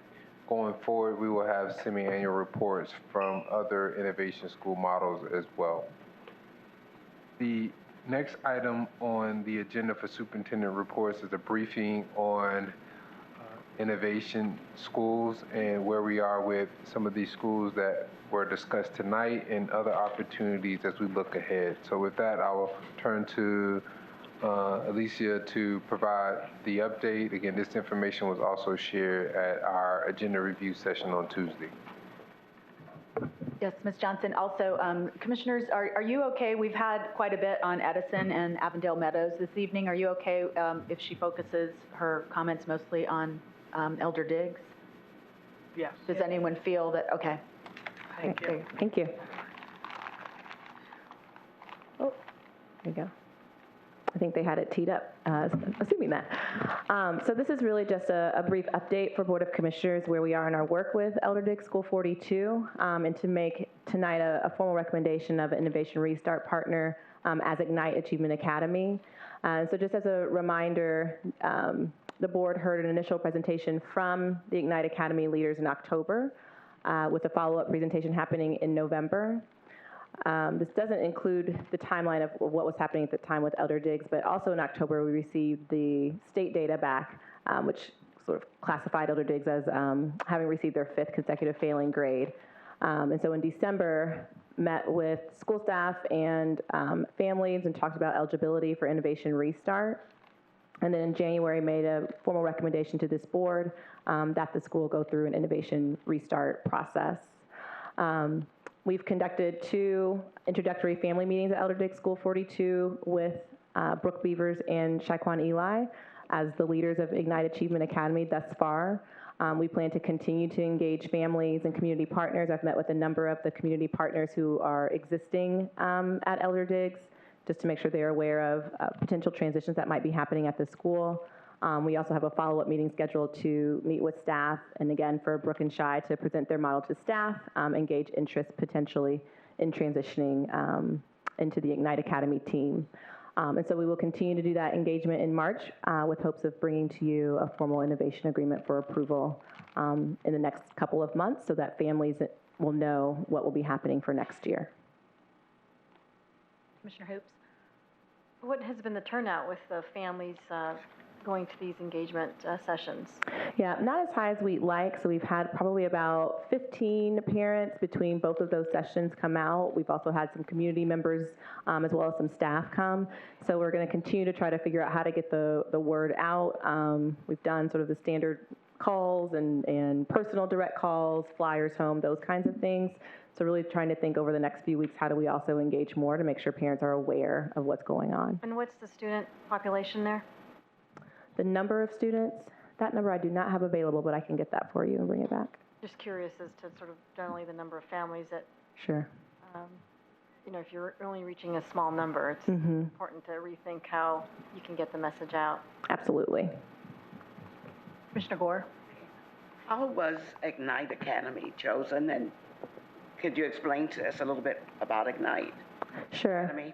S20: going forward, we will have semi-annual reports from other innovation school models as well. The next item on the agenda for superintendent reports is a briefing on innovation schools and where we are with some of these schools that were discussed tonight and other opportunities as we look ahead. So with that, I will turn to Alicia to provide the update. Again, this information was also shared at our agenda review session on Tuesday.
S15: Yes, Ms. Johnson. Also, commissioners, are you okay? We've had quite a bit on Edison and Avondale Meadows this evening. Are you okay if she focuses her comments mostly on Elder Diggs?
S7: Yes.
S15: Does anyone feel that, okay.
S7: Thank you.
S11: Thank you. Oh, there you go. I think they had it teed up, assuming that. So this is really just a brief update for Board of Commissioners where we are in our work with Elder Diggs School 42 and to make tonight a formal recommendation of an Innovation Restart partner as Ignite Achievement Academy. So just as a reminder, the board heard an initial presentation from the Ignite Academy leaders in October with a follow-up presentation happening in November. This doesn't include the timeline of what was happening at the time with Elder Diggs, but also in October we received the state data back, which sort of classified Elder Diggs as having received their 5th consecutive failing grade. And so in December, met with school staff and families and talked about eligibility for Innovation Restart. And then in January, made a formal recommendation to this board that the school go through an Innovation Restart process. We've conducted 2 introductory family meetings at Elder Diggs School 42 with Brooke Beavers and Shaquan Eli as the leaders of Ignite Achievement Academy thus far. We plan to continue to engage families and community partners. I've met with a number of the community partners who are existing at Elder Diggs just to make sure they're aware of potential transitions that might be happening at the school. We also have a follow-up meeting scheduled to meet with staff, and again, for Brooke and Shai to present their model to staff, engage interest potentially in transitioning into the Ignite Academy team. And so we will continue to do that engagement in March with hopes of bringing to you a formal innovation agreement for approval in the next couple of months so that families will know what will be happening for next year.
S14: Commissioner Hoops? What has been the turnout with the families going to these engagement sessions?
S11: Yeah, not as high as we'd like. So we've had probably about 15 parents between both of those sessions come out. We've also had some community members as well as some staff come. So we're going to continue to try to figure out how to get the word out. We've done sort of the standard calls and personal direct calls, flyers home, those kinds of things. So really trying to think over the next few weeks, how do we also engage more to make sure parents are aware of what's going on.
S14: And what's the student population there?
S11: The number of students, that number I do not have available, but I can get that for you and bring it back.
S14: Just curious as to sort of generally the number of families that,
S11: Sure.
S14: You know, if you're only reaching a small number, it's important to rethink how you can get the message out.
S11: Absolutely.
S14: Commissioner Gore?
S19: How was Ignite Academy chosen, and could you explain to us a little bit about Ignite
S11: Sure.
S19: Academy?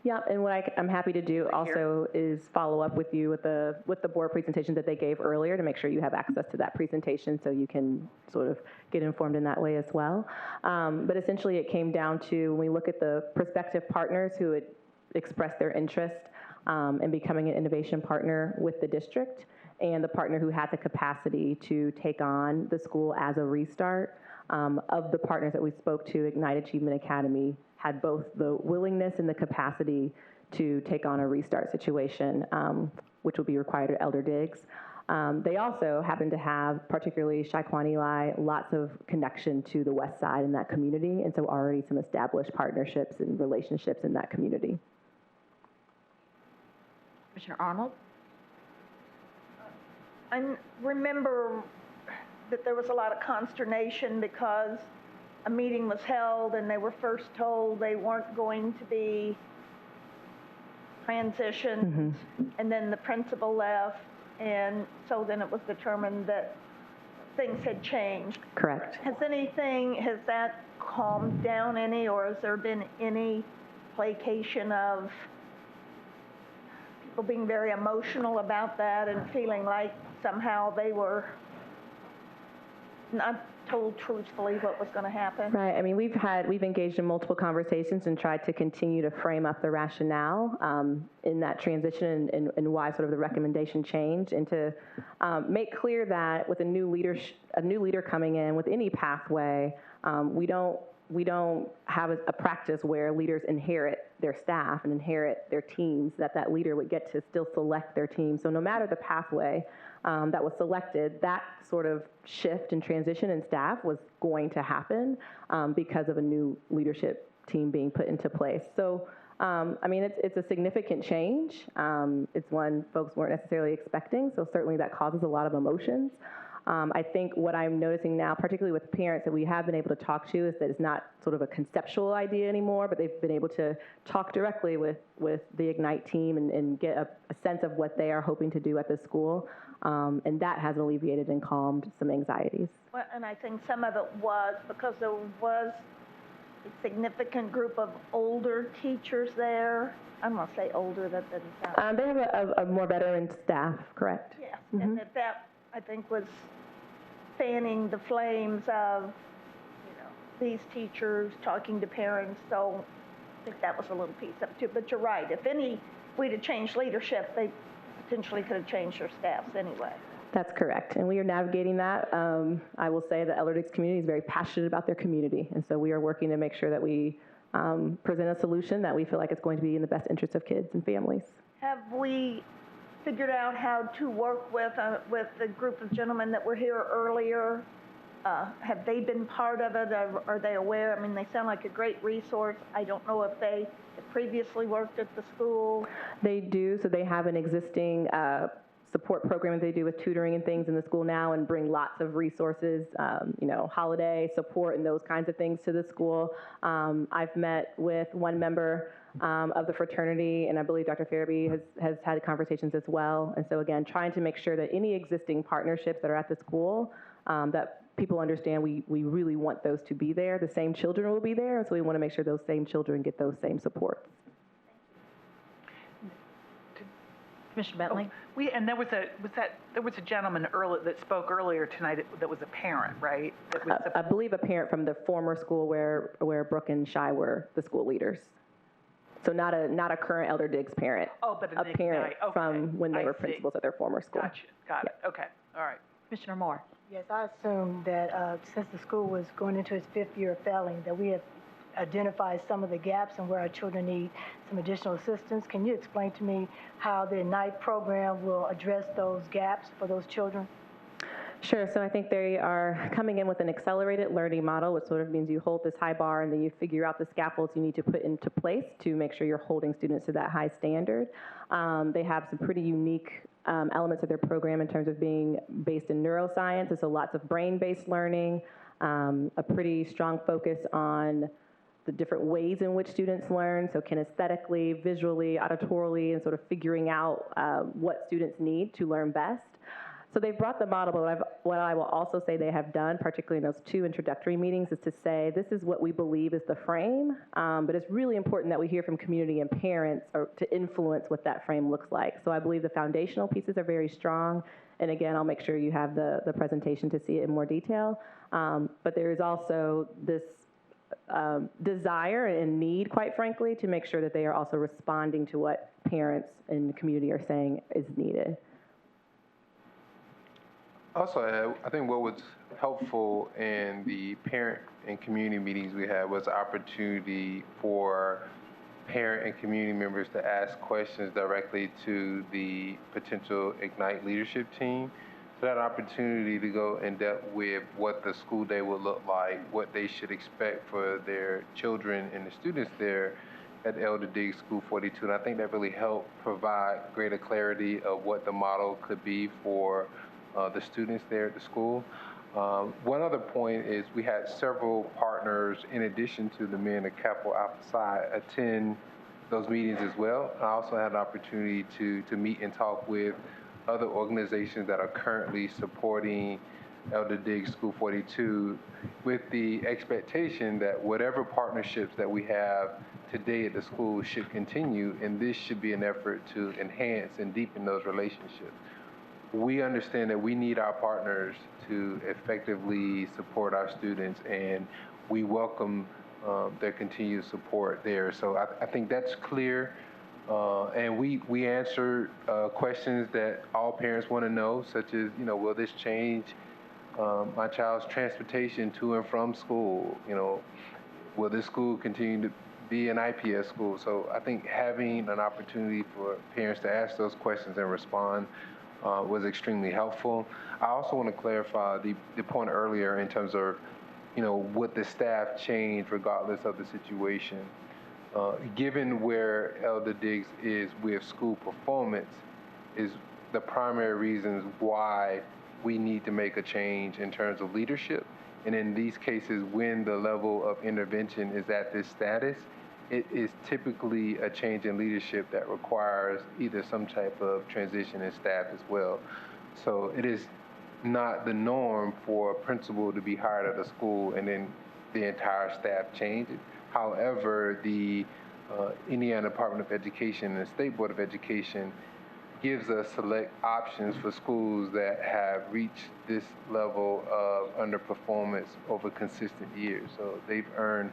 S11: Yeah, and what I'm happy to do also is follow up with you with the board presentation that they gave earlier to make sure you have access to that presentation so you can sort of get informed in that way as well. But essentially it came down to when we look at the prospective partners who had expressed their interest in becoming an innovation partner with the district and the partner who had the capacity to take on the school as a restart. Of the partners that we spoke to, Ignite Achievement Academy had both the willingness and the capacity to take on a restart situation, which will be required at Elder Diggs. They also happen to have, particularly Shaquan Eli, lots of connection to the west side in that community, and so already some established partnerships and relationships in that community.
S15: Commissioner Arnold?
S5: I remember that there was a lot of consternation because a meeting was held and they were first told they weren't going to be transitioned, and then the principal left, and so then it was determined that things had changed.
S11: Correct.
S5: Has that calmed down any, or has there been any placation of people being very emotional about that and feeling like somehow they were not told truthfully what was going to happen?
S4: Right. I mean, we've engaged in multiple conversations and tried to continue to frame up the rationale in that transition and why sort of the recommendation changed, and to make clear that with a new leader coming in with any pathway, we don't have a practice where leaders inherit their staff and inherit their teams, that leader would get to still select their team. So no matter the pathway that was selected, that sort of shift and transition in staff was going to happen because of a new leadership team being put into place. So, I mean, it's a significant change. It's one folks weren't necessarily expecting, so certainly that causes a lot of emotions. I think what I'm noticing now, particularly with parents that we have been able to talk to, is that it's not sort of a conceptual idea anymore, but they've been able to talk directly with the Ignite team and get a sense of what they are hoping to do at the school. And that has alleviated and calmed some anxieties.
S5: Well, and I think some of it was because there was a significant group of older teachers there. I'm going to say older, that doesn't sound...
S4: They have a more veteran staff, correct?
S5: Yes, and that I think was fanning the flames of, these teachers talking to parents. So I think that was a little piece of it too. But you're right. If we'd have changed leadership, they potentially could have changed their staffs anyway.
S4: That's correct, and we are navigating that. I will say the Elder Diggs community is very passionate about their community, and so we are working to make sure that we present a solution that we feel like is going to be in the best interest of kids and families.
S5: Have we figured out how to work with the group of gentlemen that were here earlier? Have they been part of it? Are they aware? I mean, they sound like a great resource. I don't know if they have previously worked at the school.
S4: They do, so they have an existing support program that they do with tutoring and things in the school now, and bring lots of resources, holiday support and those kinds of things to the school. I've met with one member of the fraternity, and I believe Dr. Farabee has had conversations as well. And so again, trying to make sure that any existing partnerships that are at the school, that people understand we really want those to be there. The same children will be there, and so we want to make sure those same children get those same supports.
S7: Commissioner Bentley? There was a gentleman that spoke earlier tonight that was a parent, right?
S4: I believe a parent from the former school where Brooke and Shy were the school leaders. So not a current Elder Diggs parent.
S7: Oh, but
S4: a parent from when they were principals at their former school.
S7: Gotcha. Got it. Okay. All right.
S14: Commissioner Moore?
S12: Yes, I assume that since the school was going into its 5th year of failing, that we have identified some of the gaps and where our children need some additional assistance. Can you explain to me how the Ignite program will address those gaps for those children?
S4: Sure. So I think they are coming in with an accelerated learning model, which sort of means you hold this high bar and then you figure out the scaffolds you need to put into place to make sure you're holding students to that high standard. They have some pretty unique elements of their program in terms of being based in neuroscience, and so lots of brain-based learning, a pretty strong focus on the different ways in which students learn, so kinesthetically, visually, auditorily, and sort of figuring out what students need to learn best. So they've brought the model, but what I will also say they have done, particularly in those 2 introductory meetings, is to say this is what we believe is the frame, but it's really important that we hear from community and parents to influence what that frame looks like. So I believe the foundational pieces are very strong, and again, I'll make sure you have the presentation to see it in more detail. But there is also this desire and need, quite frankly, to make sure that they are also responding to what parents and the community are saying is needed.
S20: Also, I think what was helpful in the parent and community meetings we had was the opportunity for parent and community members to ask questions directly to the potential Ignite leadership team. So that opportunity to go in depth with what the school day would look like, what they should expect for their children and the students there at Elder Diggs School 42. And I think that really helped provide greater clarity of what the model could be for the students there at the school. One other point is we had several partners, in addition to the men of Capital Alpha Psi, attend those meetings as well. I also had an opportunity to meet and talk with other organizations that are currently supporting Elder Diggs School 42, with the expectation that whatever partnerships that we have today at the school should continue, and this should be an effort to enhance and deepen those relationships. we understand that we need our partners to effectively support our students, and we welcome their continued support there. So I think that's clear. And we answer questions that all parents want to know, such as, will this change my child's transportation to and from school? Will this school continue to be an IPS school? So I think having an opportunity for parents to ask those questions and respond was extremely helpful. I also want to clarify the point earlier in terms of, would the staff change regardless of the situation? Given where Elder Diggs is with school performance is the primary reasons why we need to make a change in terms of leadership. And in these cases, when the level of intervention is at this status, it is typically a change in leadership that requires either some type of transition in staff as well. So it is not the norm for a principal to be hired at a school and then the entire staff changes. However, the Indiana Department of Education and the State Board of Education gives us select options for schools that have reached this level of underperformance over consistent years. So they've earned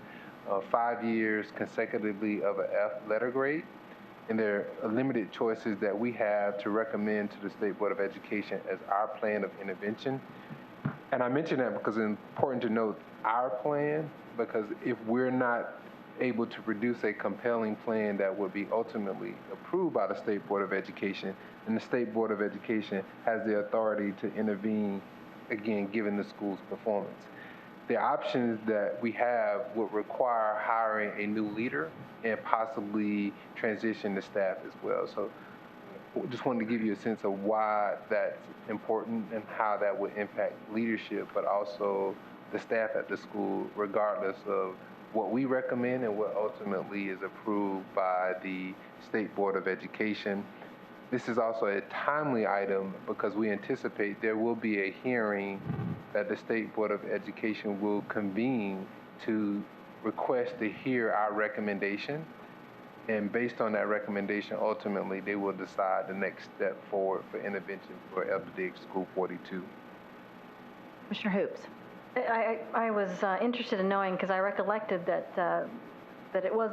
S20: 5 years consecutively of an F letter grade, and there are limited choices that we have to recommend to the State Board of Education as our plan of intervention. And I mention that because it's important to note our plan, because if we're not able to produce a compelling plan that would be ultimately approved by the State Board of Education, and the State Board of Education has the authority to intervene, again, given the school's performance. The options that we have would require hiring a new leader and possibly transition the staff as well. So just wanted to give you a sense of why that's important and how that would impact leadership, but also the staff at the school, regardless of what we recommend and what ultimately is approved by the State Board of Education. This is also a timely item because we anticipate there will be a hearing that the State Board of Education will convene to request to hear our recommendation. And based on that recommendation, ultimately, they will decide the next step forward for intervention for Elder Diggs School 42.
S15: Commissioner Hoops.
S14: I was interested in knowing, because I recollected that that it was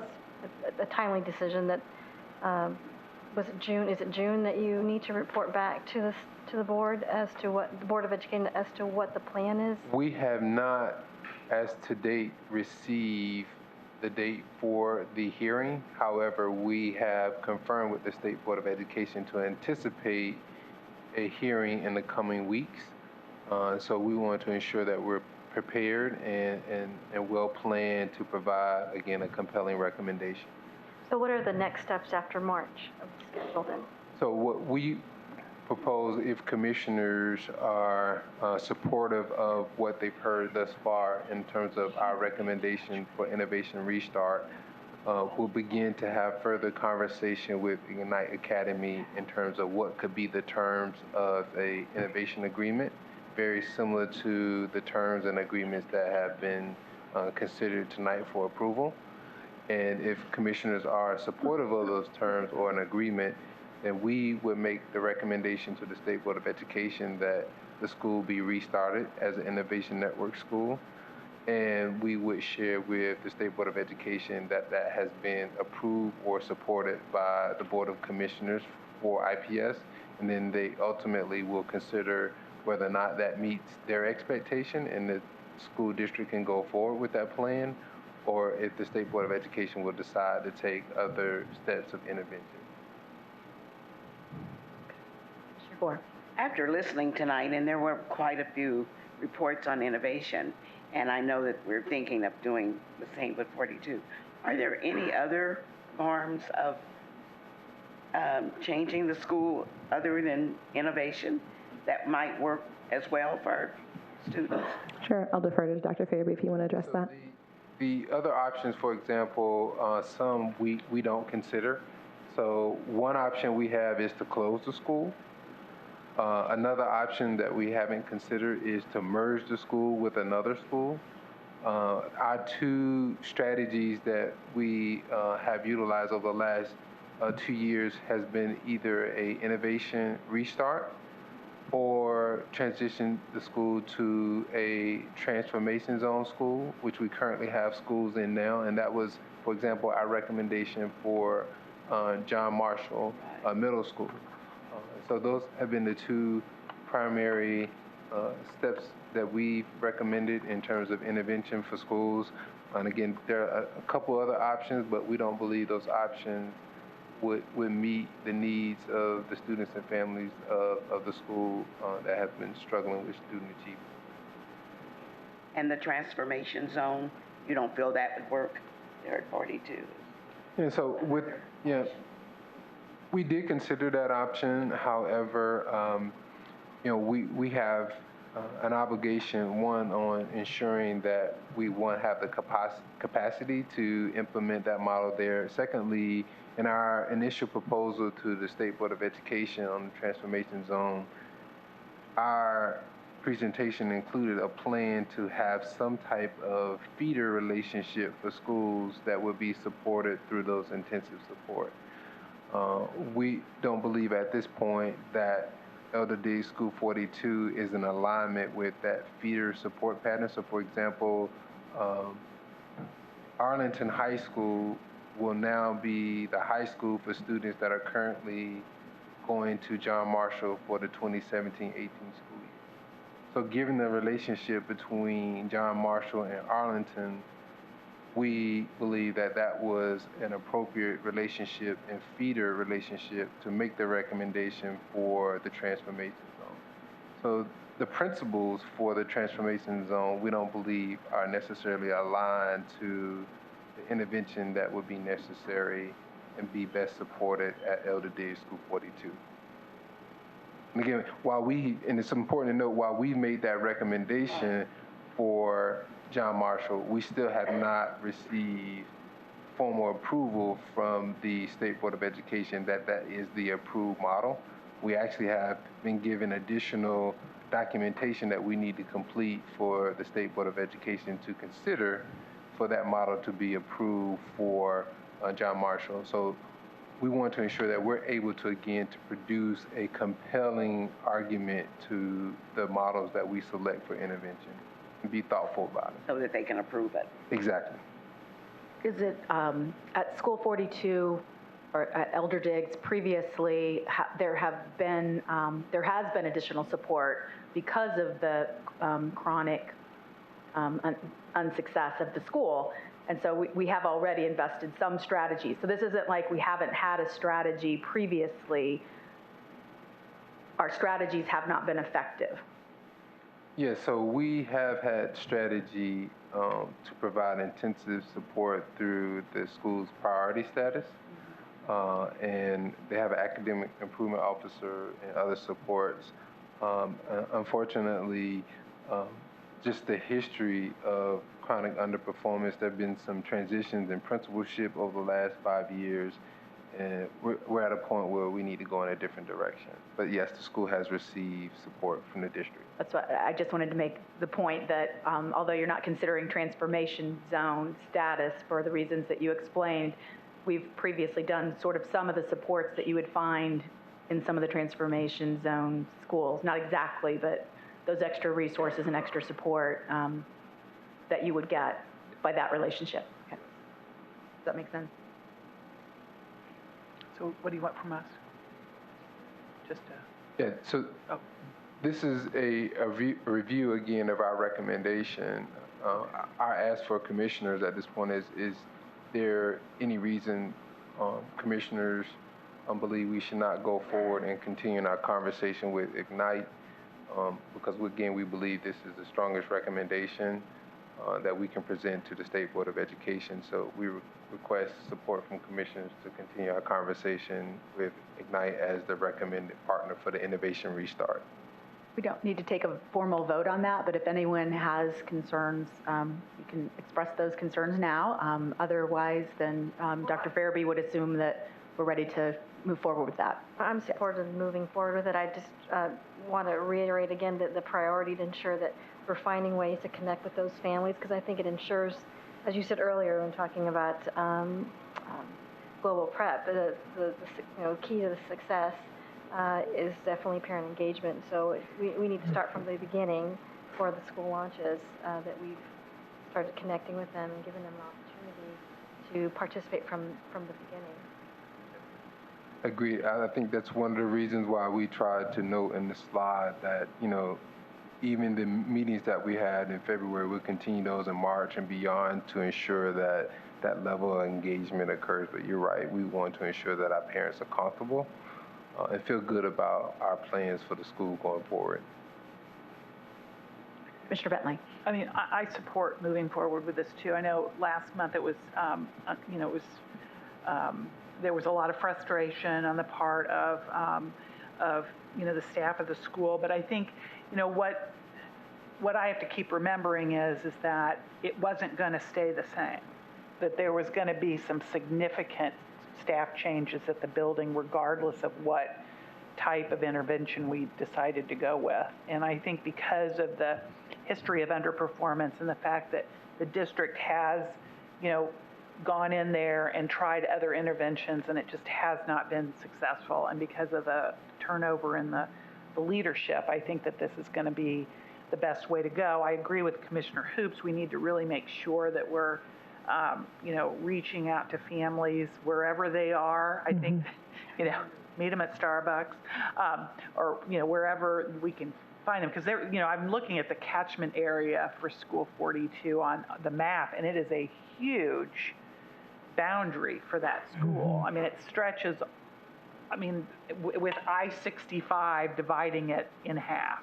S14: a timely decision. That was it June? Is it June that you need to report back to the board as to what the Board of Education as to what the plan is?
S20: We have not, as to date, received the date for the hearing. However, we have confirmed with the State Board of Education to anticipate a hearing in the coming weeks. So we want to ensure that we're prepared and well planned to provide, again, a compelling recommendation.
S14: So what are the next steps after March of the schedule then?
S20: So what we propose, if commissioners are supportive of what they've heard thus far in terms of our recommendation for Innovation Restart, we'll begin to have further conversation with Ignite Academy in terms of what could be the terms of a innovation agreement, very similar to the terms and agreements that have been considered tonight for approval. And if commissioners are supportive of those terms or an agreement, then we would make the recommendation to the State Board of Education that the school be restarted as an Innovation Network school. And we would share with the State Board of Education that that has been approved or supported by the Board of Commissioners for IPS. And then they ultimately will consider whether or not that meets their expectation and the school district can go forward with that plan, or if the State Board of Education will decide to take other steps of intervention.
S15: Sure.
S19: After listening tonight, and there were quite a few reports on innovation, and I know that we're thinking of doing the same with 42. Are there any other forms of changing the school other than innovation that might work as well for our students?
S11: Sure, I'll defer to Dr. Fairby if you want to address that.
S20: The other options, for example, some we don't consider. So one option we have is to close the school. Another option that we haven't considered is to merge the school with another school. Our two strategies that we have utilized over the last 2 years has been either a innovation restart or transition the school to a transformation zone school, which we currently have schools in now. And that was, for example, our recommendation for John Marshall Middle School. So those have been the two primary steps that we've recommended in terms of intervention for schools. And again, there are a couple other options, but we don't believe those options would meet the needs of the students and families of the school that have been struggling with student achievement.
S19: And the transformation zone, you don't feel that would work there at 42?
S20: And so we did consider that option. However, we have an obligation, one, on ensuring that we have the capacity to implement that model there. Secondly, in our initial proposal to the State Board of Education on the transformation zone, our presentation included a plan to have some type of feeder relationship for schools that would be supported through those intensive support. We don't believe at this point that Elder Diggs School 42 is in alignment with that feeder support pattern. So, for example, Arlington High School will now be the high school for students that are currently going to John Marshall for the 2017-18 school year. So given the relationship between John Marshall and Arlington, we believe that that was an appropriate relationship and feeder relationship to make the recommendation for the transformation zone. So the principles for the transformation zone, we don't believe are necessarily aligned to the intervention that would be necessary and be best supported at Elder Diggs School 42. And again, and it's important to note, while we made that recommendation for John Marshall, we still have not received formal approval from the State Board of Education that is the approved model. We actually have been given additional documentation that we need to complete for the State Board of Education to consider for that model to be approved for John Marshall. So we want to ensure that we're able to, again, to produce a compelling argument to the models that we select for intervention and be thoughtful about it.
S19: So that they can approve it.
S20: Exactly.
S15: Is it at School 42 or at Elder Diggs previously, there has been additional support because of the chronic unsuccess of the school. And so we have already invested some strategies. So this isn't like we haven't had a strategy previously. Our strategies have not been effective.
S20: Yeah, so we have had strategy to provide intensive support through the school's priority status. And they have an academic improvement officer and other supports. Unfortunately, just the history of chronic underperformance, there have been some transitions in principalship over the last 5 years, and we're at a point where we need to go in a different direction. But yes, the school has received support from the district.
S15: That's what I just wanted to make the point that although you're not considering transformation zone status for the reasons that you explained, we've previously done sort of some of the supports that you would find in some of the transformation zone schools. Not exactly, but those extra resources and extra support that you would get by that relationship. Okay. Does that make sense?
S7: So what do you want from us? Just
S20: Yeah, so this is a review again of our recommendation. Our ask for commissioners at this point is there any reason commissioners believe we should not go forward and continue our conversation with Ignite? Because again, we believe this is the strongest recommendation that we can present to the State Board of Education. So we request support from commissioners to continue our conversation with Ignite as the recommended partner for the Innovation Restart.
S15: We don't need to take a formal vote on that, but if anyone has concerns, you can express those concerns now. Otherwise, then Dr. Farabee would assume that we're ready to move forward with that.
S14: I'm supportive of moving forward with it. I just want to reiterate again that the priority to ensure that we're finding ways to connect with those families, because I think it ensures, as you said earlier when talking about global prep, the key to the success is definitely parent engagement. So we need to start from the beginning for the school launches, that we've started connecting with them and giving them an opportunity to participate from the beginning.
S20: Agreed. I think that's one of the reasons why we tried to note in the slide that, even the meetings that we had in February, we'll continue those in March and beyond to ensure that that level of engagement occurs. But you're right, we want to ensure that our parents are comfortable and feel good about our plans for the school going forward.
S15: Mr. Bentley.
S7: I mean, I support moving forward with this too. I know last month it was, there was a lot of frustration on the part of the staff of the school. But I think, what I have to keep remembering is that it wasn't going to stay the same. That there was going to be some significant staff changes at the building, regardless of what type of intervention we decided to go with. And I think because of the history of underperformance and the fact that the district has, gone in there and tried other interventions and it just has not been successful, and because of the turnover in the leadership, I think that this is going to be the best way to go. I agree with Commissioner Hoops. We need to really make sure that we're, reaching out to families wherever they are. I think, meet them at Starbucks, or, wherever we can find them. Because I'm looking at the catchment area for School 42 on the map, and it is a huge boundary for that school. I mean, it stretches, with I-65 dividing it in half,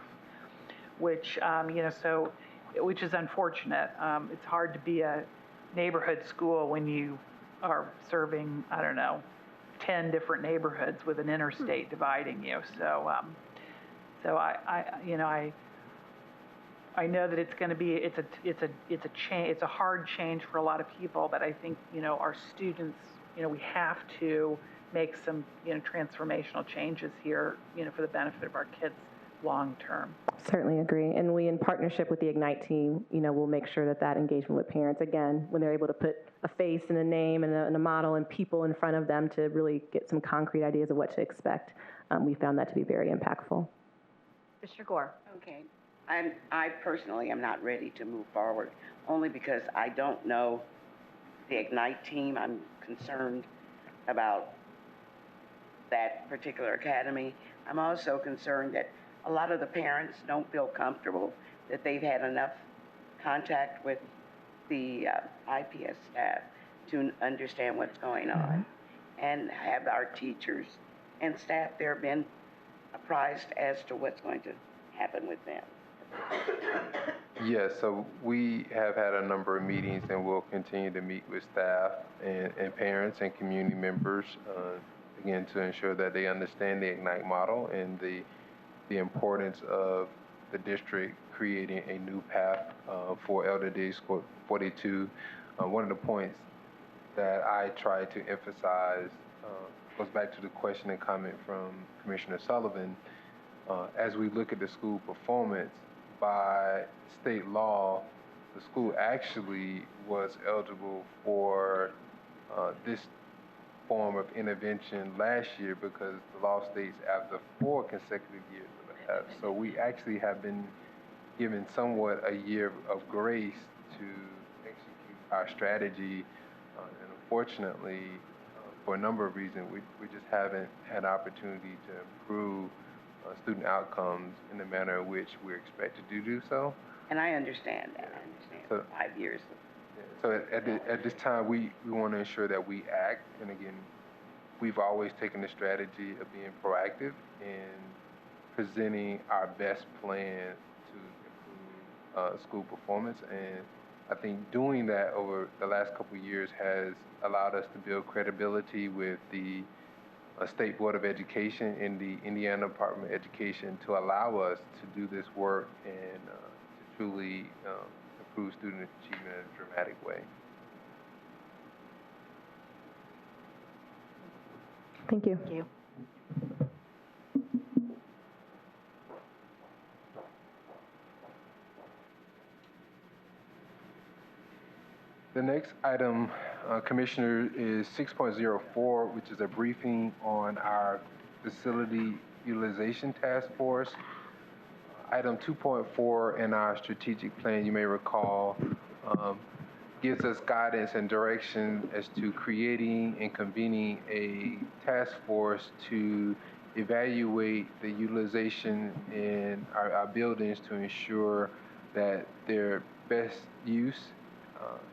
S7: which, which is unfortunate. It's hard to be a neighborhood school when you are serving, 10 different neighborhoods with an interstate dividing you. So I know that it's going to be, it's a hard change for a lot of people, but I think, our students, we have to make some, transformational changes here, for the benefit of our kids long term.
S4: Certainly agree. And we, in partnership with the Ignite team, will make sure that engagement with parents, again, when they're able to put a face and a name and a model and people in front of them to really get some concrete ideas of what to expect, we found that to be very impactful.
S15: Mr. Gore.
S19: Okay. I personally am not ready to move forward, only because I don't know the Ignite team. I'm concerned about that particular academy. I'm also concerned that a lot of the parents don't feel comfortable that they've had enough contact with the IPS staff to understand what's going on. And have our teachers and staff there been apprised as to what's going to happen with them?
S20: Yes, so we have had a number of meetings, and we'll continue to meet with staff and parents and community members, again, to ensure that they understand the Ignite model and the importance of the district creating a new path for Elder Day School 42. One of the points that I try to emphasize goes back to the question and comment from Commissioner Sullivan. As we look at the school performance, by state law, the school actually was eligible for this form of intervention last year because the law states after 4 consecutive years of an F. So we actually have been given somewhat a year of grace to execute our strategy. And unfortunately, for a number of reasons, we just haven't had opportunity to improve student outcomes in the manner in which we're expected to do so.
S19: And I understand that. I understand. So, 5 years.
S20: So at this time, we want to ensure that we act. And again, we've always taken the strategy of being proactive and presenting our best plan to improve school performance. And I think doing that over the last couple of years has allowed us to build credibility with the State Board of Education and the Indiana Department of Education to allow us to do this work and to truly improve student achievement in a dramatic way.
S4: Thank you.
S15: Thank you.
S20: The next item, Commissioner, is 6.04, which is a briefing on our facility Utilization Task Force. Item 2.4 in our strategic plan, you may recall, gives us guidance and direction as to creating and convening a task force to evaluate the utilization in our buildings to ensure that their best use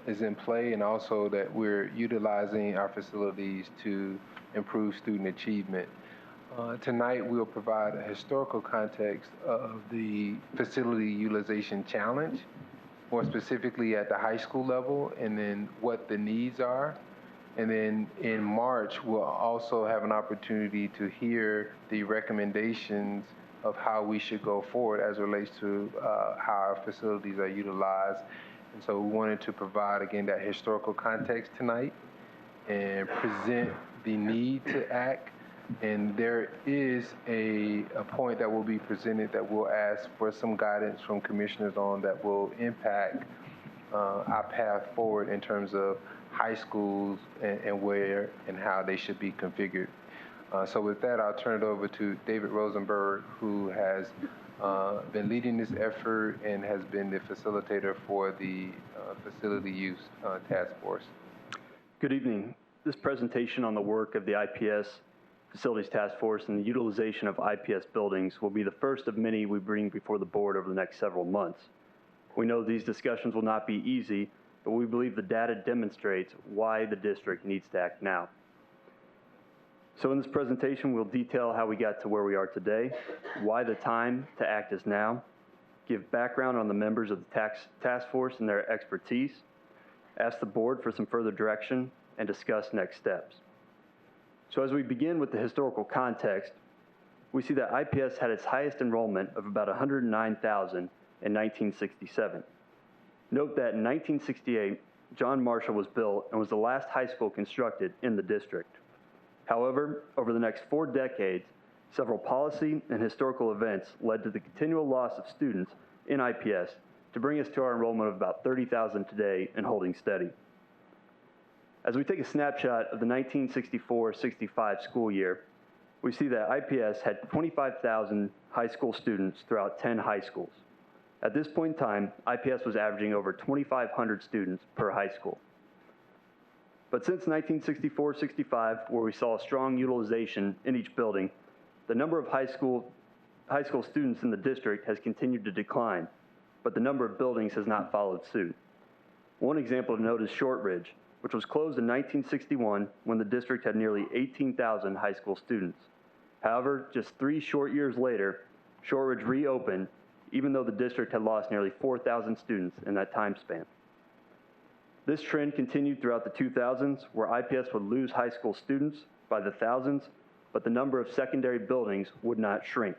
S20: is in play, and also that we're utilizing our facilities to improve student achievement. Tonight, we'll provide a historical context of the facility utilization challenge, more specifically at the high school level, and then what the needs are. And then in March, we'll also have an opportunity to hear the recommendations of how we should go forward as it relates to how our facilities are utilized. And so we wanted to provide, again, that historical context tonight and present the need to act. And there is a point that will be presented that we'll ask for some guidance from commissioners on that will impact our path forward in terms of high schools and where and how they should be configured. So with that, I'll turn it over to David Rosenberg, who has been leading this effort and has been the facilitator for the Facility Use Task Force.
S2: Good evening. This presentation on the work of the IPS Facilities Task Force and the utilization of IPS buildings will be the first of many we bring before the board over the next several months. We know these discussions will not be easy, but we believe the data demonstrates why the district needs to act now. So in this presentation, we'll detail how we got to where we are today, why the time to act is now, give background on the members of the task force and their expertise, ask the board for some further direction, and discuss next steps. So as we begin with the historical context, we see that IPS had its highest enrollment of about 109,000 in 1967. Note that in 1968, John Marshall was built and was the last high school constructed in the district. However, over the next 4 decades, several policy and historical events led to the continual loss of students in IPS to bring us to our enrollment of about 30,000 today and holding steady. As we take a snapshot of the 1964-65 school year, we see that IPS had 25,000 high school students throughout 10 high schools. At this point in time, IPS was averaging over 2,500 students per high school. But since 1964-65, where we saw strong utilization in each building, the number of high school students in the district has continued to decline, but the number of buildings has not followed suit. One example to note is Shortridge, which was closed in 1961 when the district had nearly 18,000 high school students. However, just 3 short years later, Shortridge reopened, even though the district had lost nearly 4,000 students in that time span. This trend continued throughout the 2000s, where IPS would lose high school students by the thousands, but the number of secondary buildings would not shrink.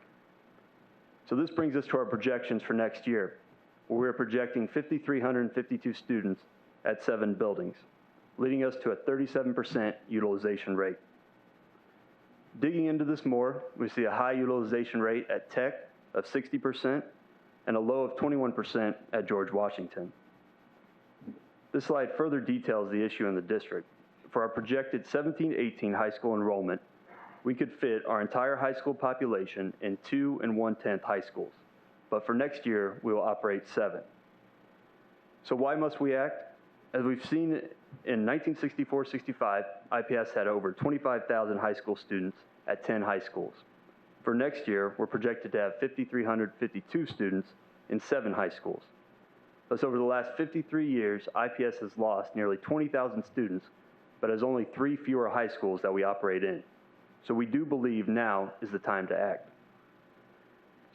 S2: So this brings us to our projections for next year, where we're projecting 5,352 students at 7 buildings, leading us to a 37% utilization rate. Digging into this more, we see a high utilization rate at Tech of 60% and a low of 21% at George Washington. This slide further details the issue in the district. For our projected 17-18 high school enrollment, we could fit our entire high school population in 2 1/10 high schools. But for next year, we will operate 7. So why must we act? As we've seen in 1964-65, IPS had over 25,000 high school students at 10 high schools. For next year, we're projected to have 5,352 students in 7 high schools. Thus, over the last 53 years, IPS has lost nearly 20,000 students, but has only 3 fewer high schools that we operate in. So we do believe now is the time to act.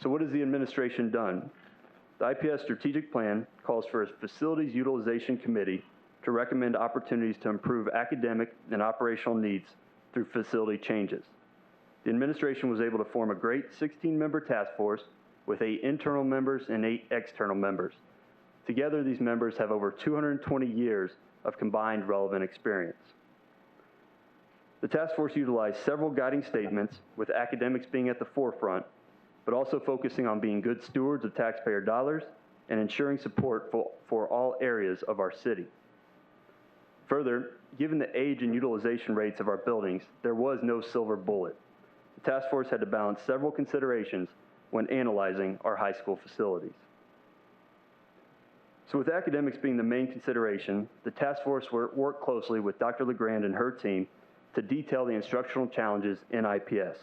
S2: So what has the administration done? The IPS strategic plan calls for a facilities utilization committee to recommend opportunities to improve academic and operational needs through facility changes. The administration was able to form a great 16-member task force with 8 internal members and 8 external members. Together, these members have over 220 years of combined relevant experience. The task force utilized several guiding statements, with academics being at the forefront, but also focusing on being good stewards of taxpayer dollars and ensuring support for all areas of our city. Further, given the age and utilization rates of our buildings, there was no silver bullet. the task force had to balance several considerations when analyzing our high school facilities. So with academics being the main consideration, the task force worked closely with Dr. LeGrand and her team to detail the instructional challenges in IPS.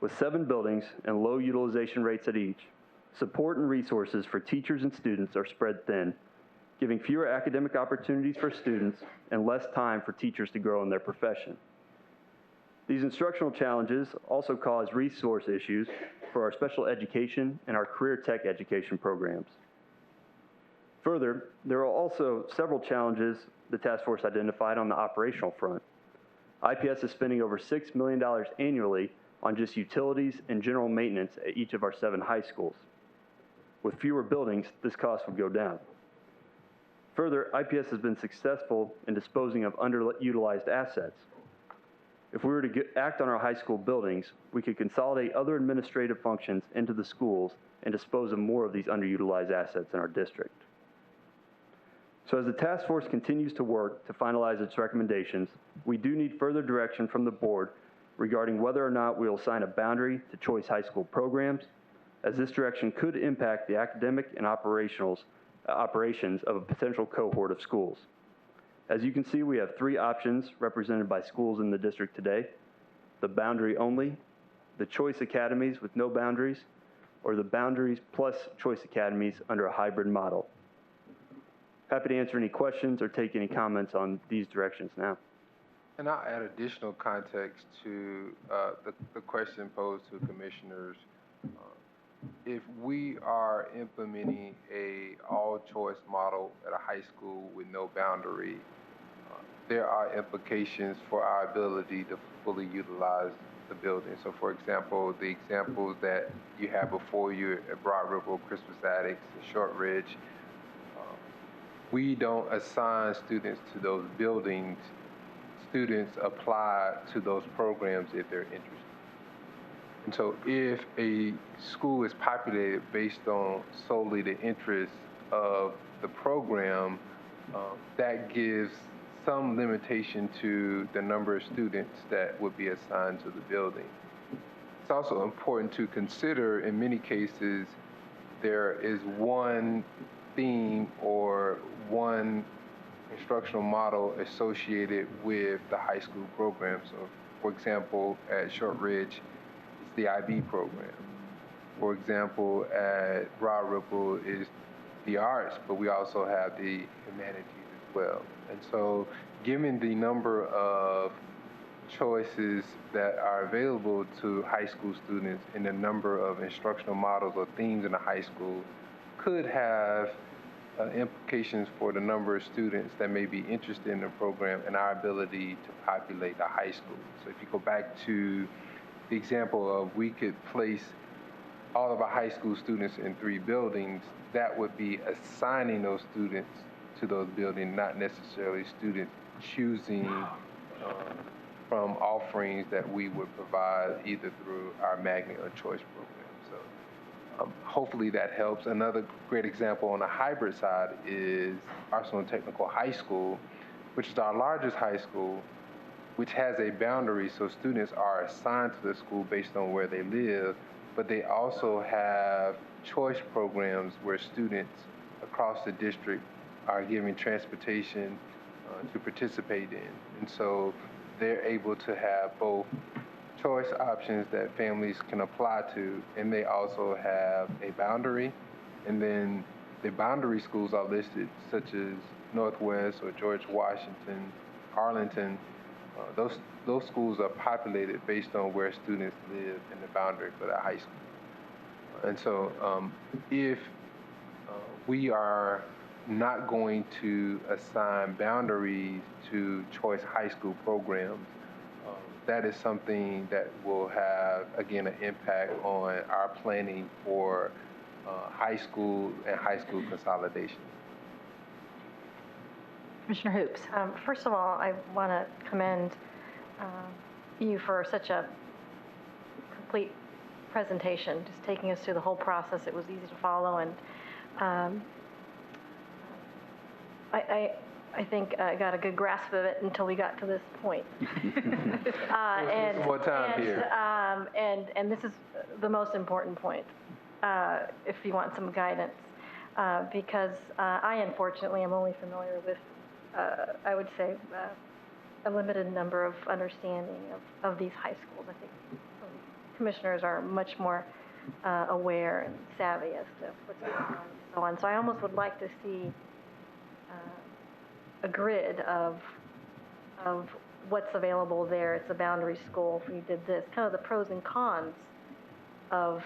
S2: With 7 buildings and low utilization rates at each, support and resources for teachers and students are spread thin, giving fewer academic opportunities for students and less time for teachers to grow in their profession. These instructional challenges also cause resource issues for our special education and our career tech education programs. Further, there are also several challenges the task force identified on the operational front. IPS is spending over $6 million annually on just utilities and general maintenance at each of our 7 high schools. With fewer buildings, this cost would go down. Further, IPS has been successful in disposing of underutilized assets. If we were to act on our high school buildings, we could consolidate other administrative functions into the schools and dispose of more of these underutilized assets in our district. So as the task force continues to work to finalize its recommendations, we do need further direction from the board regarding whether or not we will assign a boundary to choice high school programs, as this direction could impact the academic and operations of a potential cohort of schools. As you can see, we have 3 options represented by schools in the district today: the boundary only, the choice academies with no boundaries, or the boundaries plus choice academies under a hybrid model. Happy to answer any questions or take any comments on these directions now.
S20: And I'll add additional context to the question posed to commissioners. If we are implementing a all-choice model at a high school with no boundary, there are implications for our ability to fully utilize the building. So for example, the examples that you have before you at Broad Ripple, Christmas Addicts, Shortridge, we don't assign students to those buildings. Students apply to those programs if they're interested. And so if a school is populated based on solely the interests of the program, that gives some limitation to the number of students that would be assigned to the building. It's also important to consider, in many cases, there is one theme or one instructional model associated with the high school program. So, for example, at Shortridge, it's the IB program. For example, at Broad Ripple is the arts, but we also have the humanities as well. And so, given the number of choices that are available to high school students and the number of instructional models or themes in a high school could have implications for the number of students that may be interested in the program and our ability to populate a high school. So if you go back to the example of we could place all of our high school students in 3 buildings, that would be assigning those students to those buildings, not necessarily students choosing from offerings that we would provide either through our magnet or choice program. So hopefully that helps. Another great example on the hybrid side is Arsenal Technical High School, which is our largest high school, which has a boundary, so students are assigned to the school based on where they live, but they also have choice programs where students across the district are given transportation to participate in. And so they're able to have both choice options that families can apply to, and they also have a boundary. And then the boundary schools are listed, such as Northwest or George Washington, Arlington. Those schools are populated based on where students live in the boundary for the high school. And so if we are not going to assign boundaries to choice high school programs, that is something that will have, again, an impact on our planning for high school and high school consolidation.
S14: Commissioner Hoops. First of all, I want to commend you for such a complete presentation, just taking us through the whole process. It was easy to follow, and
S6: I think I got a good grasp of it until we got to this point.
S20: More time here.
S6: And this is the most important point, if you want some guidance, because I unfortunately am only familiar with, I would say, a limited number of understanding of these high schools. I think commissioners are much more aware and savvy as to what's going on and so on. So I almost would like to see a grid of what's available there. It's a boundary school. If we did this, kind of the pros and cons of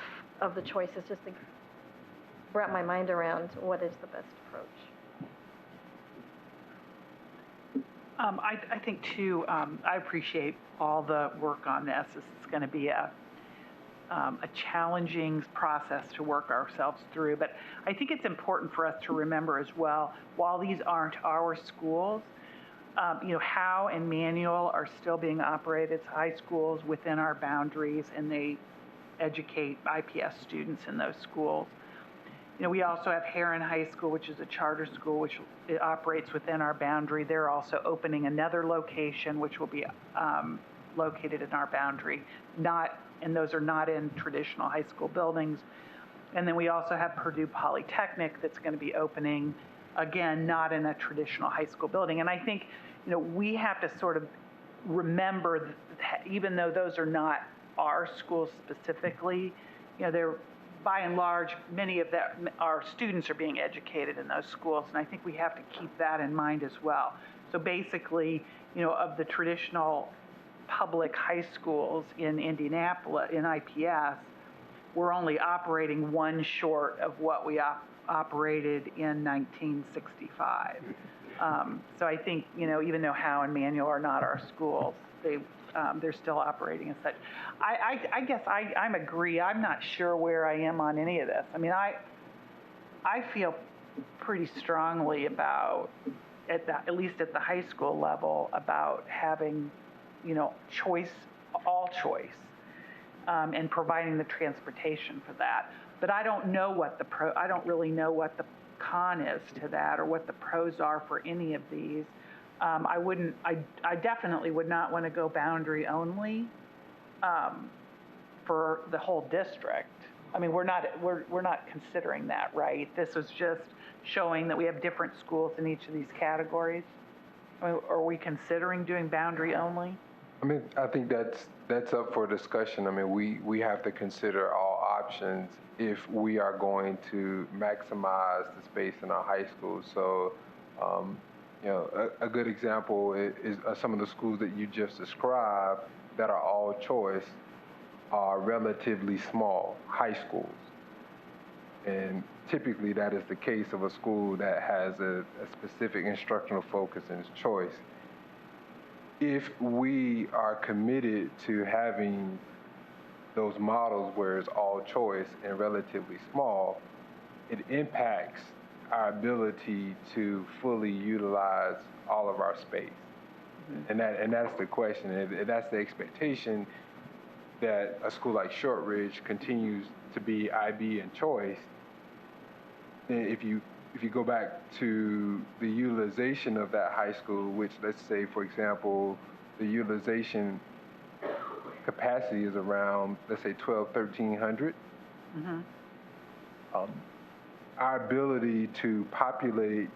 S6: the choices, just to wrap my mind around what is the best approach.
S7: I think too, I appreciate all the work on this. This is going to be a challenging process to work ourselves through, but I think it's important for us to remember as well, while these aren't our schools, Howe and Manual are still being operated as high schools within our boundaries, and they educate IPS students in those schools. We also have Heron High School, which is a charter school, which it operates within our boundary. They're also opening another location, which will be located in our boundary, and those are not in traditional high school buildings. And then we also have Purdue Polytechnic that's going to be opening, again, not in a traditional high school building. And I think, we have to sort of remember that even though those are not our schools specifically, they're, by and large, many of our students are being educated in those schools, and I think we have to keep that in mind as well. So basically, of the traditional public high schools in Indianapolis, in IPS, we're only operating one short of what we operated in 1965. So I think, even though Howe and Manual are not our schools, they're still operating as such. I guess I'm agree. I'm not sure where I am on any of this. I mean, I feel pretty strongly about, at least at the high school level, about having, choice, all choice, and providing the transportation for that. But I don't know what I don't really know what the con is to that, or what the pros are for any of these. I definitely would not want to go boundary only for the whole district. I mean, we're not considering that, right? This is just showing that we have different schools in each of these categories. I mean, are we considering doing boundary only?
S20: I mean, I think that's up for discussion. I mean, we have to consider all options if we are going to maximize the space in our high schools. So, a good example is some of the schools that you just described that are all choice are relatively small high schools. And typically that is the case of a school that has a specific instructional focus and choice. If we are committed to having those models where it's all choice and relatively small, it impacts our ability to fully utilize all of our space. Mm-hmm. And that's the question, and that's the expectation, that a school like Shortridge continues to be IB and choice. And if you go back to the utilization of that high school, which, let's say, for example, the utilization capacity is around, let's say, 1,300. Mm-hmm. Our ability to populate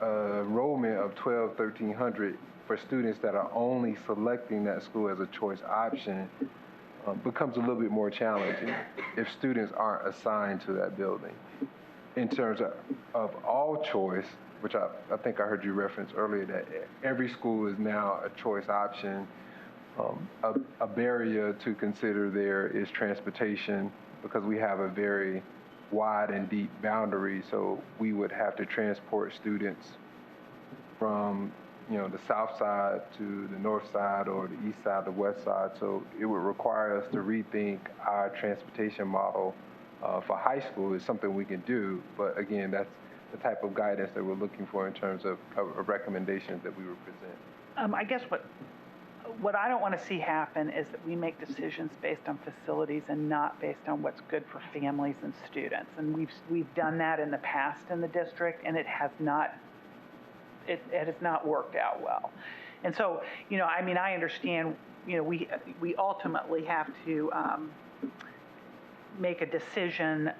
S20: enrollment of 1,300 for students that are only selecting that school as a choice option becomes a little bit more challenging if students aren't assigned to that building. In terms of all choice, which I think I heard you reference earlier, that every school is now a choice option. A barrier to consider there is transportation, because we have a very wide and deep boundary, so we would have to transport students from the south side to the north side, or the east side, the west side. So it would require us to rethink our transportation model for high school. Is something we can do, but again, that's the type of guidance that we're looking for in terms of recommendations that we would present.
S7: I guess what I don't want to see happen is that we make decisions based on facilities and not based on what's good for families and students. And we've done that in the past in the district, and it has not it has not worked out well. And so, I mean, I understand, we ultimately have to make a decision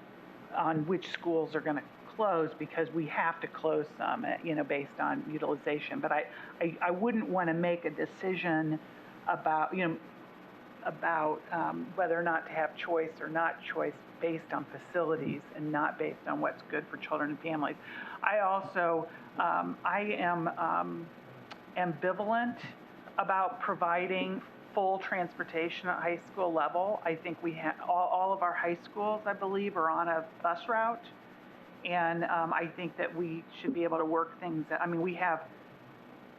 S7: on which schools are going to close, because we have to close some, based on utilization. But I wouldn't want to make a decision about, whether or not to have choice or not choice based on facilities and not based on what's good for children and families. I also, I am ambivalent about providing full transportation at high school level. I think we have, all of our high schools, I believe, are on a bus route. And I think that we should be able to work things out. I mean, we have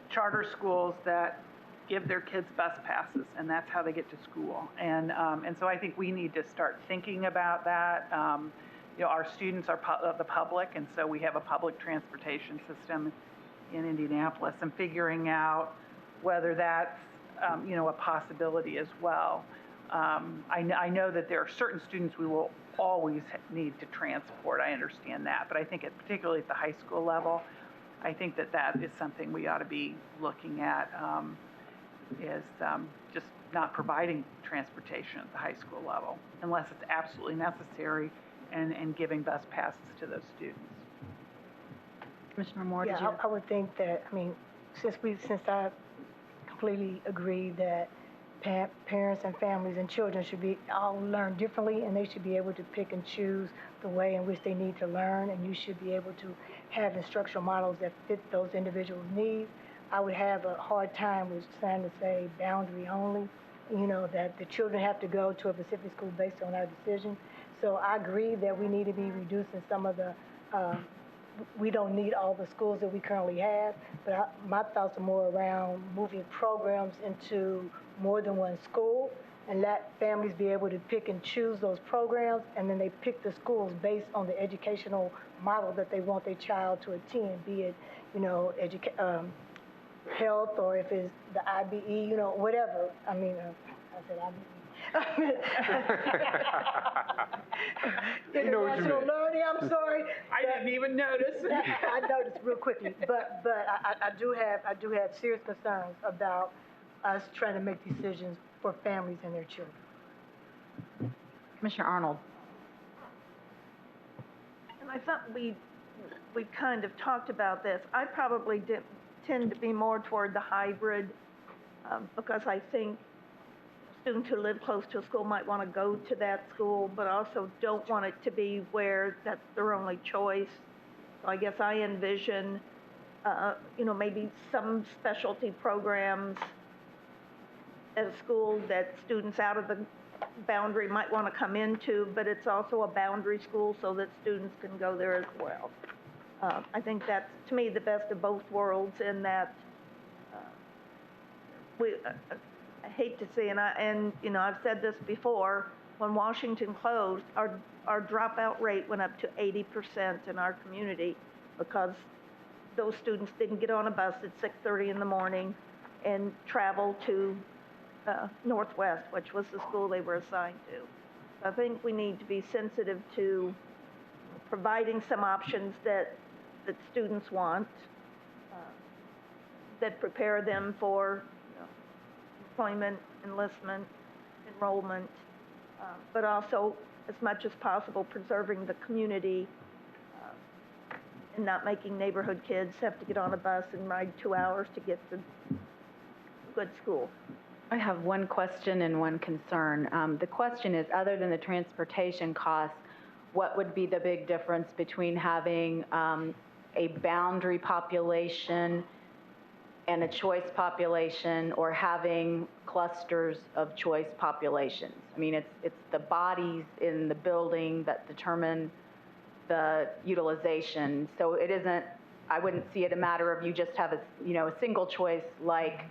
S7: charter schools that give their kids bus passes, and that's how they get to school. And so I think we need to start thinking about that. Our students are the public, and so we have a public transportation system in Indianapolis, and figuring out whether that's a possibility as well. I know that there are certain students we will always need to transport. I understand that, but I think particularly at the high school level, I think that is something we ought to be looking at, is just not providing transportation at the high school level unless it's absolutely necessary, and giving bus passes to those students.
S14: Commissioner Moore,
S12: yeah,
S14: did you?
S12: I would think that, I mean, since I completely agree that parents and families and children should be all learn differently, and they should be able to pick and choose the way in which they need to learn, and you should be able to have instructional models that fit those individuals' needs. I would have a hard time with trying to say boundary only, that the children have to go to a specific school based on our decision. So I agree that we need to be reducing some of the, we don't need all the schools that we currently have, but my thoughts are more around moving programs into more than one school, and let families be able to pick and choose those programs, and then they pick the schools based on the educational model that they want their child to attend, be it, health, or if it's the IBE, whatever. I mean, I said IBE. International learning, I'm sorry.
S7: I didn't even notice.
S12: I noticed real quickly, but I do have serious concerns about us trying to make decisions for families and their children.
S15: Commissioner Arnold.
S5: And I thought we kind of talked about this. I probably tend to be more toward the hybrid, because I think students who live close to a school might want to go to that school, but also don't want it to be where that's their only choice. So I guess I envision, maybe some specialty programs at a school that students out of the boundary might want to come into, but it's also a boundary school so that students can go there as well. I think that's, to me, the best of both worlds, in that I hate to see, and I've said this before, when Washington closed, our dropout rate went up to 80% in our community, because those students didn't get on a bus at 6:30 in the morning and travel to Northwest, which was the school they were assigned to. I think we need to be sensitive to providing some options that students want, that prepare them for employment, enlistment, enrollment, but also, as much as possible, preserving the community, and not making neighborhood kids have to get on a bus and ride 2 hours to get to good school.
S15: I have one question and one concern. The question is, other than the transportation costs, what would be the big difference between having a boundary population and a choice population, or having clusters of choice populations? I mean, it's the bodies in the building that determine the utilization. So it isn't, I wouldn't see it a matter of you just have a single choice like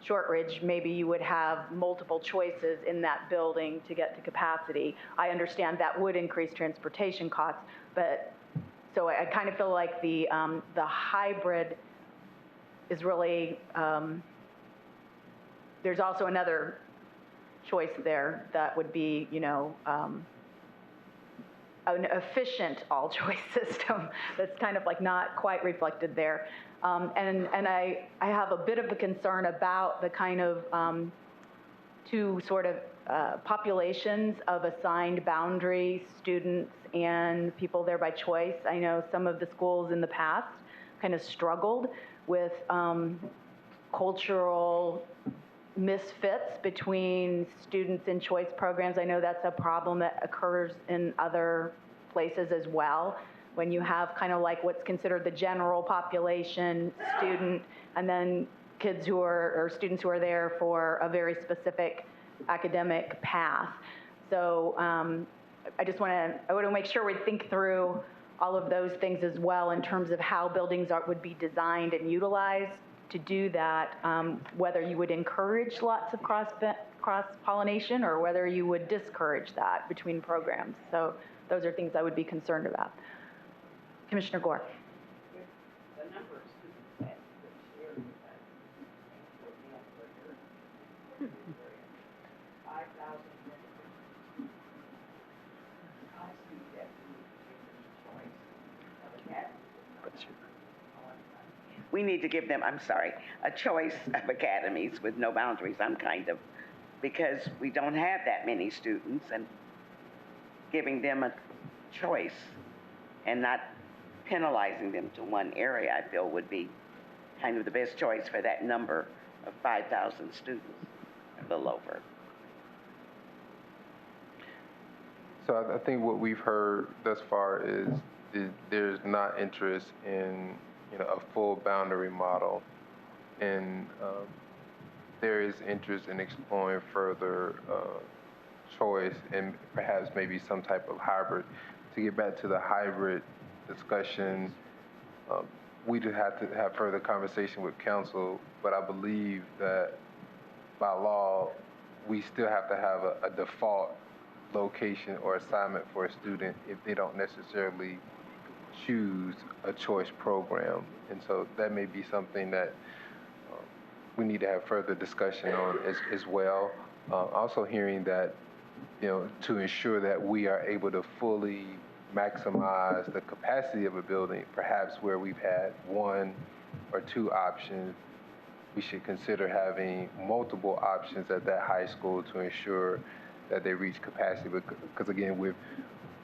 S15: Shortridge. Maybe you would have multiple choices in that building to get to capacity. I understand that would increase transportation costs, but so I kind of feel like the hybrid is really, there's also another choice there that would be, an efficient all-choice system that's kind of like not quite reflected there.
S1: And I have a bit of a concern about the kind of two sort of populations of assigned boundary students and people there by choice. I know some of the schools in the past kind of struggled with cultural misfits between students in choice programs. I know that's a problem that occurs in other places as well, when you have kind of like what's considered the general population student, and then kids who are, or students who are there for a very specific academic path. So I want to make sure we think through all of those things as well in terms of how buildings would be designed and utilized to do that, whether you would encourage lots of cross-pollination or whether you would discourage that between programs. So those are things I would be concerned about. Commissioner Gore.
S19: We need to give them, a choice of academies with no boundaries. Because we don't have that many students, and giving them a choice and not penalizing them to one area, I feel would be kind of the best choice for that number of 5,000 students, a little over.
S20: So I think what we've heard thus far is there's not interest in a full boundary model, and there is interest in exploring further choice and perhaps maybe some type of hybrid. To get back to the hybrid discussion, we do have to have further conversation with council, but I believe that by law, we still have to have a default location or assignment for a student if they don't necessarily choose a choice program. And so that may be something that we need to have further discussion on as well. Also hearing that, to ensure that we are able to fully maximize the capacity of a building, perhaps where we've had one or two options, we should consider having multiple options at that high school to ensure that they reach capacity. Because again,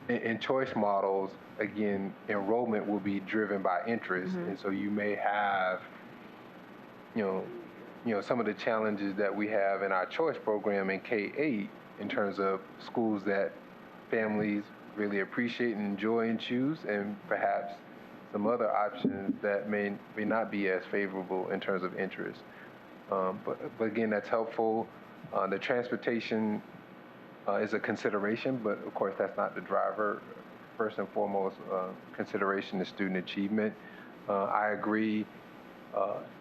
S20: in choice models, again, enrollment will be driven by interest. And so you may have, some of the challenges that we have in our choice program in K-8 in terms of schools that families really appreciate and enjoy and choose, and perhaps some other options that may not be as favorable in terms of interest. But again, that's helpful. The transportation is a consideration, but of course that's not the driver. First and foremost, consideration is student achievement. I agree,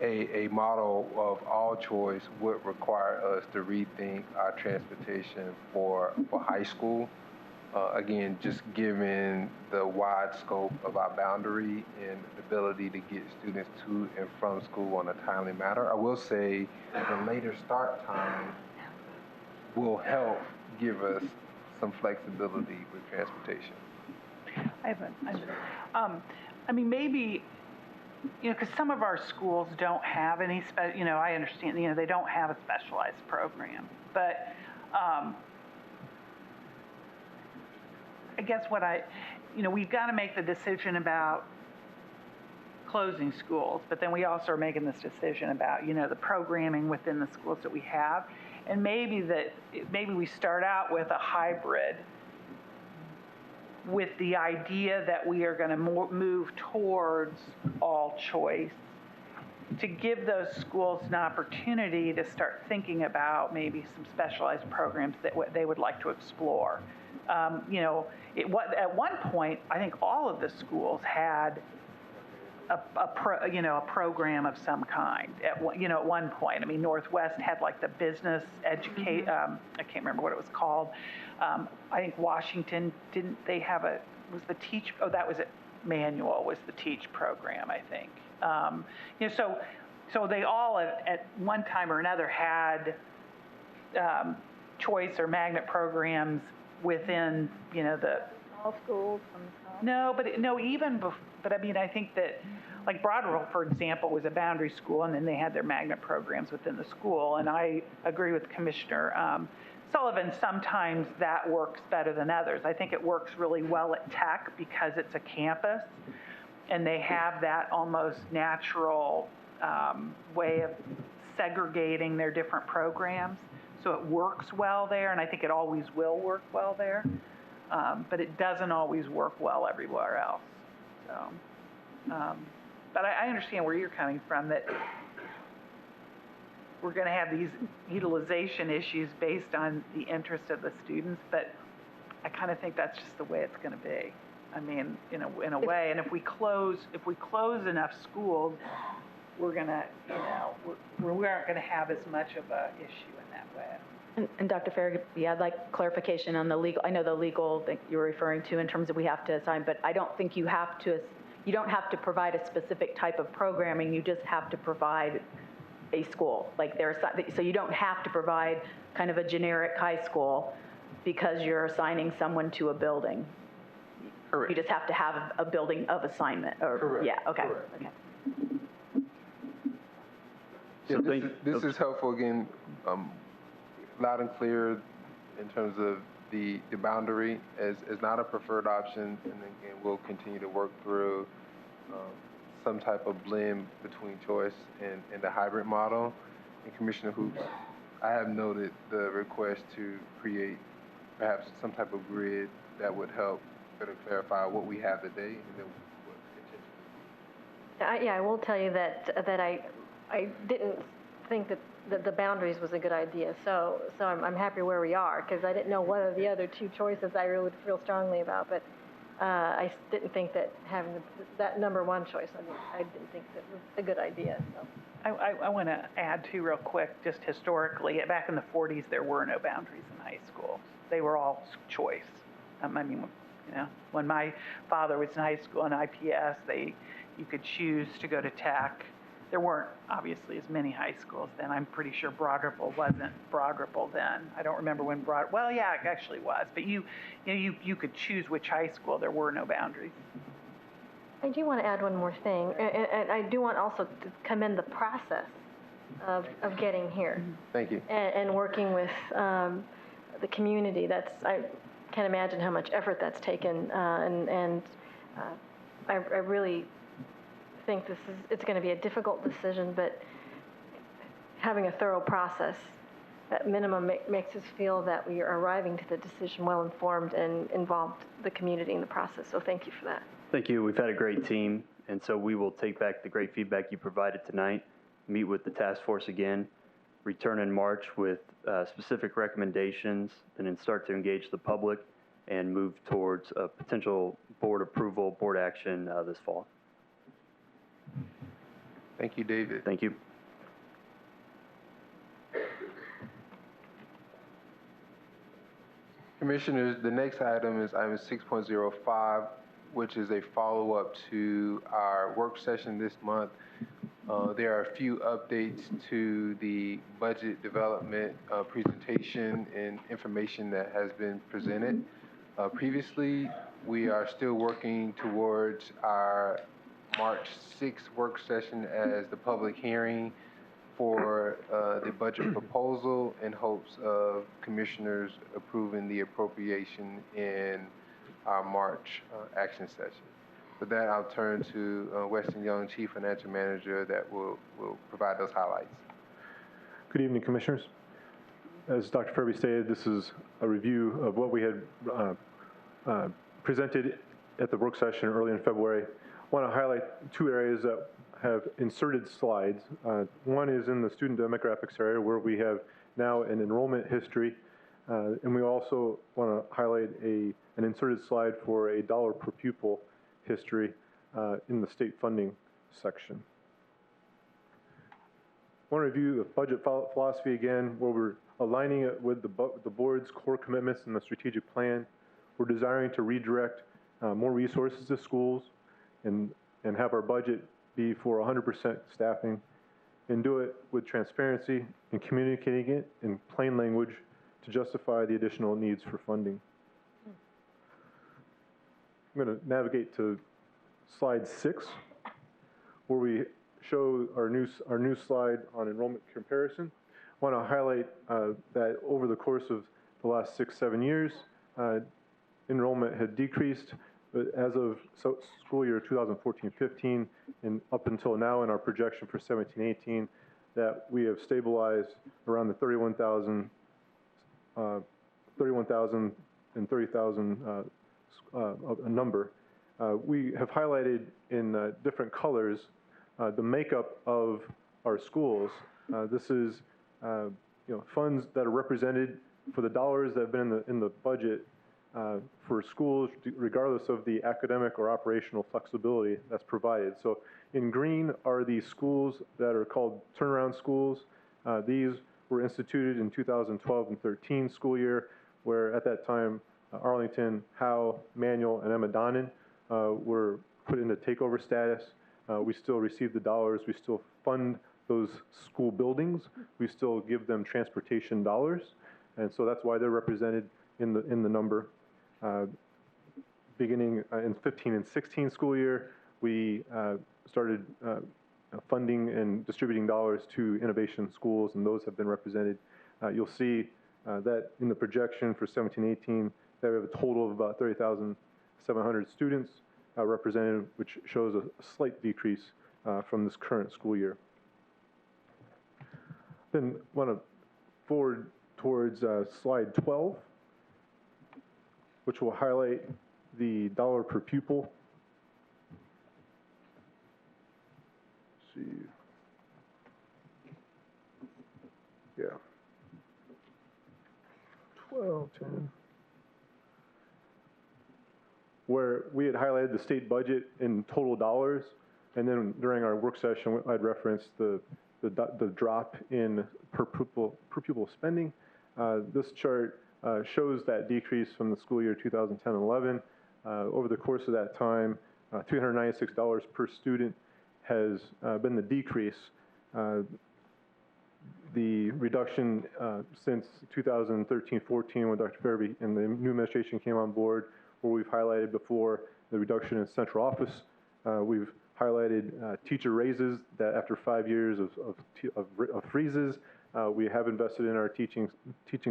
S20: a model of all choice would require us to rethink our transportation for high school. Again, just given the wide scope of our boundary and the ability to get students to and from school on a timely manner. I will say the later start time will help give us some flexibility with transportation.
S7: Maybe, because some of our schools don't have any, I understand, they don't have a specialized program, but I guess we've got to make the decision about closing schools, but then we also are making this decision about, the programming within the schools that we have. And maybe we start out with a hybrid with the idea that we are going to move towards all choice, to give those schools an opportunity to start thinking about maybe some specialized programs that they would like to explore. At one point, I think all of the schools had a program of some kind. At one point, Northwest had like the business educate. I can't remember what it was called. I think Washington didn't. They have was the teach. Oh, that was it. Manual was the teach program, I think. So they all at one time or another had choice or magnet programs within the
S6: all schools.
S7: No, but even But I mean, I think that, like Broadwell, for example, was a boundary school, and then they had their magnet programs within the school. And I agree with Commissioner Sullivan, sometimes that works better than others. I think it works really well at Tech because it's a campus, and they have that almost natural way of segregating their different programs. So it works well there, and I think it always will work well there. But it doesn't always work well everywhere else. So, but I understand where you're coming from, that we're going to have these utilization issues based on the interest of the students, but I kind of think that's just the way it's going to be. I mean, in a way, and if we close enough schools, we're going to, we aren't going to have as much of a issue in that way.
S15: And Dr. Farragut, I'd like clarification on the legal. I know the legal that you're referring to in terms of we have to assign, but I don't think you don't have to provide a specific type of programming. You just have to provide a school. So you don't have to provide kind of a generic high school because you're assigning someone to a building. Correct. You just have to have a building of assignment. Correct. Yeah. Okay. Correct. Okay.
S20: Yeah, this is helpful again. Loud and clear in terms of the boundary is not a preferred option, and again, we'll continue to work through some type of blend between choice and the hybrid model. And Commissioner Hoops, I have noted the request to create perhaps some type of grid that would help better clarify what we have today and then what's potential.
S6: Yeah, I will tell you that I didn't think that the boundaries was a good idea. So I'm happy where we are, because I didn't know what are the other two choices I really feel strongly about. But I didn't think that having that number one choice, I didn't think that was a good idea. So.
S7: I want to add too real quick, just historically, back in the 40s, there were no boundaries in high school. They were all choice. I mean, when my father was in high school in IPS, you could choose to go to Tech. There weren't obviously as many high schools then. I'm pretty sure Broad Ripple wasn't Broad Ripple then. I don't remember when well, yeah, it actually was. But you could choose which high school. There were no boundaries.
S6: I do want to add one more thing, and I do want also to commend the process of getting here.
S20: Thank you.
S6: And working with the community. I can't imagine how much effort that's taken, and I really think it's going to be a difficult decision, but having a thorough process at minimum makes us feel that we are arriving to the decision well informed and involved the community in the process. So thank you for that.
S2: Thank you. We've had a great team, and so we will take back the great feedback you provided tonight, meet with the task force again, return in March with specific recommendations, and then start to engage the public and move towards a potential board approval, board action this fall.
S20: Thank you, David.
S2: Thank you.
S20: Commissioners, the next item is item 6.05, which is a follow-up to our work session this month. There are a few updates to the budget development presentation and information that has been presented. Previously, we are still working towards our March 6th work session as the public hearing for the budget proposal in hopes of commissioners approving the appropriation in our March action session. With that, I'll turn to Weston Young, Chief Financial Manager, that will provide those highlights.
S21: Good evening, Commissioners. As Dr. Furby stated, this is a review of what we had presented at the work session early in February. I want to highlight two areas that have inserted slides. One is in the student demographics area, where we have now an enrollment history, and we also want to highlight an inserted slide for a dollar per pupil history in the state funding section. I want to review the budget philosophy again, where we're aligning it with the board's core commitments in the strategic plan. We're desiring to redirect more resources to schools and have our budget be for 100% staffing, and do it with transparency and communicating it in plain language to justify the additional needs for funding. I'm going to navigate to slide 6, where we show our new slide on enrollment comparison. I want to highlight that over the course of the last 6-7 years, enrollment had decreased, but as of school year 2014-15 and up until now in our projection for 17-18, that we have stabilized around the 31,000 and 30,000 number. We have highlighted in different colors the makeup of our schools. This is funds that are represented for the dollars that have been in the budget for schools, regardless of the academic or operational flexibility that's provided. So in green are the schools that are called turnaround schools. These were instituted in 2012 and 13 school year, where at that time Arlington, Howe, Manual, and Emma Donnan were put into takeover status. We still receive the dollars. We still fund those school buildings. We still give them transportation dollars, and so that's why they're represented in the number. Beginning in 15 and 16 school year, we started funding and distributing dollars to innovation schools, and those have been represented. You'll see that in the projection for 17-18, that we have a total of about 30,700 students represented, which shows a slight decrease from this current school year. Then want to forward towards slide 12, which will highlight the dollar per pupil. Let's see. Yeah. 1210. Where we had highlighted the state budget in total dollars, and then during our work session, I'd referenced the drop in per pupil spending. This chart shows that decrease from the school year 2010-11. Over the course of that time, $396 per student has been the decrease. The reduction since 2013-14, when Dr. Farabee and the new administration came on board, where we've highlighted before the reduction in central office. We've highlighted teacher raises that after 5 years of freezes, we have invested in our teaching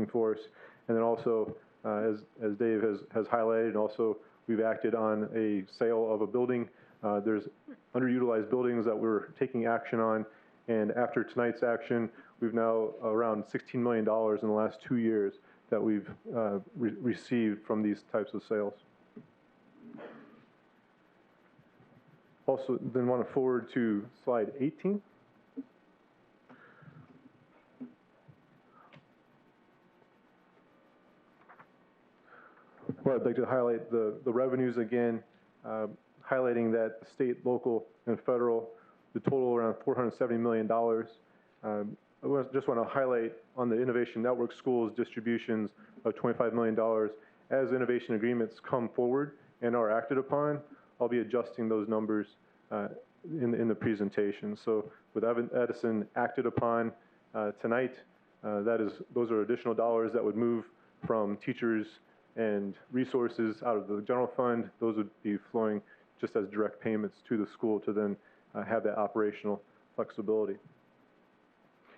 S21: force. And then also, as Dave has highlighted, and also we've acted on a sale of a building. There's underutilized buildings that we're taking action on. And after tonight's action, we've now around $16 million in the last 2 years that we've received from these types of sales. Also, then want to forward to slide 18. Well, I'd like to highlight the revenues again, highlighting that state, local, and federal, the total around $470 million. I just want to highlight on the Innovation Network Schools distributions of $25 million. As innovation agreements come forward and are acted upon, I'll be adjusting those numbers in the presentation. So with Edison acted upon tonight, those are additional dollars that would move from teachers and resources out of the general fund. Those would be flowing just as direct payments to the school to then have that operational flexibility.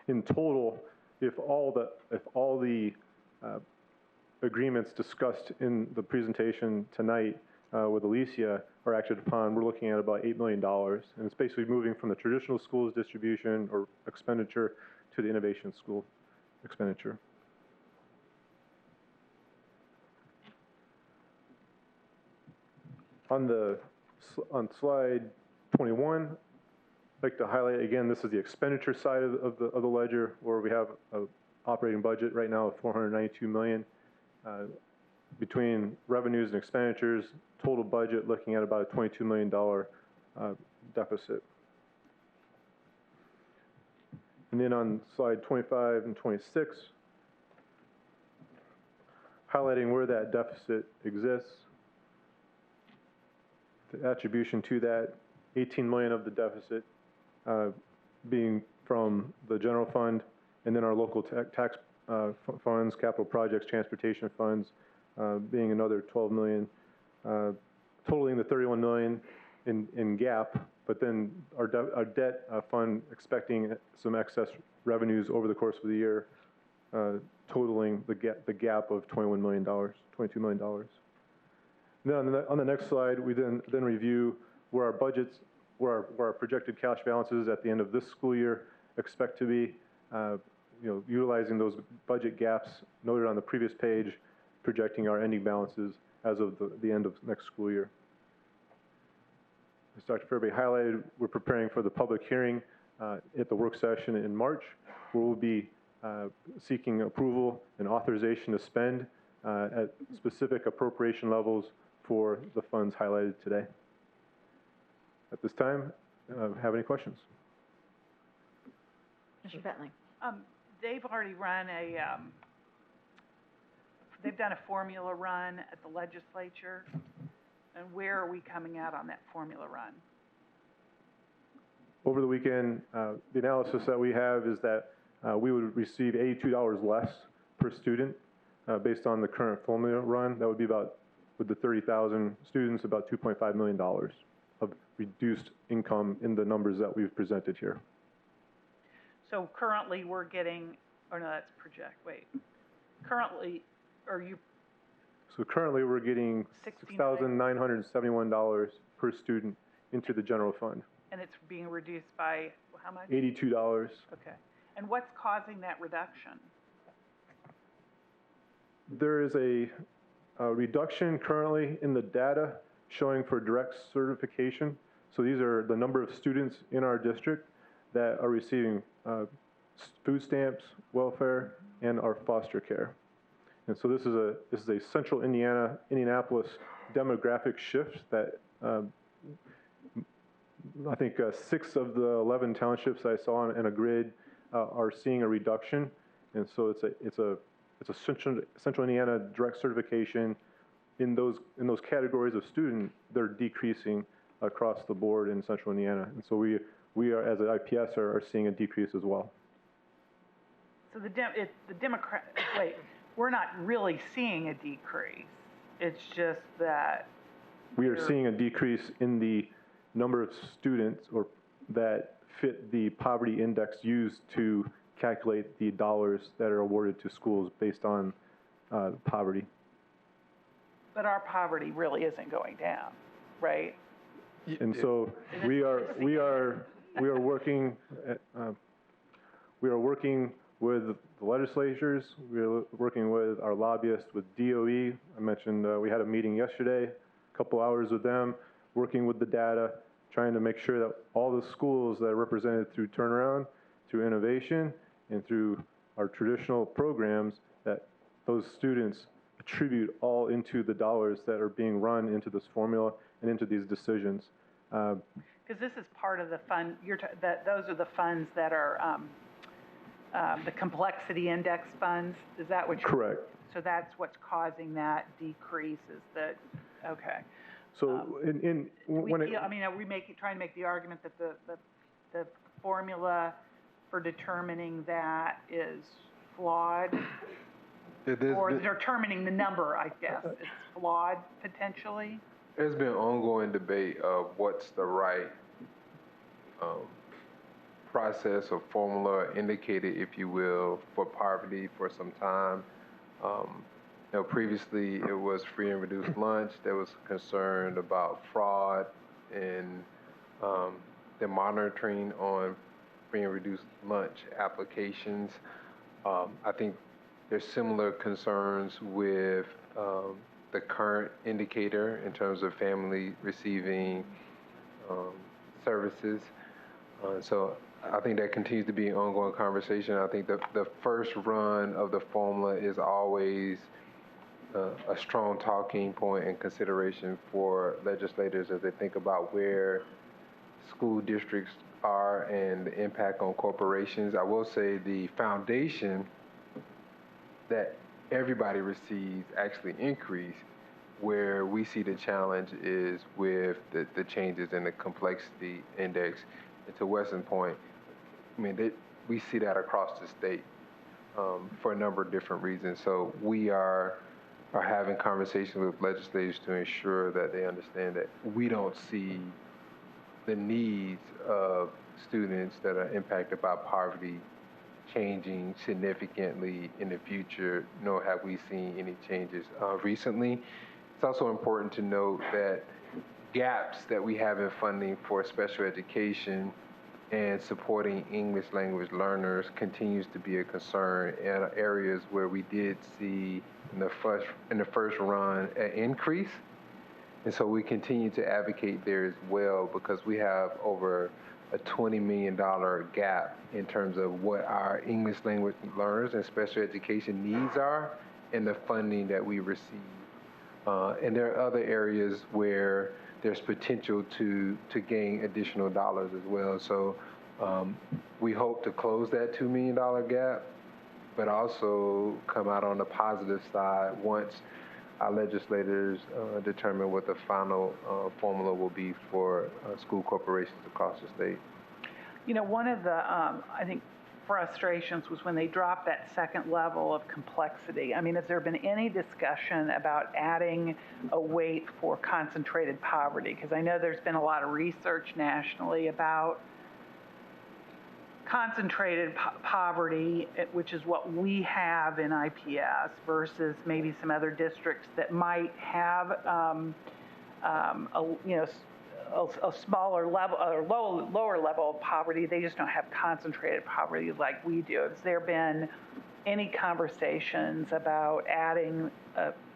S21: In total, if all the agreements discussed in the presentation tonight with Alicia are acted upon, we're looking at about $8 million. And it's basically moving from the traditional schools distribution or expenditure to the innovation school expenditure. On slide 21, I'd like to highlight again, this is the expenditure side of the ledger, where we have an operating budget right now of $492 million. Between revenues and expenditures, total budget looking at about a $22 million deficit. And then on slide 25 and 26, highlighting where that deficit exists. The attribution to that, 18 million of the deficit being from the general fund, and then our local tax funds, capital projects, transportation funds, being another 12 million, totaling the 31 million. in gap, but then our debt fund expecting some excess revenues over the course of the year, totaling the gap of $22 million. Then on the next slide, we then review where our budgets, where our projected cash balances at the end of this school year expect to be, utilizing those budget gaps noted on the previous page, projecting our ending balances as of the end of next school year. As Dr. Fairby highlighted, we're preparing for the public hearing at the work session in March, where we'll be seeking approval and authorization to spend at specific appropriation levels for the funds highlighted today. At this time, have any questions?
S15: Mr. Bentley.
S7: They've already run they've done a formula run at the legislature. And where are we coming out on that formula run?
S21: Over the weekend, the analysis that we have is that we would receive $82 less per student based on the current formula run. That would be about, with the 30,000 students, about $2.5 million of reduced income in the numbers that we've presented here.
S7: So currently we're getting, or no, that's project, wait. Currently, are you?
S21: So currently we're getting $6,971 per student into the general fund.
S7: And it's being reduced by how much?
S21: $82.
S7: Okay. And what's causing that reduction?
S21: There is a reduction currently in the data showing for direct certification. So these are the number of students in our district that are receiving food stamps, welfare, and our foster care. And so this is a central Indianapolis demographic shift that I think 6 of the 11 townships I saw in a grid are seeing a reduction. And so it's a central Indiana direct certification. In those categories of student, they're decreasing across the board in central Indiana. And so we are, as an IPS, are seeing a decrease as well.
S7: So we're not really seeing a decrease. It's just that
S21: we are seeing a decrease in the number of students that fit the poverty index used to calculate the dollars that are awarded to schools based on poverty.
S7: But our poverty really isn't going down, right?
S21: And so we are working with the legislatures. We're working with our lobbyists, with DOE. I mentioned we had a meeting yesterday, a couple hours with them, working with the data, trying to make sure that all the schools that are represented through turnaround, through innovation, and through our traditional programs, that those students attribute all into the dollars that are being run into this formula and into these decisions.
S7: Because this is part of the fund, those are the funds that are the complexity index funds. Is that what you're?
S21: Correct.
S7: So that's what's causing that decrease, is that, okay.
S21: So
S7: are we trying to make the argument that the formula for determining that is flawed? Or determining the number, I guess, it's flawed potentially?
S20: There's been ongoing debate of what's the right process or formula indicator, if you will, for poverty for some time. Previously it was free and reduced lunch. There was concern about fraud and the monitoring on free and reduced lunch applications. I think there's similar concerns with the current indicator in terms of family receiving services. So I think that continues to be an ongoing conversation. I think the first run of the formula is always a strong talking point and consideration for legislators as they think about where school districts are and the impact on corporations. I will say the foundation that everybody receives actually increase. Where we see the challenge is with the changes in the complexity index. And to Weston's point, we see that across the state for a number of different reasons. So we are having conversations with legislators to ensure that they understand that we don't see the needs of students that are impacted by poverty changing significantly in the future, nor have we seen any changes recently. It's also important to note that gaps that we have in funding for special education and supporting English language learners continues to be a concern in areas where we did see in the first run an increase. And so we continue to advocate there as well, because we have over a $20 million gap in terms of what our English language learners and special education needs are and the funding that we receive. And there are other areas where there's potential to gain additional dollars as well. So we hope to close that $2 million gap, but also come out on the positive side once our legislators determine what the final formula will be for school corporations across the state.
S7: You know, one of the, I think, frustrations was when they dropped that second level of complexity. I mean, has there been any discussion about adding a weight for concentrated poverty? Because I know there's been a lot of research nationally about concentrated poverty, which is what we have in IPS, versus maybe some other districts that might have a smaller level or lower level of poverty. They just don't have concentrated poverty like we do. Has there been any conversations about adding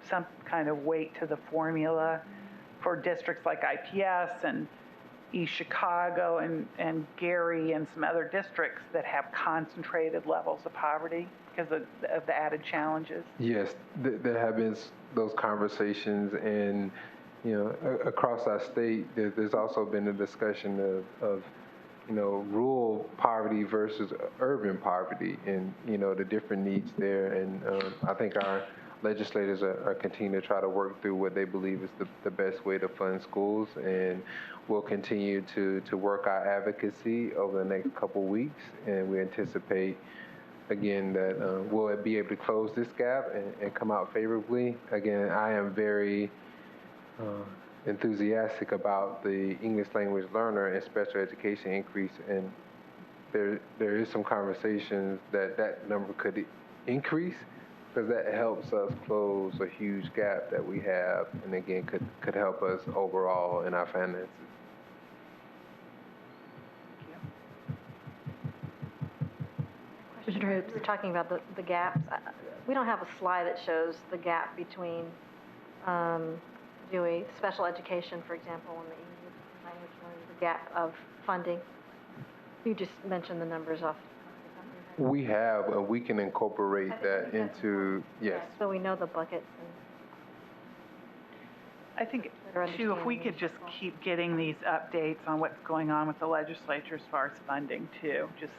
S7: some kind of weight to the formula for districts like IPS and East Chicago and Gary and some other districts that have concentrated levels of poverty because of the added challenges?
S20: Yes, there have been those conversations, and across our state, there's also been a discussion of rural poverty versus urban poverty, and the different needs there. And I think our legislators are continuing to try to work through what they believe is the best way to fund schools, and we'll continue to work our advocacy over the next couple weeks, and we anticipate, again, that we'll be able to close this gap and come out favorably. Again, I am very enthusiastic about the English language learner and special education increase, and there is some conversations that number could increase, because that helps us close a huge gap that we have, and again could help us overall in our finances.
S6: Commissioner Hoops, talking about the gaps, we don't have a slide that shows the gap between doing special education, for example, and the English language learning, the gap of funding. You just mentioned the numbers off.
S20: We have, we can incorporate that into, yes.
S6: Yeah, so we know the buckets.
S7: I think, too, if we could just keep getting these updates on what's going on with the legislature as far as funding, too, just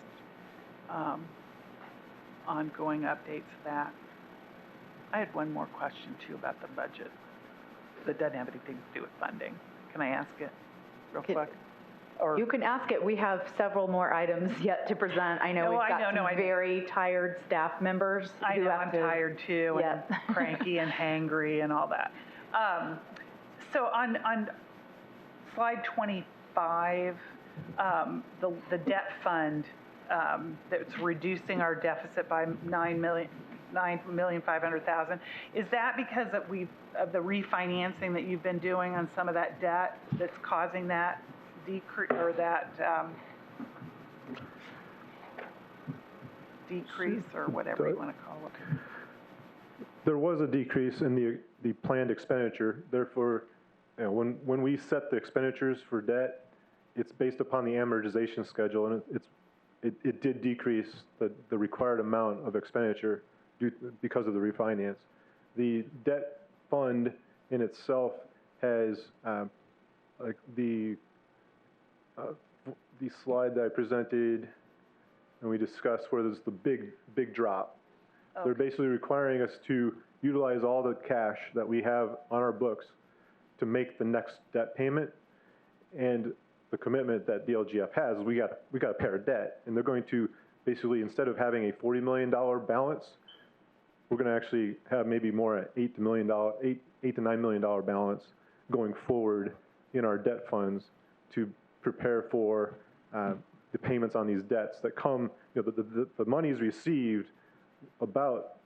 S7: ongoing updates of that. I had one more question, too, about the budget that doesn't have anything to do with funding. Can I ask it real quick? Or
S15: you can ask it. We have several more items yet to present. I know we've got some very tired staff members.
S7: I know, I'm tired too,
S15: and
S7: cranky and hangry and all that. So on slide 25, the debt fund that's reducing our deficit by $9,500,000. Is that because of the refinancing that you've been doing on some of that debt that's causing that decrease, or that decrease, or whatever you want to call it?
S21: There was a decrease in the planned expenditure. Therefore, when we set the expenditures for debt, it's based upon the amortization schedule, and it did decrease the required amount of expenditure because of the refinance. The debt fund in itself has like the slide that I presented and we discussed where there's the big drop. Okay. They're basically requiring us to utilize all the cash that we have on our books to make the next debt payment, and the commitment that DLGF has is we got to pay our debt, and they're going to basically, instead of having a $40 million balance, we're going to actually have maybe more at $8 to $9 million balance going forward in our debt funds to prepare for the payments on these debts that come, the money is received about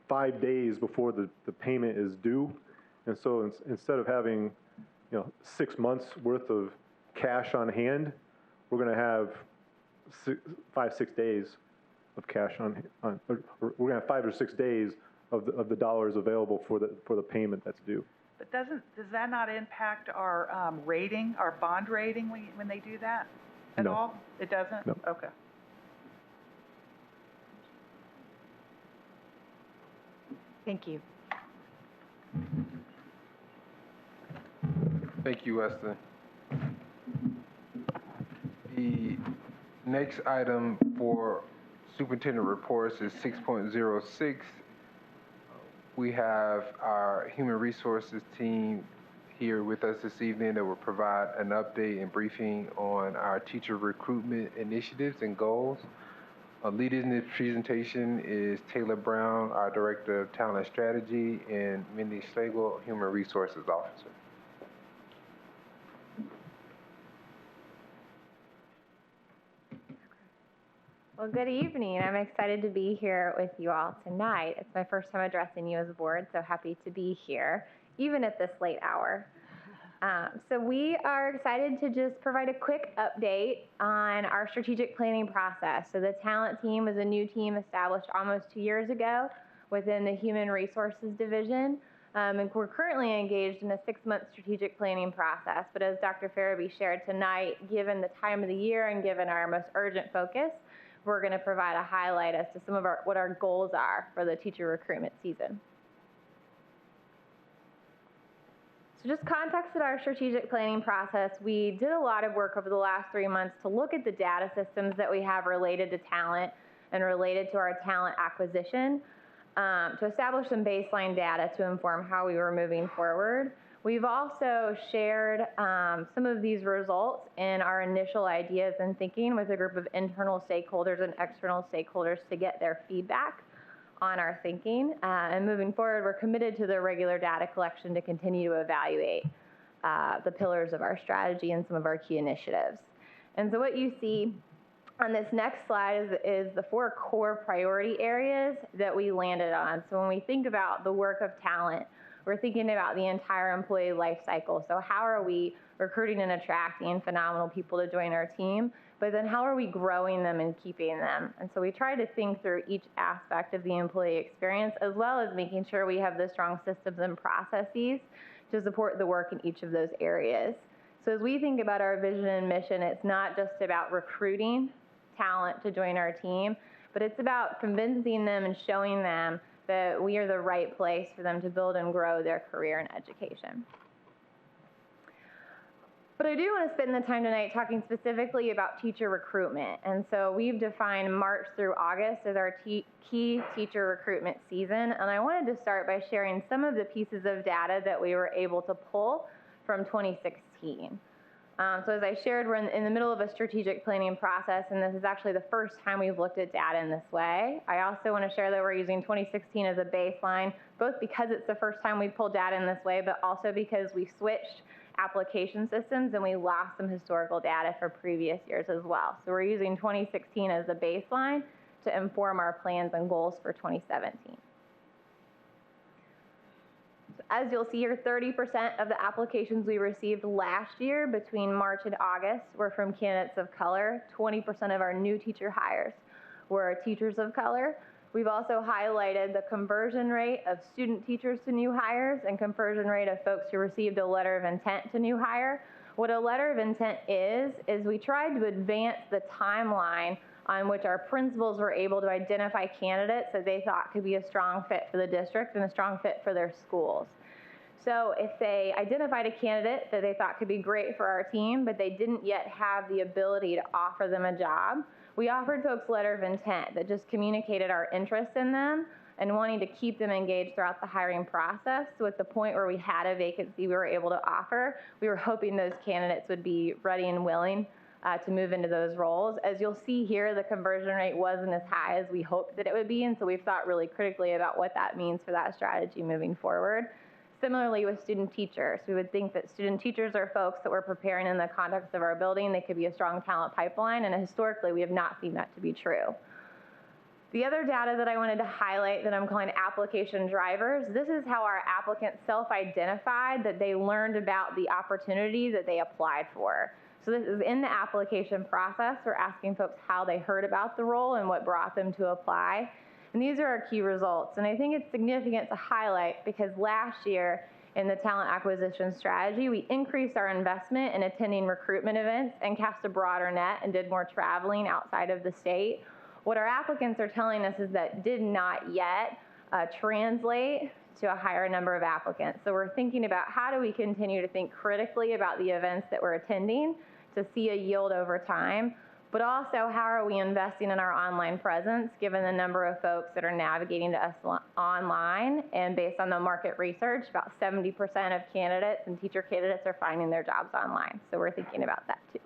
S21: 5 days before the payment is due. And so instead of having 6 months worth of cash on hand, we're going to have 5-6 days of cash we're going to have 5 or 6 days of the dollars available for the payment that's due.
S7: But does that not impact our rating, our bond rating when they do that at all? It doesn't?
S21: No.
S7: Okay.
S15: Thank you.
S20: Thank you, Weston. The next item for superintendent reports is 6.06. We have our human resources team here with us this evening that will provide an update and briefing on our teacher recruitment initiatives and goals. Leading this presentation is Taylor Brown, our Director of Talent Strategy, and Mindy Schlegel, Human Resources Officer.
S13: Well, good evening. I'm excited to be here with you all tonight. It's my first time addressing you as a board, so happy to be here, even at this late hour. So we are excited to just provide a quick update on our strategic planning process. So the talent team is a new team established almost 2 years ago within the Human Resources Division. And we're currently engaged in a 6-month strategic planning process. But as Dr. Farabee shared tonight, given the time of the year and given our most urgent focus, we're going to provide a highlight as to some of what our goals are for the teacher recruitment season. So just context of our strategic planning process, we did a lot of work over the last 3 months to look at the data systems that we have related to talent and related to our talent acquisition to establish some baseline data to inform how we were moving forward. We've also shared some of these results in our initial ideas and thinking with a group of internal stakeholders and external stakeholders to get their feedback on our thinking. And moving forward, we're committed to the regular data collection to continue to evaluate the pillars of our strategy and some of our key initiatives. And so what you see on this next slide is the 4 core priority areas that we landed on. So when we think about the work of talent, we're thinking about the entire employee life cycle. So how are we recruiting and attracting phenomenal people to join our team? But then how are we growing them and keeping them? And so we try to think through each aspect of the employee experience, as well as making sure we have the strong systems and processes to support the work in each of those areas. So as we think about our vision and mission, it's not just about recruiting talent to join our team, but it's about convincing them and showing them that we are the right place for them to build and grow their career in education. But I do want to spend the time tonight talking specifically about teacher recruitment. And so we've defined March through August as our key teacher recruitment season. And I wanted to start by sharing some of the pieces of data that we were able to pull from 2016. So as I shared, we're in the middle of a strategic planning process, and this is actually the first time we've looked at data in this way. I also want to share that we're using 2016 as a baseline, both because it's the first time we've pulled data in this way, but also because we switched application systems and we lost some historical data for previous years as well. So we're using 2016 as a baseline to inform our plans and goals for 2017. As you'll see here, 30% of the applications we received last year between March and August were from candidates of color. 20% of our new teacher hires were teachers of color. We've also highlighted the conversion rate of student teachers to new hires and conversion rate of folks who received a letter of intent to new hire. What a letter of intent is we tried to advance the timeline on which our principals were able to identify candidates that they thought could be a strong fit for the district and a strong fit for their schools. So if they identified a candidate that they thought could be great for our team, but they didn't yet have the ability to offer them a job, we offered folks letter of intent that just communicated our interest in them and wanting to keep them engaged throughout the hiring process. So at the point where we had a vacancy we were able to offer, we were hoping those candidates would be ready and willing to move into those roles. As you'll see here, the conversion rate wasn't as high as we hoped that it would be, and so we've thought really critically about what that means for that strategy moving forward. Similarly with student teachers, we would think that student teachers are folks that we're preparing in the context of our building. They could be a strong talent pipeline, and historically we have not seen that to be true. The other data that I wanted to highlight that I'm calling application drivers, this is how our applicants self-identified that they learned about the opportunity that they applied for. So this is in the application process. We're asking folks how they heard about the role and what brought them to apply. And these are our key results. And I think it's significant to highlight because last year in the talent acquisition strategy, we increased our investment in attending recruitment events and cast a broader net and did more traveling outside of the state. What our applicants are telling us is that did not yet translate to a higher number of applicants. So we're thinking about how do we continue to think critically about the events that we're attending to see a yield over time, but also how are we investing in our online presence given the number of folks that are navigating to us online, and based on the market research, about 70% of candidates and teacher candidates are finding their jobs online. So we're thinking about that too.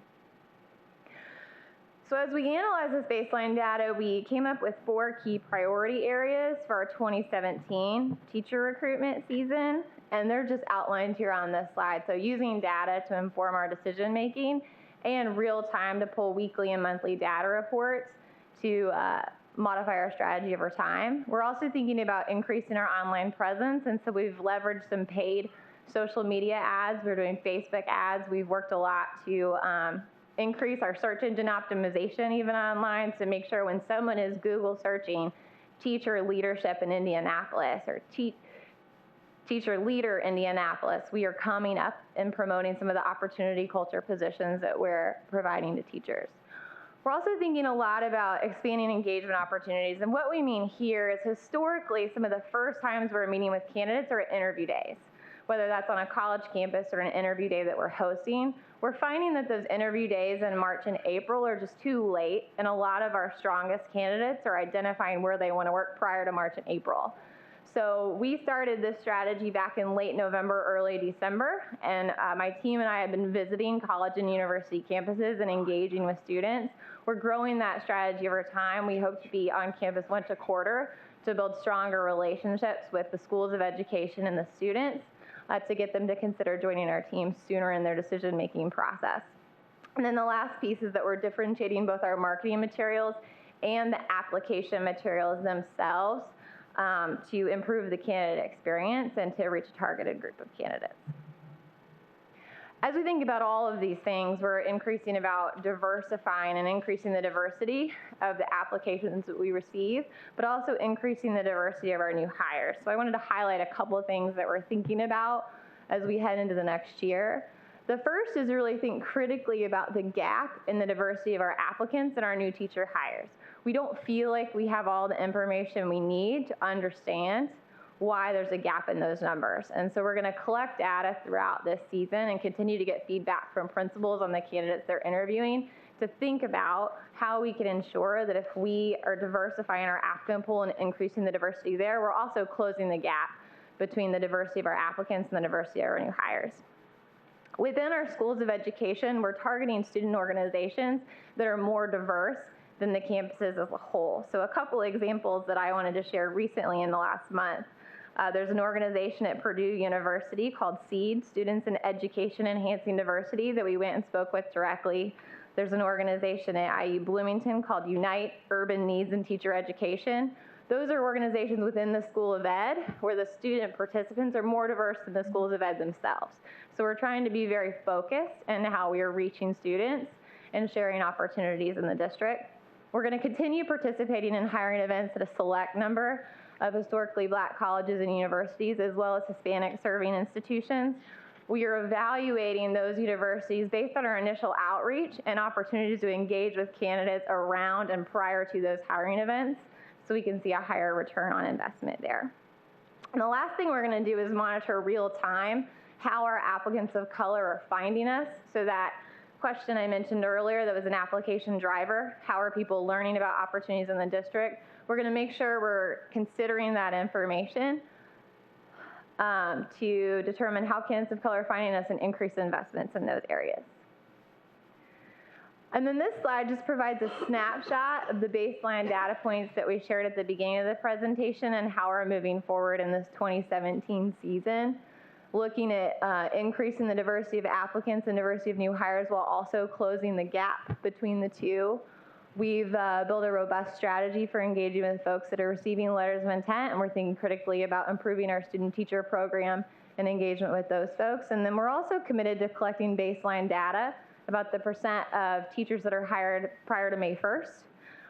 S13: So as we analyze this baseline data, we came up with 4 key priority areas for our 2017 teacher recruitment season, and they're just outlined here on this slide. So using data to inform our decision making and real time to pull weekly and monthly data reports to modify our strategy over time. We're also thinking about increasing our online presence, and so we've leveraged some paid social media ads. We're doing Facebook ads. We've worked a lot to increase our search engine optimization even online to make sure when someone is Google searching teacher leadership in Indianapolis or teacher leader Indianapolis, we are coming up and promoting some of the opportunity culture positions that we're providing to teachers. We're also thinking a lot about expanding engagement opportunities, and what we mean here is historically some of the first times we're meeting with candidates are at interview days, whether that's on a college campus or an interview day that we're hosting. We're finding that those interview days in March and April are just too late, and a lot of our strongest candidates are identifying where they want to work prior to March and April. So we started this strategy back in late November, early December, and my team and I have been visiting college and university campuses and engaging with students. We're growing that strategy over time. We hope to be on campus once a quarter to build stronger relationships with the schools of education and the students to get them to consider joining our team sooner in their decision-making process. And then the last piece is that we're differentiating both our marketing materials and the application materials themselves to improve the candidate experience and to reach a targeted group of candidates. As we think about all of these things, we're increasing about diversifying and increasing the diversity of the applications that we receive, but also increasing the diversity of our new hires. So I wanted to highlight a couple of things that we're thinking about as we head into the next year. The first is really think critically about the gap in the diversity of our applicants and our new teacher hires. We don't feel like we have all the information we need to understand why there's a gap in those numbers. And so we're going to collect data throughout this season and continue to get feedback from principals on the candidates they're interviewing to think about how we can ensure that if we are diversifying our applicant pool and increasing the diversity there, we're also closing the gap between the diversity of our applicants and the diversity of our new hires. Within our schools of education, we're targeting student organizations that are more diverse than the campuses as a whole. So a couple examples that I wanted to share recently in the last month. There's an organization at Purdue University called SEED, Students in Education Enhancing Diversity, that we went and spoke with directly. There's an organization at IU Bloomington called Unite Urban Needs in Teacher Education. Those are organizations within the School of Ed where the student participants are more diverse than the schools of ed themselves. So we're trying to be very focused in how we are reaching students and sharing opportunities in the district. We're going to continue participating in hiring events at a select number of historically Black colleges and universities, as well as Hispanic serving institutions. We are evaluating those universities based on our initial outreach and opportunities to engage with candidates around and prior to those hiring events so we can see a higher return on investment there. And the last thing we're going to do is monitor real time how our applicants of color are finding us. So that question I mentioned earlier that was an application driver, how are people learning about opportunities in the district? We're going to make sure we're considering that information to determine how candidates of color are finding us and increase investments in those areas. And then this slide just provides a snapshot of the baseline data points that we shared at the beginning of the presentation and how we're moving forward in this 2017 season. looking at increasing the diversity of applicants and diversity of new hires while also closing the gap between the two. We've built a robust strategy for engaging with folks that are receiving letters of intent, and we're thinking critically about improving our student-teacher program and engagement with those folks. And then we're also committed to collecting baseline data about the percent of teachers that are hired prior to May 1st,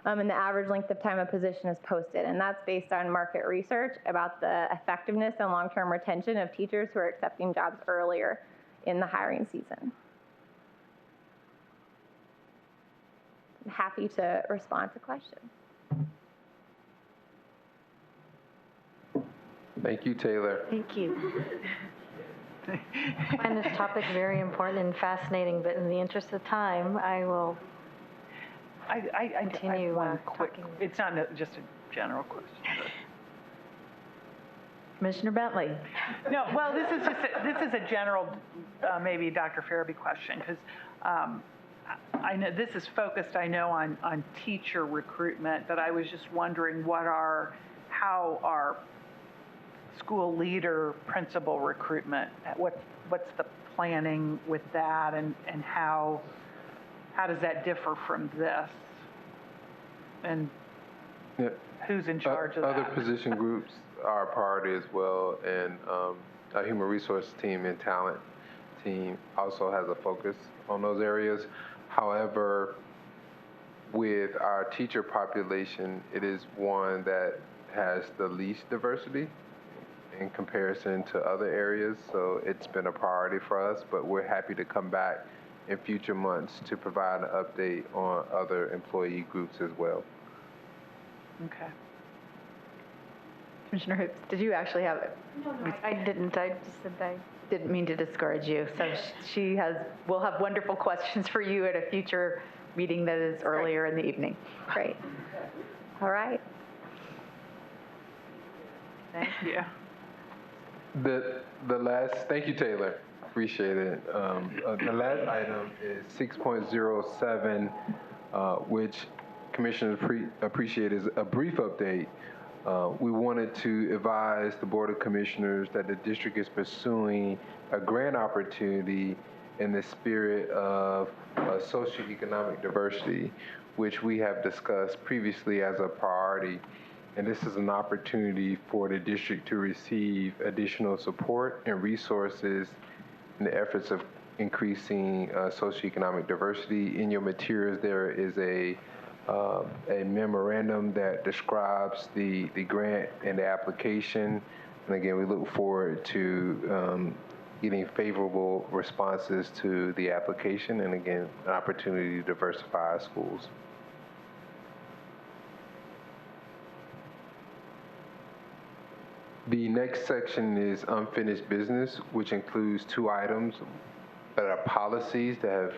S13: and the average length of time a position is posted. And that's based on market research about the effectiveness and long-term retention of teachers who are accepting jobs earlier in the hiring season. I'm happy to respond to questions.
S20: Thank you, Taylor.
S6: Thank you. I find this topic very important and fascinating, but in the interest of time, I will continue talking.
S7: It's not just a general question. But.
S15: Commissioner Bentley.
S7: No, well, this is a general, maybe Dr. Farabee question, because I know this is focused, I know, on teacher recruitment, but I was just wondering how our school leader principal recruitment, what's the planning with that, and how does that differ from this? And who's in charge of that?
S20: Other position groups are a priority as well, and our human resource team and talent team also has a focus on those areas. However, with our teacher population, it is one that has the least diversity in comparison to other areas, so it's been a priority for us, but we're happy to come back in future months to provide an update on other employee groups as well.
S7: Okay.
S15: Commissioner Hoops, did you actually have it?
S6: No, I didn't. I just said I
S15: didn't mean to discourage you. So we'll have wonderful questions for you at a future meeting that is earlier in the evening.
S13: Great. All right.
S7: Thank you.
S20: Thank you, Taylor. Appreciate it. The last item is 6.07, which Commissioners appreciate is a brief update. We wanted to advise the Board of Commissioners that the district is pursuing a grant opportunity in the spirit of socioeconomic diversity, which we have discussed previously as a priority. And this is an opportunity for the district to receive additional support and resources in the efforts of increasing socioeconomic diversity. In your materials, there is a memorandum that describes the grant and the application. And again, we look forward to getting favorable responses to the application, and again, an opportunity to diversify our schools. The next section is unfinished business, which includes 2 items that are policies that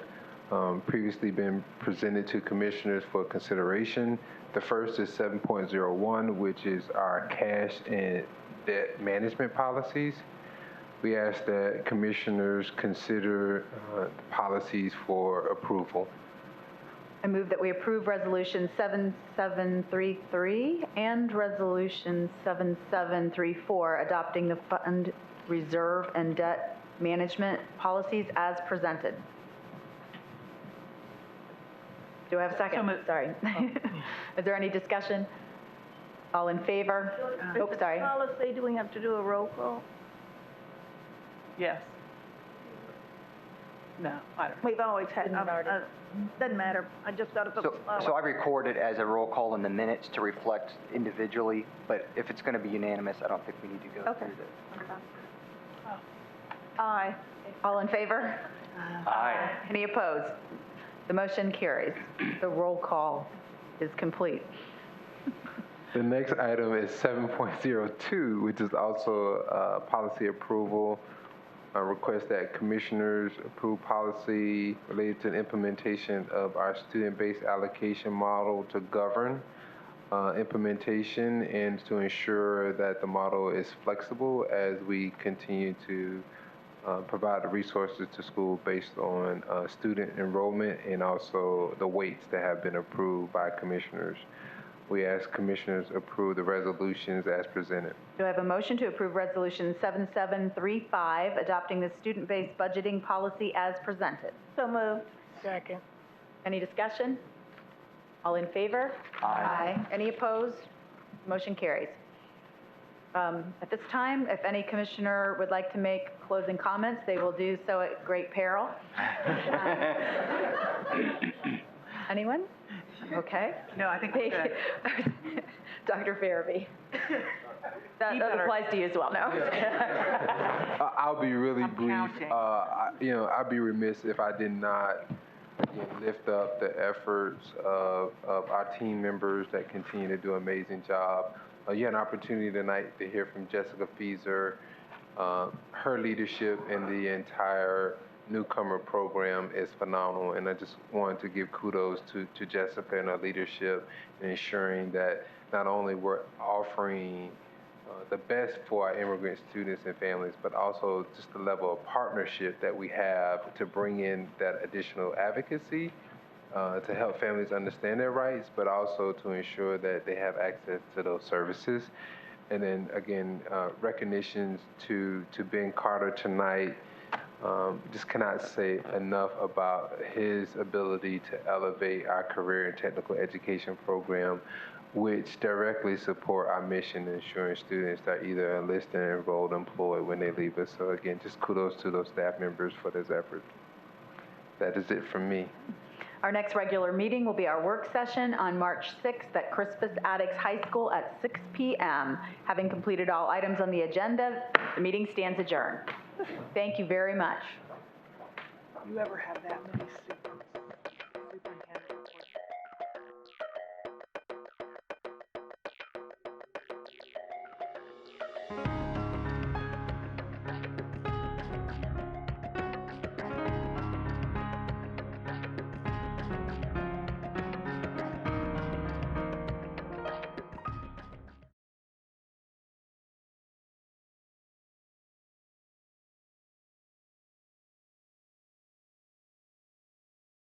S20: have previously been presented to commissioners for consideration. The first is 7.01, which is our cash and debt management policies. We ask that commissioners consider policies for approval.
S15: I move that we approve Resolution 7733 and Resolution 7734, adopting the fund reserve and debt management policies as presented. Do I have a second? Sorry. Is there any discussion? All in favor? Oh, sorry.
S5: Policy, do we have to do a roll call?
S7: Yes. No, I don't.
S5: We've always had, doesn't matter. I just got to put
S3: So I record it as a roll call in the minutes to reflect individually, but if it's going to be unanimous, I don't think we need to go through this.
S5: Aye.
S15: All in favor?
S3: Aye.
S15: Any opposed? The motion carries. The roll call is complete.
S20: The next item is 7.02, which is also policy approval. I request that commissioners approve policy related to the implementation of our student-based allocation model to govern implementation and to ensure that the model is flexible as we continue to provide the resources to school based on student enrollment and also the weights that have been approved by commissioners. we ask commissioners approve the resolutions as presented.
S1: Do I have a motion to approve Resolution 7735, adopting the student-based budgeting policy as presented?
S5: So moved.
S12: Second.
S1: Any discussion? All in favor?
S3: Aye.
S1: Any opposed? Motion carries. At this time, if any commissioner would like to make closing comments, they will do so at great peril. Anyone? Okay.
S7: No, I think we're good.
S1: Dr. Farabee. That applies to you as well, no?
S20: I'll be really brief.
S7: counting.
S20: I'd be remiss if I did not lift up the efforts of our team members that continue to do an amazing job. You had an opportunity tonight to hear from Jessica Feeser. Her leadership in the entire newcomer program is phenomenal, and I just wanted to give kudos to Jessica and her leadership in ensuring that not only we're offering the best for our immigrant students and families, but also just the level of partnership that we have to bring in that additional advocacy to help families understand their rights, but also to ensure that they have access to those services. And then again, recognitions to Ben Carter tonight. Just cannot say enough about his ability to elevate our career and technical education program, which directly support our mission in ensuring students are either enlisted, enrolled, employed when they leave us. So again, just kudos to those staff members for this effort. That is it from me.
S1: Our next regular meeting will be our work session on March 6th at Crispus Attucks High School at 6 p.m. Having completed all items on the agenda, the meeting stands adjourned. Thank you very much.
S7: You ever have that many